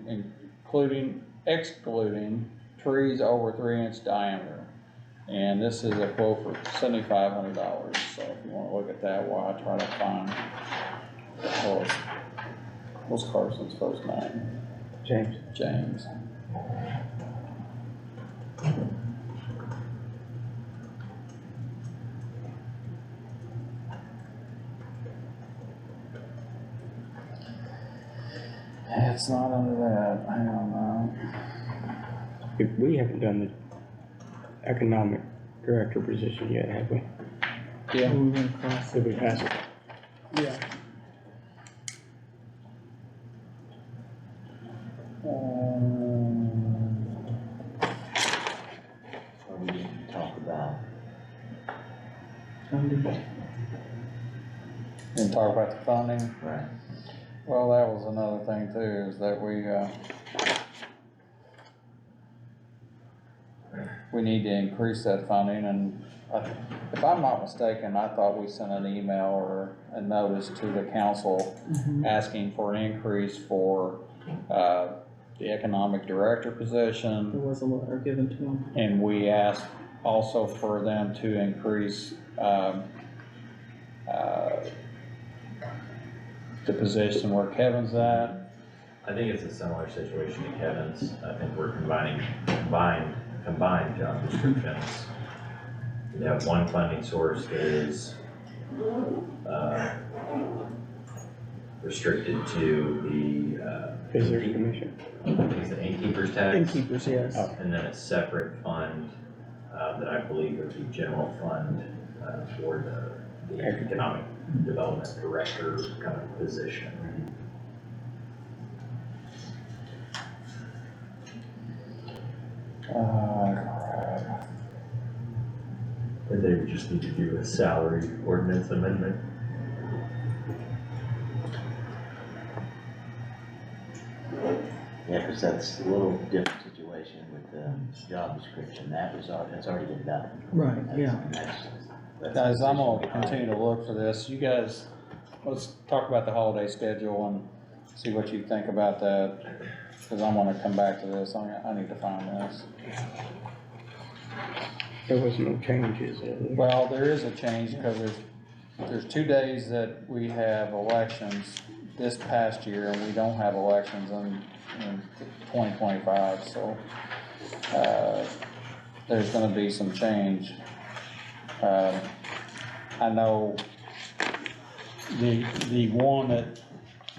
excluding trees over 3-inch diameter. And this is a quote for $7,500, so if you wanna look at that while I try to find, what's Carson's first name? James. James. It's not under that, I don't know. We haven't done the economic director position yet, have we? Yeah. We went across Did we pass it? Yeah. Or we didn't talk about. And talk about the funding. Right. Well, that was another thing too, is that we need to increase that funding, and if I'm not mistaken, I thought we sent an email or a notice to the council asking for an increase for, the economic director There position, was a letter given to him. and we asked also for them to increase, the position where Kevin's at. I think it's a similar situation to Kevin's. I think we're combined job descriptions. We have one funding source that is, restricted to the, Visitors Commission. is it innkeeper's tax? Innkeepers, yes. And then a separate fund, that I believe would be general fund, for the economic development director kind of position. Crap. And they would just need to do a salary ordinance amendment. Yeah, cause that's a little different situation with the job description, that's already been done. Right, yeah. That's Guys, I'm the gonna position continue to look for this. You guys, let's talk about the holiday schedule and see what you think about that, cause I'm gonna come back to this. I need to find this. There was no changes. Well, there is a change, because there's 2 days that we have elections this past year, and we don't have elections in 2025, so, there's gonna be some change. I know the one that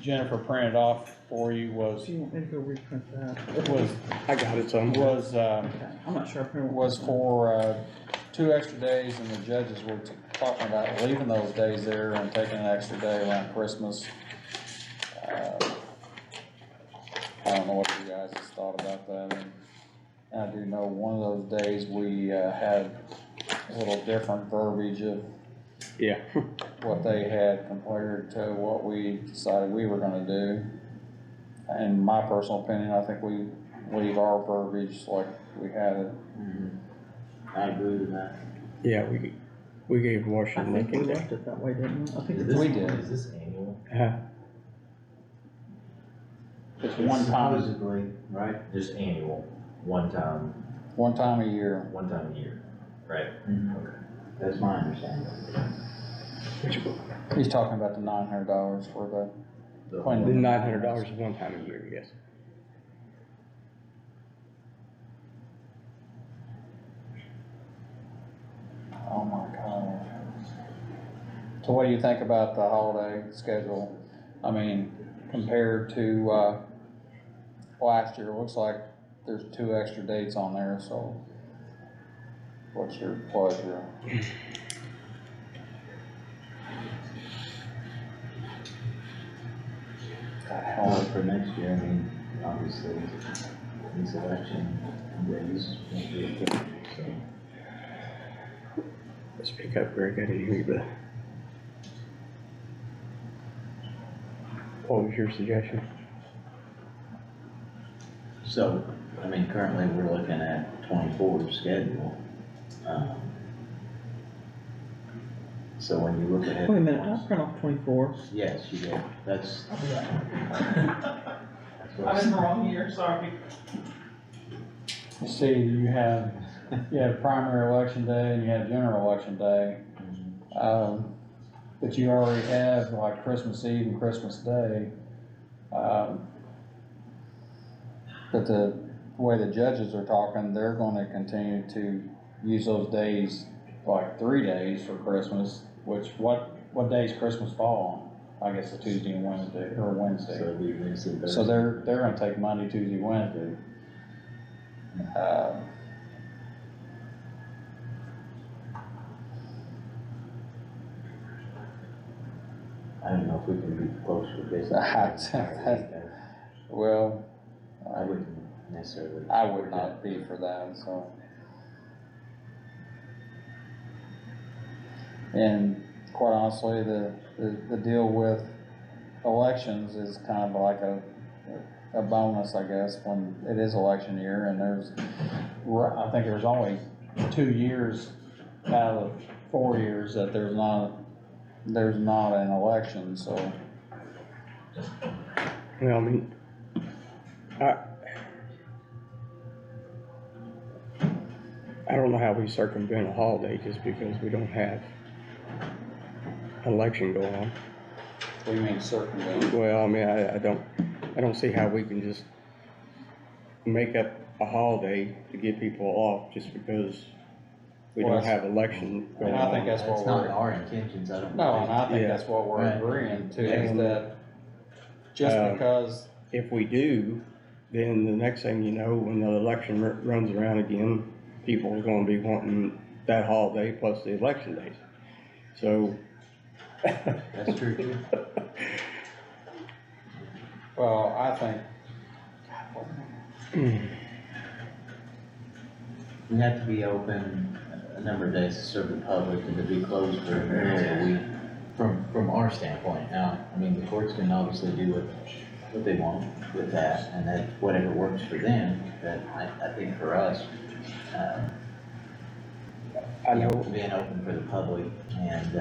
Jennifer printed off for you was, Do you want me to go reprint that? I got it somewhere. Okay, I'm not sure. I printed was for, 2 extra days, and the judges were talking about leaving those days there and taking an extra day around Christmas. I don't know what you guys has thought about that, and I do know one of those days we, had a little different verbiage of Yeah. what they had compared to what we decided we were gonna do. In my personal opinion, I think we leave our verbiage like we had it. I agree with that. Yeah, we gave I Washington think we Lincoln left Day. it that way, didn't we? I think Is it's. We did. Is this annual? It's one time, Supposedly, right? Just annual, one time a year. a year, right? Okay. That's my understanding. He's talking about the $900 for the The cleaning. $900 is one time a year, yes. Oh my God. So what do you think about the holiday schedule? I mean, compared to, last year, it looks like there's 2 extra dates on there, so what's your pleasure? God, how for next year, I mean, obviously, these election days won't be a thing, so. Let's pick up, Greg, I didn't hear you, but. What was your suggestion? So, I mean, currently, we're looking at 24 schedule. So when you look ahead. Wait a minute, I'll print off 24. Yes, you did, that's. I was wrong here, sorry. You see, you have primary election day and you have general election day. But you already have like Christmas Eve and Christmas Day. But the way the judges are talking, they're gonna continue to use those days, like 3 days for Christmas, which what days Christmas fall on? I guess it's Tuesday and Wednesday, or Wednesday. So it'd be Wednesday, Thursday. So they're gonna take Monday, Tuesday, Wednesday. I don't know if we can be closer to business. Well, I wouldn't necessarily. I would not be for that, so. And quite honestly, the deal with elections is kind of like a bonus, I guess, when it is election year, and I think there's only 2 years out of 4 years that there's not an election, so. Well, I mean, I don't know how we circumvent a holiday just because we don't have election going on. What do you mean circumvent? Well, I mean, I don't see how we can just make up a holiday to get people off just because we Well, don't have election going and I on. think that's what That's not we're, our intentions, I don't. no, and I think Yeah. that's what we're Right. agreeing to, is Yeah. that just because, If we do, then the next thing you know, when the election runs around again, people are gonna be wanting that holiday plus the election days. So. That's true too. well, I think, We have to be open a number of days to serve the public and to be closed for nearly a week from our standpoint. Now, I mean, the courts can obviously do what they want with that, and that whatever works for them, but I think for us, I know, being open for the public and,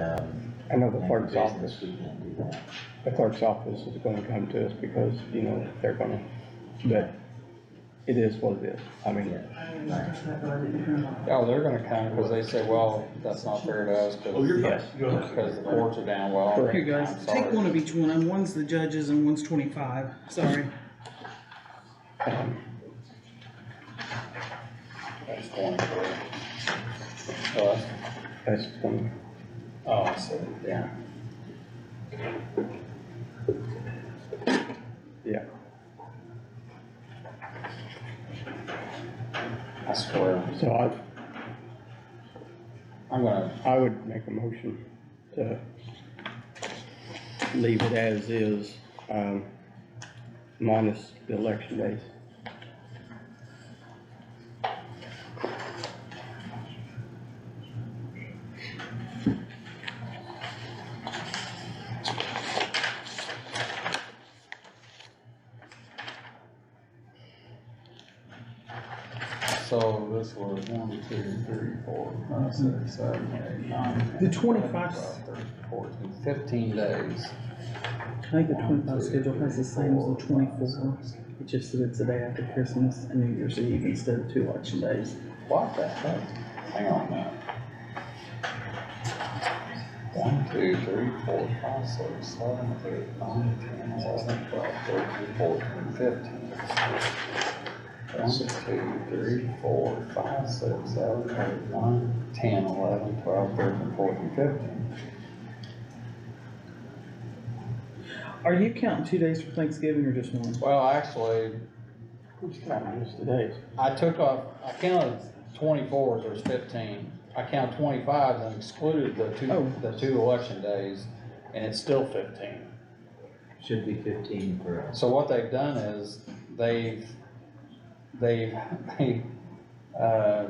I know the and clerk's business, office, we can't do that. the clerk's office is gonna come to us because, you know, they're gonna, but it is what it is. I mean, oh, they're gonna come, because they say, well, that's not fair to us, yes. because the courts are down, well. Here, guys, I'm take sorry. one of each one, and one's the judges and one's 25, sorry. That's 23. Oh, That's 20. oh, I see, yeah. Yeah. I swear, So I'm gonna, I would make a motion to leave it as is, minus the election days. so this was 1, 2, 3, 4, 5, 6, 7, 8, 9, 10, The 25 12, 13, 14, 15 days. I think the 25 schedule has the same as the 24, it's just that it's the day after Christmas and New Year's Eve instead of 2 election days. What the heck? Hang on a minute. 1, 2, 3, 4, 5, 6, 7, 8, 9, 10, 11, 12, 13, 14, 15. 1, 2, 3, 4, 5, 6, 7, 8, 9, 10, 11, 12, 13, 14, 15. Are you counting 2 days for Thanksgiving or just one? Well, actually, Who's counting just the days? I counted 24s, there's 15. I counted 25s and excluded the two election days, and it's still 15. Should be 15 for us. So what they've done is, uh,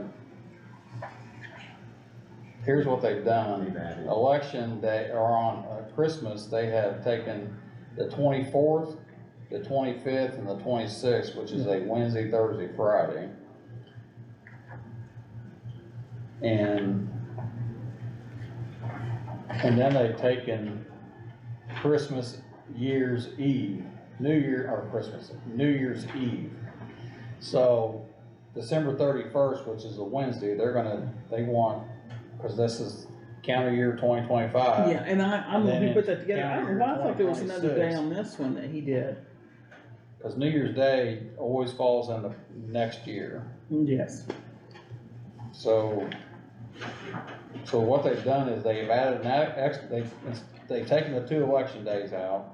here's what they've done. They've added. Election day, or on Christmas, they have taken the 24th, the 25th, and the 26th, which is a Wednesday, Thursday, Friday. And then they've taken Christmas, Year's Eve, New Year's Eve. So December 31st, which is a Wednesday, they want, cause this is calendar year 2025. Yeah, and I'm then when he put it's that together, I don't know why I thought there was another day on this one that he did. Cause New Year's Day always falls in the next year. Yes. So what they've done is they've added they've taken the 2 election days out,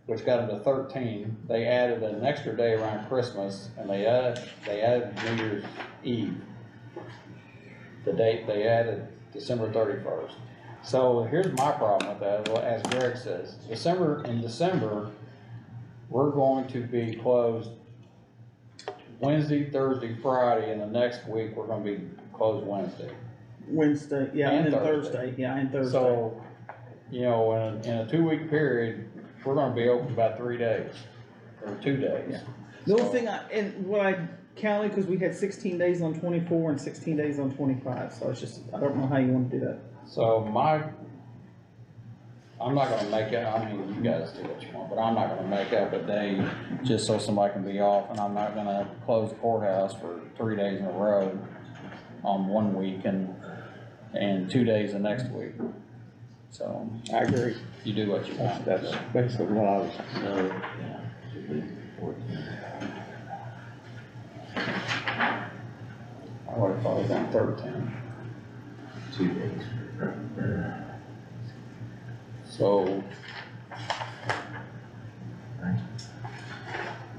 which got them to 13. They added an extra day around Christmas, and they added New Year's Eve. The date, they added December 31st. So here's my problem with that, as Greg says, in December, we're going to be closed Wednesday, Thursday, Friday, and the next week, we're gonna be closed Wednesday. Wednesday, yeah, and And then Thursday. Thursday, yeah, and Thursday. So, you know, in a 2-week period, we're gonna be open about 3 days, or 2 days. Yeah. The only thing and what I counted, cause we had 16 days on 24 and 16 days on 25, so it's just, I don't know how you wanna do that. So I'm not gonna make it, I mean, you guys do what you want, but I'm not gonna make up a day just so somebody can be off, and I'm not gonna close the courthouse for 3 days in a row on 1 week and 2 days the next week. So, I agree. you do what you want. That's basically what I was. So, yeah, should be 14. I would've thought it was on 13. 2 days. So,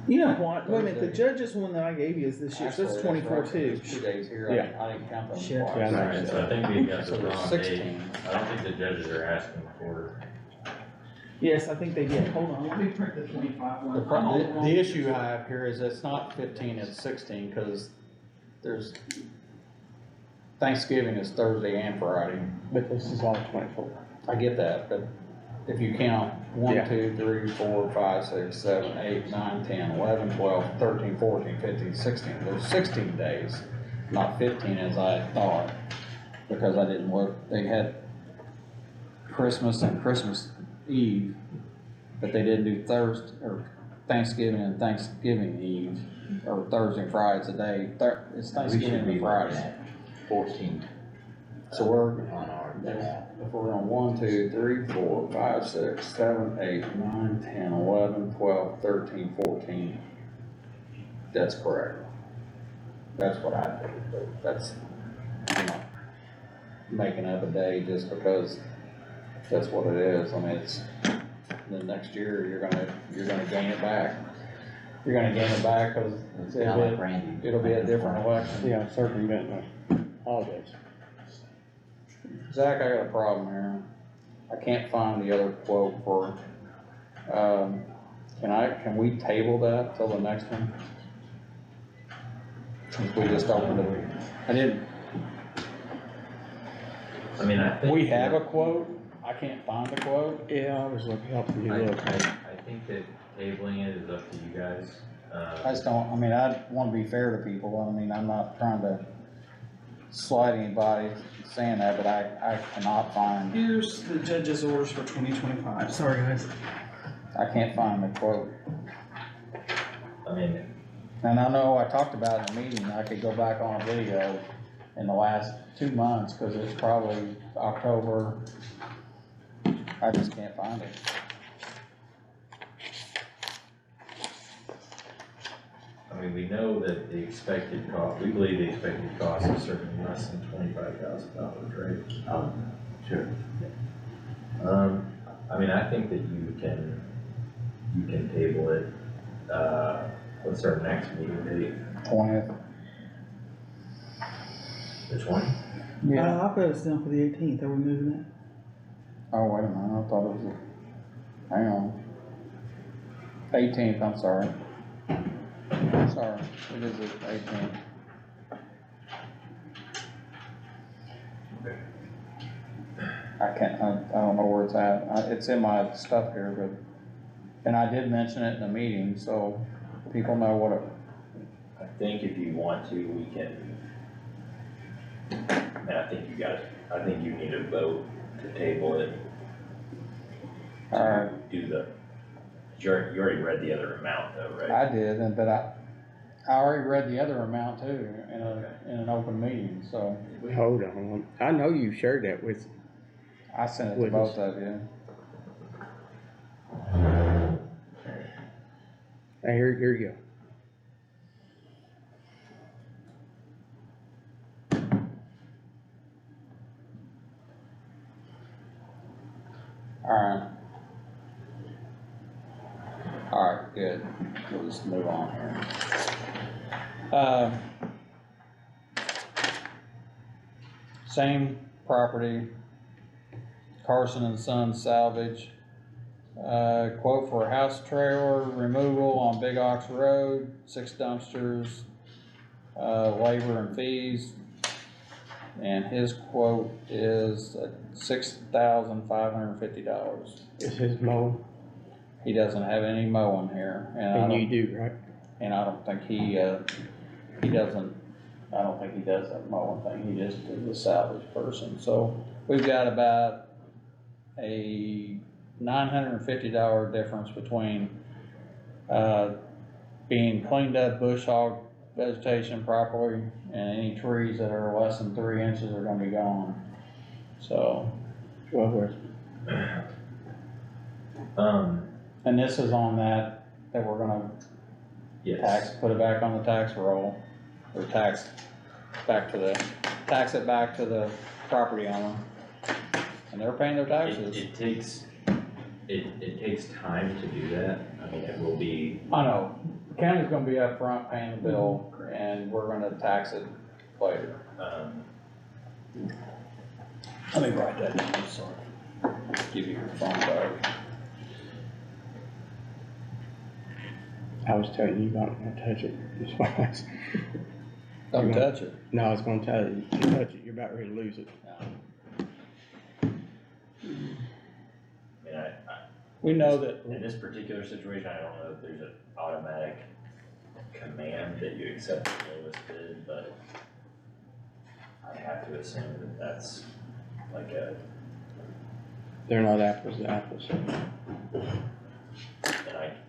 You know what, wait a minute, the judge's one that I gave you is this year, so actually, that's 24 right, too. there's 2 days here, Yeah. I didn't count them Shit. twice. Yeah, I know. Alright, so I think we got So the there's wrong date. 16. I don't think the judges are asking for, Yes, I think they did, hold on, let me print the 25 one. I'm on wrong. The issue I have here is it's not 15, it's 16, cause there's, Thanksgiving is Thursday and Friday. But this is all 24. I get that, but if you count 1, Yeah. 2, 3, 4, 5, 6, 7, 8, 9, 10, 11, 12, 13, 14, 15, 16, there's 16 days, not 15 as I thought, because I didn't look, they had Christmas and Christmas Eve, but they didn't do Thursday, or Thanksgiving and Thanksgiving Eve, or Thursday and Friday, it's a day, it's We Thanksgiving should be and looking Friday. at 14 So we're, on our, if we're on 1, 2, 3, 4, 5, 6, 7, 8, 9, 10, 11, 12, 13, 14. That's correct. That's what I think, but that's, I'm not making up a day just because that's what it is. I mean, it's, the next year, you're gonna gain it back. You're gonna gain it back because it's kind of like Randy. it'll be a different election. Yeah, circumventing the holidays. Zach, I got a problem here. I can't find the other quote for, can we table that till the next one? Since we just opened it. I didn't, I mean, I think. we have a quote, I can't find the quote. Yeah, I was helping you I look. think that tabling it is up to you guys. I just don't, I mean, I wanna be fair to people, I mean, I'm not trying to slight anybody saying that, but I cannot find, Here's the judge's orders for 2025, sorry guys. I can't find the quote. I mean, And I know I talked about it in a meeting, I could go back on a video in the last 2 months, cause it's probably October. I just can't find it. I mean, we know that the expected cost, we believe the expected cost is certainly less than $25,000, right? Sure. I mean, I think that you can table it, what's our next meeting date? 20th. The 20th? I put us down for the 18th, are we moving it? Oh, wait a minute, I thought it was, hang on. 18th, I'm sorry. Sorry, it is the 18th. I can't, I don't know where it's at, it's in my stuff here, but, and I did mention it in the meeting, so people know what it, I think if you want to, we can, and I think you need a vote to table it. alright, Do the, you already read the other amount though, right? I did, but I already read the other amount too, in an open meeting, so Hold on, I know you shared that with, I sent it to With us. both of you. here you go. Alright. Alright, good, we'll just move on here. Same property, Carson and Sons Salvage. Quote for house trailer removal on Big Ox Road, 6 dumpsters, labor and fees. And his quote is $6,550. Is his mowing, He doesn't have any mowing here, and I and you don't, do, right? and I don't think he doesn't, I don't think he does that mowing thing, he just is a salvage person, so we've got about a $950 difference between, being cleaned up bush hog vegetation properly, and any trees that are less than 3 inches are gonna be gone, so. Well, And this is on that we're gonna Yes. put it back on the tax roll, or tax it back to the property owner. And they're paying their taxes. It takes time to do that, I mean, it will be, I know, the county's gonna be up front paying the bill, and we're gonna tax it later. Let me write that down, so give you your phone back. I was telling you, you don't want to touch it, that's why I was. Don't touch it. No, I was gonna tell you, if you touch it, you're about ready to lose it. I mean, We know that, in this particular situation, I don't know if there's an automatic command that you accept the lowest bid, but I have to assume that that's like They're not apples to apples.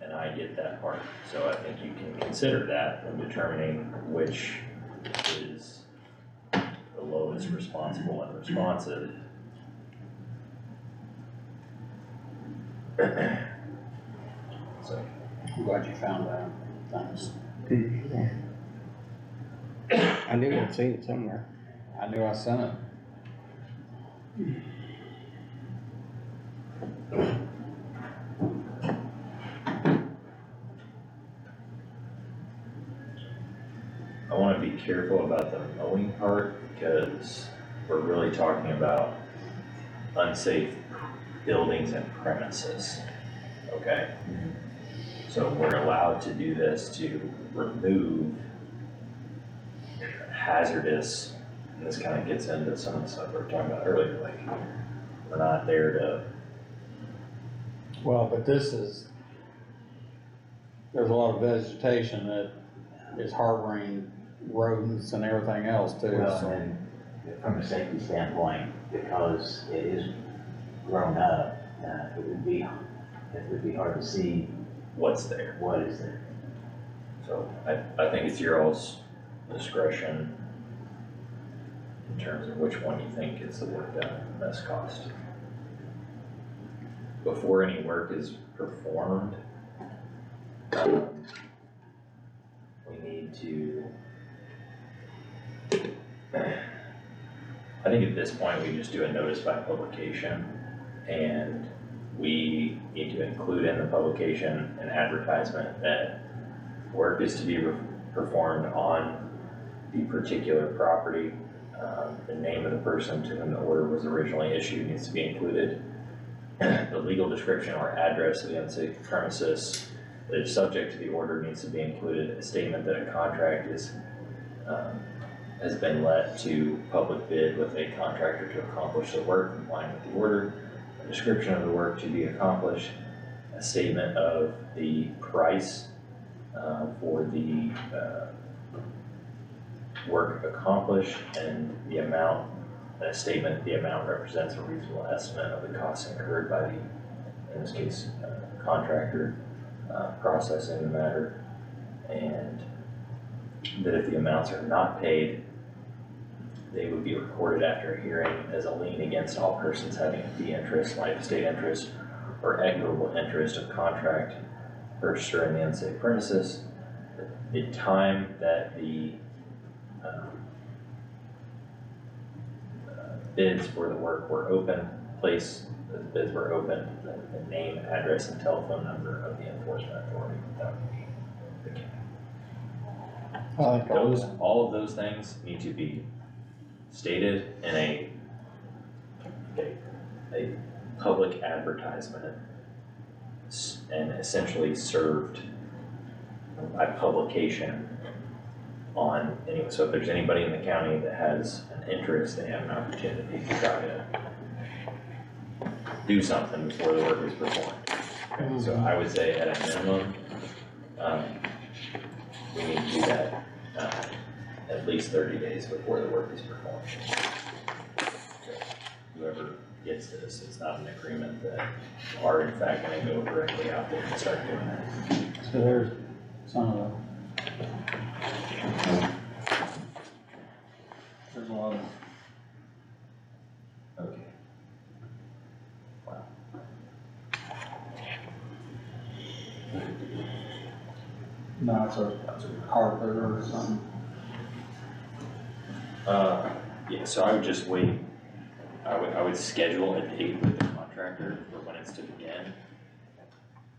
and I get that part, so I think you can consider that when determining which is the lowest responsible and responsive. So, I'm glad you found that, thanks. I knew I'd seen it somewhere. I knew I sent it. I wanna be careful about the mowing part, because we're really talking about unsafe buildings and premises, okay? So we're allowed to do this to remove hazardous, and this kinda gets into some of the stuff we were talking about earlier, like, we're not there to, Well, but this is, there's a lot of vegetation that is harboring rodents and everything else too, Well, so. and from a safety standpoint, because it is grown up, it would be hard to see what's there. what is there. So I think it's your all's discretion in terms of which one you think gets the work done at the best cost. Before any work is performed, we need to, I think at this point, we just do a notice by publication, and we need to include in the publication an advertisement that work is to be performed on the particular property. The name of the person to whom the order was originally issued needs to be included. The legal description or address of the unsafe premises, that subject to the order needs to be included a statement that a contract is, has been let to public bid with a contractor to accomplish the work in line with the order, a description of the work to be accomplished, a statement of the price, for the, work accomplished and the amount, a statement, the amount represents a reasonable estimate of the costs incurred by the, in this case, contractor, processing the matter, and that if the amounts are not paid, they would be recorded after a hearing as a lien against all persons having a fee interest, life estate interest, or equitable interest of contract purchaser in the unsafe premises. The time that the bids for the work were open, place the bids were open, the name, address, and telephone number of the enforcement authority. That would be the county. Those, all of those things need to be stated in a public advertisement and essentially served by publication on, anyway, so if there's anybody in the county that has an interest, they have an opportunity to try to do something before the work is performed. So I would say at a minimum, we need to do that, at least 30 days before the work is performed. Whoever gets this, it's not an agreement that are in fact gonna go directly out there and start doing that. So there's some of the. There's a lot of. Okay. Wow. No, it's a carpet or something. Yeah, so I would just wait. I would schedule a date with the contractor for when it's to begin.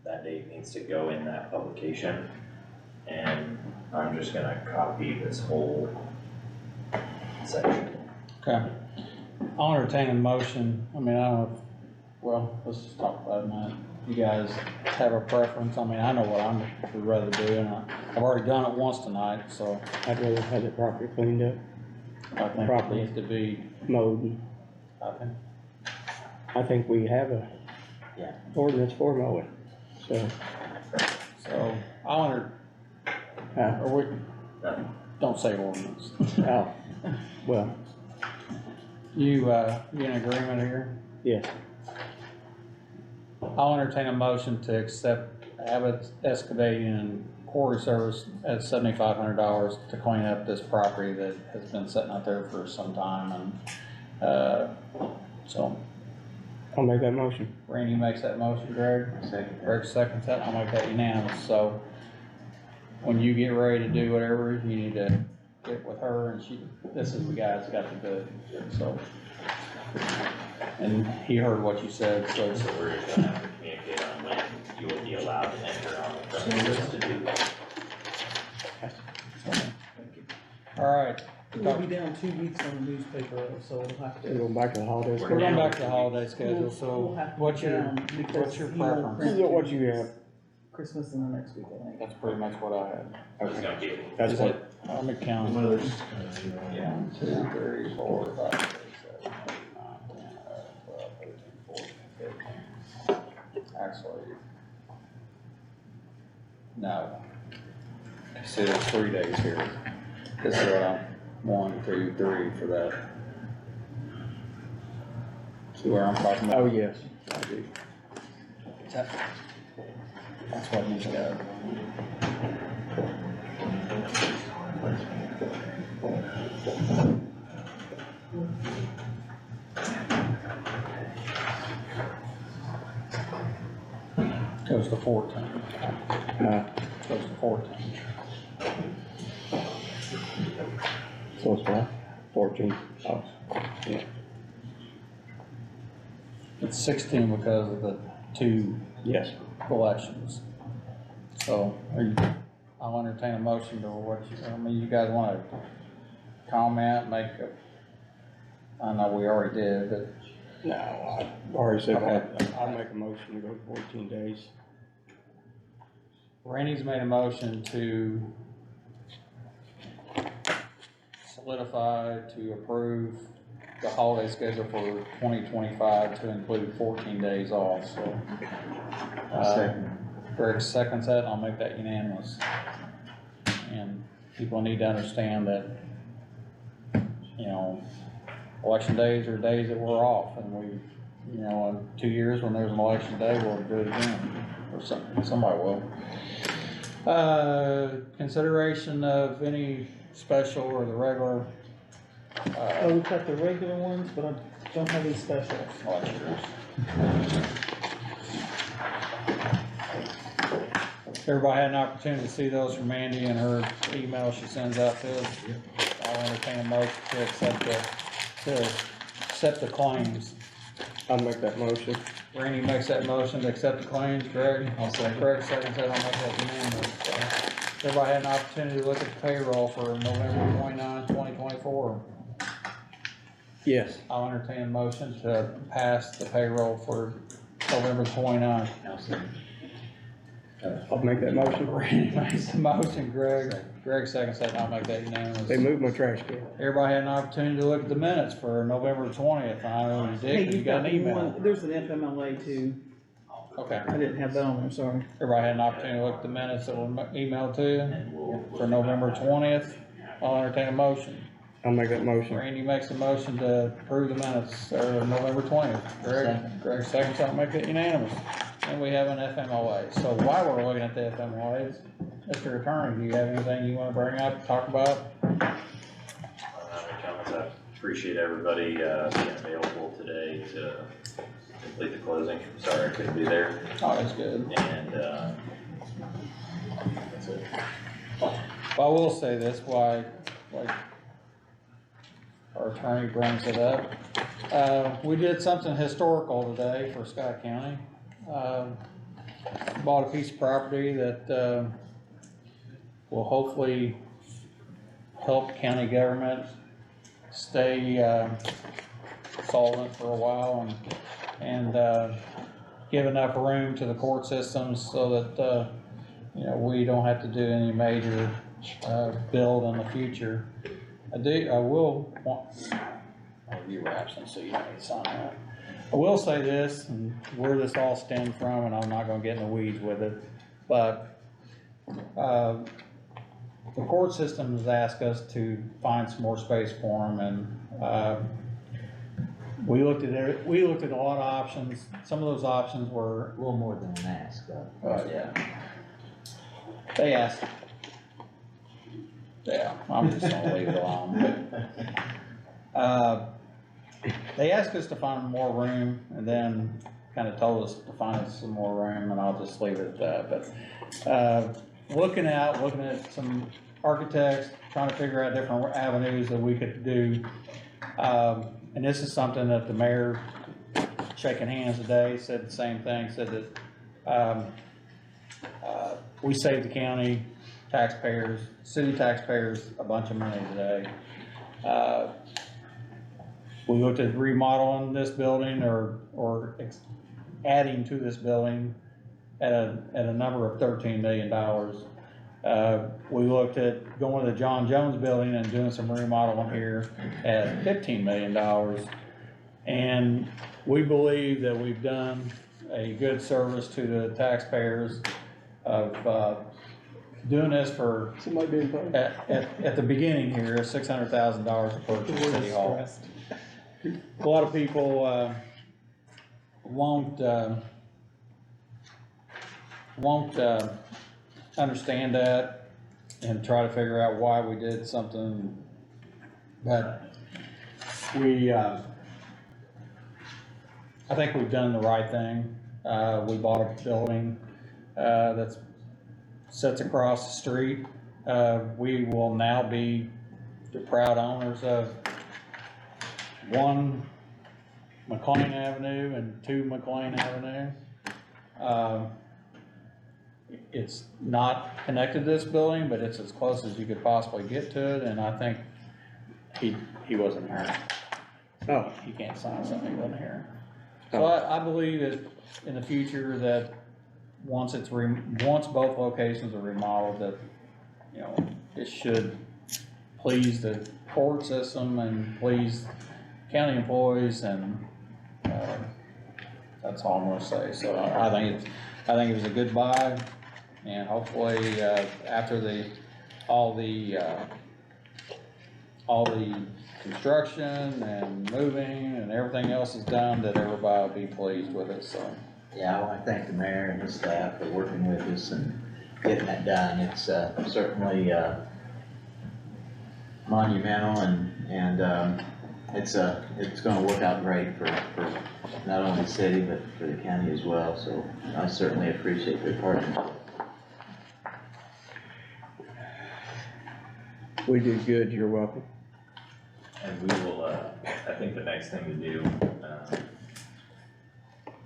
That date needs to go in that publication. And I'm just gonna copy this whole section. Okay. I'll entertain a motion. I mean, I don't know if, well, let's just talk about it a minute. You guys have a preference? I mean, I know what I would rather do, and I've already done it once tonight, so I'd rather have the property cleaned up, I think it Properly. needs to be, mowed. I think we have a ordinance for mowing, so, so I'll or we, don't say ordinance. oh, well, You in agreement here? yes, I'll entertain a motion to accept Abbott Excavating and Quarry Service at $7,500 to clean up this property that has been sitting out there for some time, and, so I'll make that motion. Randy makes that motion, Greg? Greg seconds that, I'll make that unanimous, so when you get ready to do whatever, you need to get with her, and this is the guy that's got the bid, so. And he heard what you said, so. So we're just gonna have to communicate on when you will be allowed to enter on the premises to do that. All right. We'll be down 2 weeks on the newspaper, so we'll have to. We'll go back to the holidays. We're going back to the holiday schedule, so We'll have to what's be your, down because what's your he won't preference? print This is what you have. Christmas in the next week, I think. That's pretty much what I had. It's gonna be, That's Is what, it, let me count. One of those, yeah. 1, 2, 3, 4, 5, 6, 7, 8, 9, 10, 11, 12, 13, 14, 15. Actually, no. See, there's 3 days here. This is what I'm, 1, 2, 3 for that. See where I'm talking about? oh, yes, I do. That's what needs to go. Goes to 14. Goes to 14. So it's what, 14? Oh, yeah. It's 16 because of the 2 Yes, collections. So, I'll entertain a motion to what you, I mean, you guys wanna comment, make a, I know we already did, but. no, I already said, Okay. I'll make a motion to go 14 days. Randy's made a motion to solidify to approve the holiday schedule for 2025 to include 14 days off, so. Greg seconds that, and I'll make that unanimous. And people need to understand that, you know, election days are days that we're off, and we, you know, in 2 years when there's an election day, we'll do it again, or somebody will. Consideration of any special or the regular, We've got the regular ones, but I don't have any specials. Everybody had an opportunity to see those from Mandy and her email she sends out to us. I'll entertain a motion to accept the claims. I'll make that motion. Randy makes that motion to accept the claims, Greg? I'll second. Greg seconds that, I'll make that unanimous. Everybody had an opportunity to look at the payroll for November 29, 2024. Yes. I'll entertain a motion to pass the payroll for November 29. I'll make that motion. Randy makes the motion, Greg seconds that, and I'll make that unanimous. They moved my trash can. Everybody had an opportunity to look at the minutes for November 20th, I know you did, 'cause you got an email. There's an FMLA too. Okay. I didn't have that on there, sorry. Everybody had an opportunity to look at the minutes that were emailed to you for November 20th. I'll entertain a motion. I'll make that motion. Randy makes a motion to approve the minutes, November 20th. Greg seconds, I'll make it unanimous. And we have an FMLA. So while we're looking at the FMLAs, Mr. Attorney, do you have anything you wanna bring up, talk about? Comments, I appreciate everybody, being available today to complete the closing. Sorry I couldn't be there, Oh, that's good. and, that's it. Well, I will say this, why, like, our attorney brings it up. We did something historical today for Scott County. Bought a piece of property that, will hopefully help county government stay, solvent for a while and give enough room to the court systems so that, you know, we don't have to do any major, build in the future. I will want, oh, you were absent, so you don't need to sign that. I will say this, and where this all stemmed from, and I'm not gonna get in the weeds with it, but, the court system has asked us to find some more space for them, and, we looked at a lot of options. Some of those options were, A little more than an ask, though. yeah. They asked. Yeah, I'm just gonna leave it alone, but, they asked us to find more room and then kinda told us to find us some more room, and I'll just leave it at that, but, looking at some architects, trying to figure out different avenues that we could do. And this is something that the mayor, shaking hands today, said the same thing, said that, we saved the county taxpayers, city taxpayers, a bunch of money today. We looked at remodeling this building or adding to this building at a number of $13 million. We looked at going to the John Jones building and doing some remodeling here at $15 million. And we believe that we've done a good service to the taxpayers of, doing this for, Somebody being paid. at the beginning here, $600,000 to purchase City Hall. A lot of people, won't understand that and try to figure out why we did something, but we, I think we've done the right thing. We bought a building, that's sits across the street. We will now be the proud owners of 1 McLean Avenue and 2 McLean Avenue. It's not connected to this building, but it's as close as you could possibly get to it, and I think he wasn't here. Oh, He can't sign something he wasn't here. So I believe that in the future that once once both locations are remodeled, that, you know, it should please the court system and please county employees, and, that's all I'm gonna say. So I think it was a good buy, and hopefully, after all the construction and moving and everything else is done, that everybody will be pleased with it, so. Yeah, I wanna thank the mayor and his staff for working with us and getting that done. It's, certainly, monumental and, it's gonna work out great for not only the city, but for the county as well, so I certainly appreciate their partnership. We did good, you're welcome. And we will, I think the next thing to do,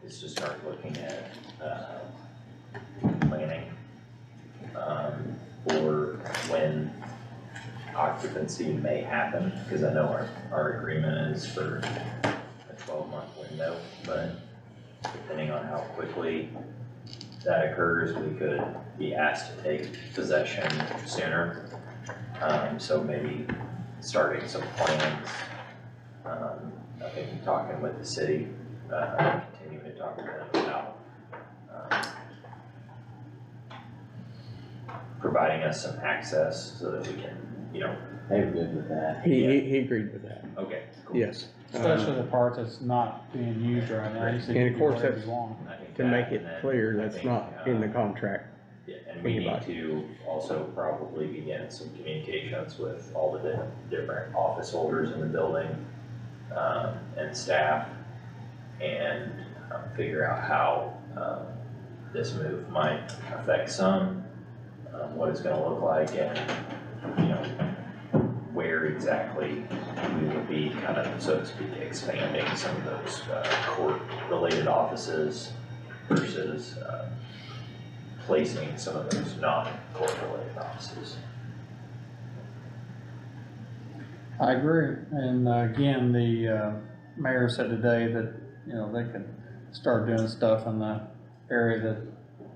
is to start looking at, planning, for when occupancy may happen, because I know our agreement is for a 12-month window, but depending on how quickly that occurs, we could be asked to take possession sooner. So maybe starting some plans, I think talking with the city, continuing to talk to them about, providing us some access so that we can, you know. They were good with that. He agreed with that, Okay, cool. yes. Especially the part that's not being used right now. He said And you of can do course, whatever that's you want. I think to that, make it and then clear, I that's think, not in the contract. Yeah, and we need Anybody. to also probably begin some communications with all the different office holders in the building, and staff, and figure out how, this move might affect some, what it's gonna look like, and, you know, where exactly we would be kind of, so to speak, expanding some of those, court-related offices versus, placing some of those non-court related offices. I agree, and again, the mayor said today that, you know, they could start doing stuff in the area that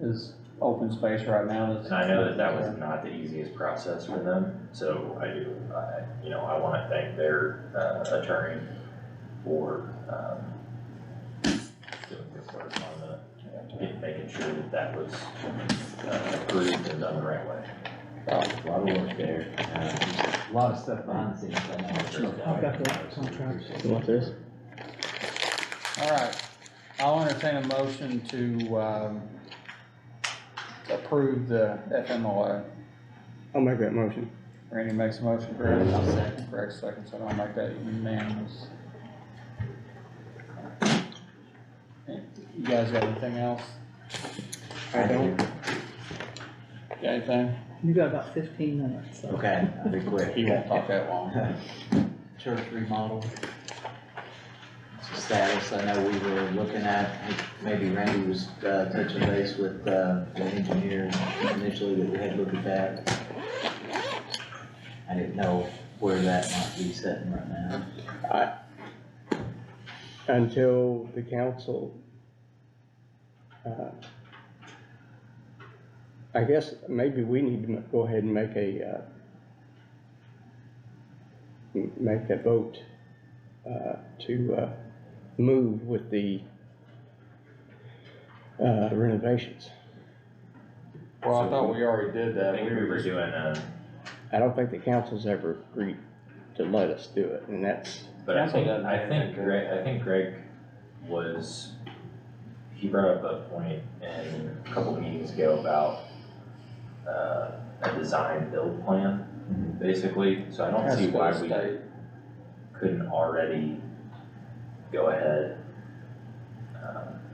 is open space right now. And I know that was not the easiest process for them, so you know, I wanna thank their, attorney for, doing good work on making sure that was, approved and done the right way. A lot of work there, a lot of stuff behind the scenes. I know. I've got the contract. You want this? All right, I'll entertain a motion to, approve the FMLA. I'll make that motion. Randy makes a motion, Greg. I'll second. Greg seconds, so I'll make that unanimous. You guys got anything else? I don't. Got anything? You got about 15 minutes, so. Okay, I'll be quick. He won't talk that long. Church remodel. Status, I know we were looking at, maybe Randy was, touching base with, the engineer initially that we had looked at that. I didn't know where that might be sitting right now. Until the council, I guess maybe we need to go ahead and make a vote, to, move with the, renovations. Well, I thought we already did I that. think we were doing, I don't think the council's ever agreed to let us do it, and that's, but I Council think, doesn't have I think Greg was, he brought up a point in a couple meetings ago about, a design build plan, basically, so I don't see why we couldn't already go ahead,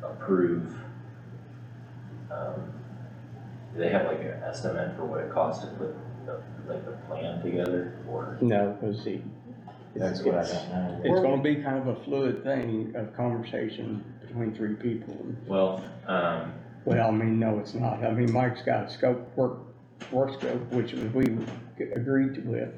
approve. Do they have like an estimate for what it costs to put the plan together, or? no, because That's what I don't know. it's gonna be kind of a fluid thing of conversation between three people. Well, Well, I mean, no, it's not. I mean, Mike's got a scope, work scope, which we agreed to with.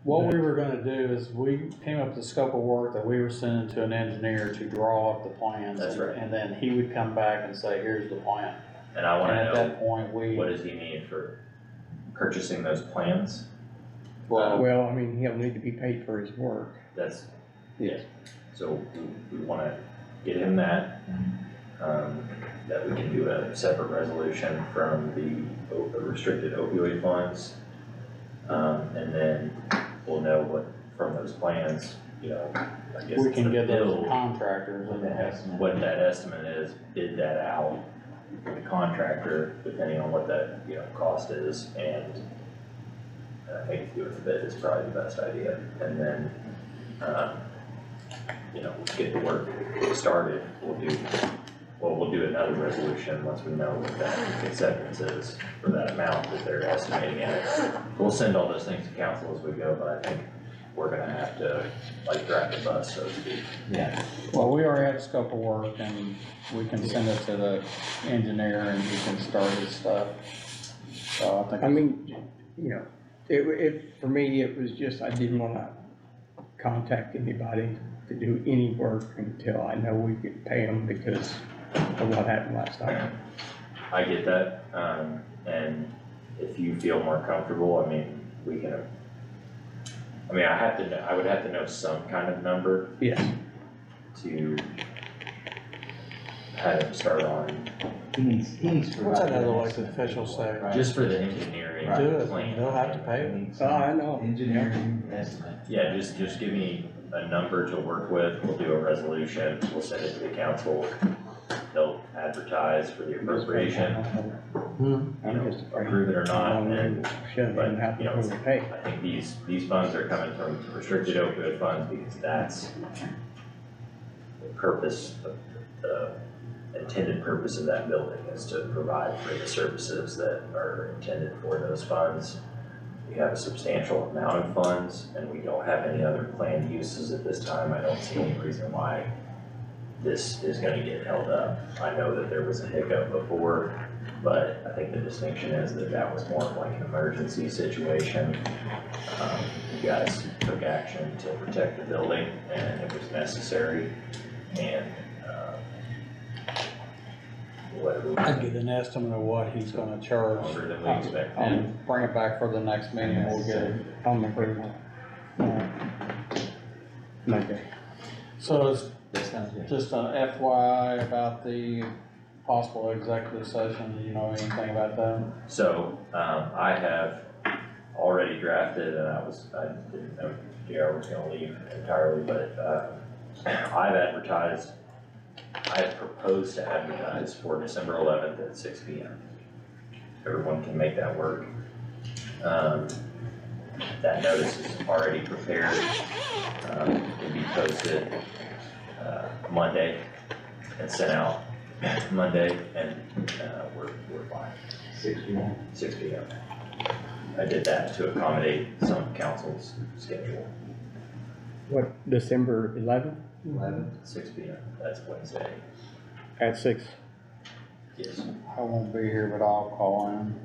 what we were gonna do is we came up with the scope of work that we were sending to an engineer to draw up the plans. That's right. And then he would come back and say, here's the plan. And I And wanna at know, that point, what does he need for purchasing those plans? Well, I mean, he'll need to be paid for his work. That's, Yes. so we wanna get him that. That we can do a separate resolution from the restricted opioid funds. And then we'll know what, from those plans, you know, I guess we it's can the get those bill, contractors and estimate. what that estimate is, bid that out for the contractor, depending on what that, you know, cost is, and I think doing the bid is probably the best idea, and then, you know, get the work started, we'll do another resolution once we know what that acceptance is for that amount that they're estimating it. We'll send all those things to council as we go, but I think we're gonna have to, like, drive the bus, so to speak. Yeah. Well, we already have scope of work and we can send it to the engineer and he can start his stuff. So I think. I mean, you know, for me, it was just, I didn't wanna contact anybody to do any work until I know we could pay them because of what happened last time. I get that, and if you feel more comfortable, I mean, we can, I mean, I would have to know some kind of number Yes. to have him start on, He needs to What's provide that other an elected estimate. official say? Right. just for the engineering Do it, plan. they'll have to pay He it. needs Oh, some I know. engineering estimate. Yeah, just give me a number to work with, we'll do a resolution, we'll send it to the council, they'll advertise for the appropriation, you know, approve it or not, and Shouldn't even have you know, to pay. I think these funds are coming from restricted opioid funds because that's the purpose, the intended purpose of that building is to provide for the services that are intended for those funds. We have a substantial amount of funds and we don't have any other planned uses at this time. I don't see any reason why this is gonna get held up. I know that there was a hiccup before, but I think the distinction is that that was more of like an emergency situation. You guys took action to protect the building and it was necessary, and, whatever. I'd get an estimate of what he's gonna charge Longer than we expect. and bring it back for the next meeting, we'll get it. I'll make it. Monday. So it's That sounds good. just an FYI about the possible executive session, you know anything about that? So, I have already drafted, and I didn't know JR was gonna leave entirely, but, I've advertised, I have proposed to advertise for December 11th at 6 p.m. Everyone can make that work. That notice is already prepared, to be posted, Monday and sent out Monday, and, we're fine. 6 p.m. 6 p.m. I did that to accommodate some of council's schedule, What, December 11th 11. 6 p.m., that's Wednesday, at 6? yes. I won't be here, but I'll call in.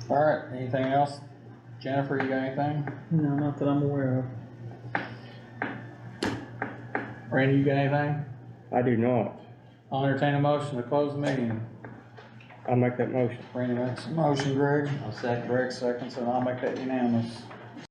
All right, anything else? Jennifer, you got anything? No, not that I'm aware of. Randy, you got anything? I do not. I'll entertain a motion to close the meeting. I'll make that motion. Randy makes a motion, Greg. I'll second. Greg seconds, and I'll make that unanimous.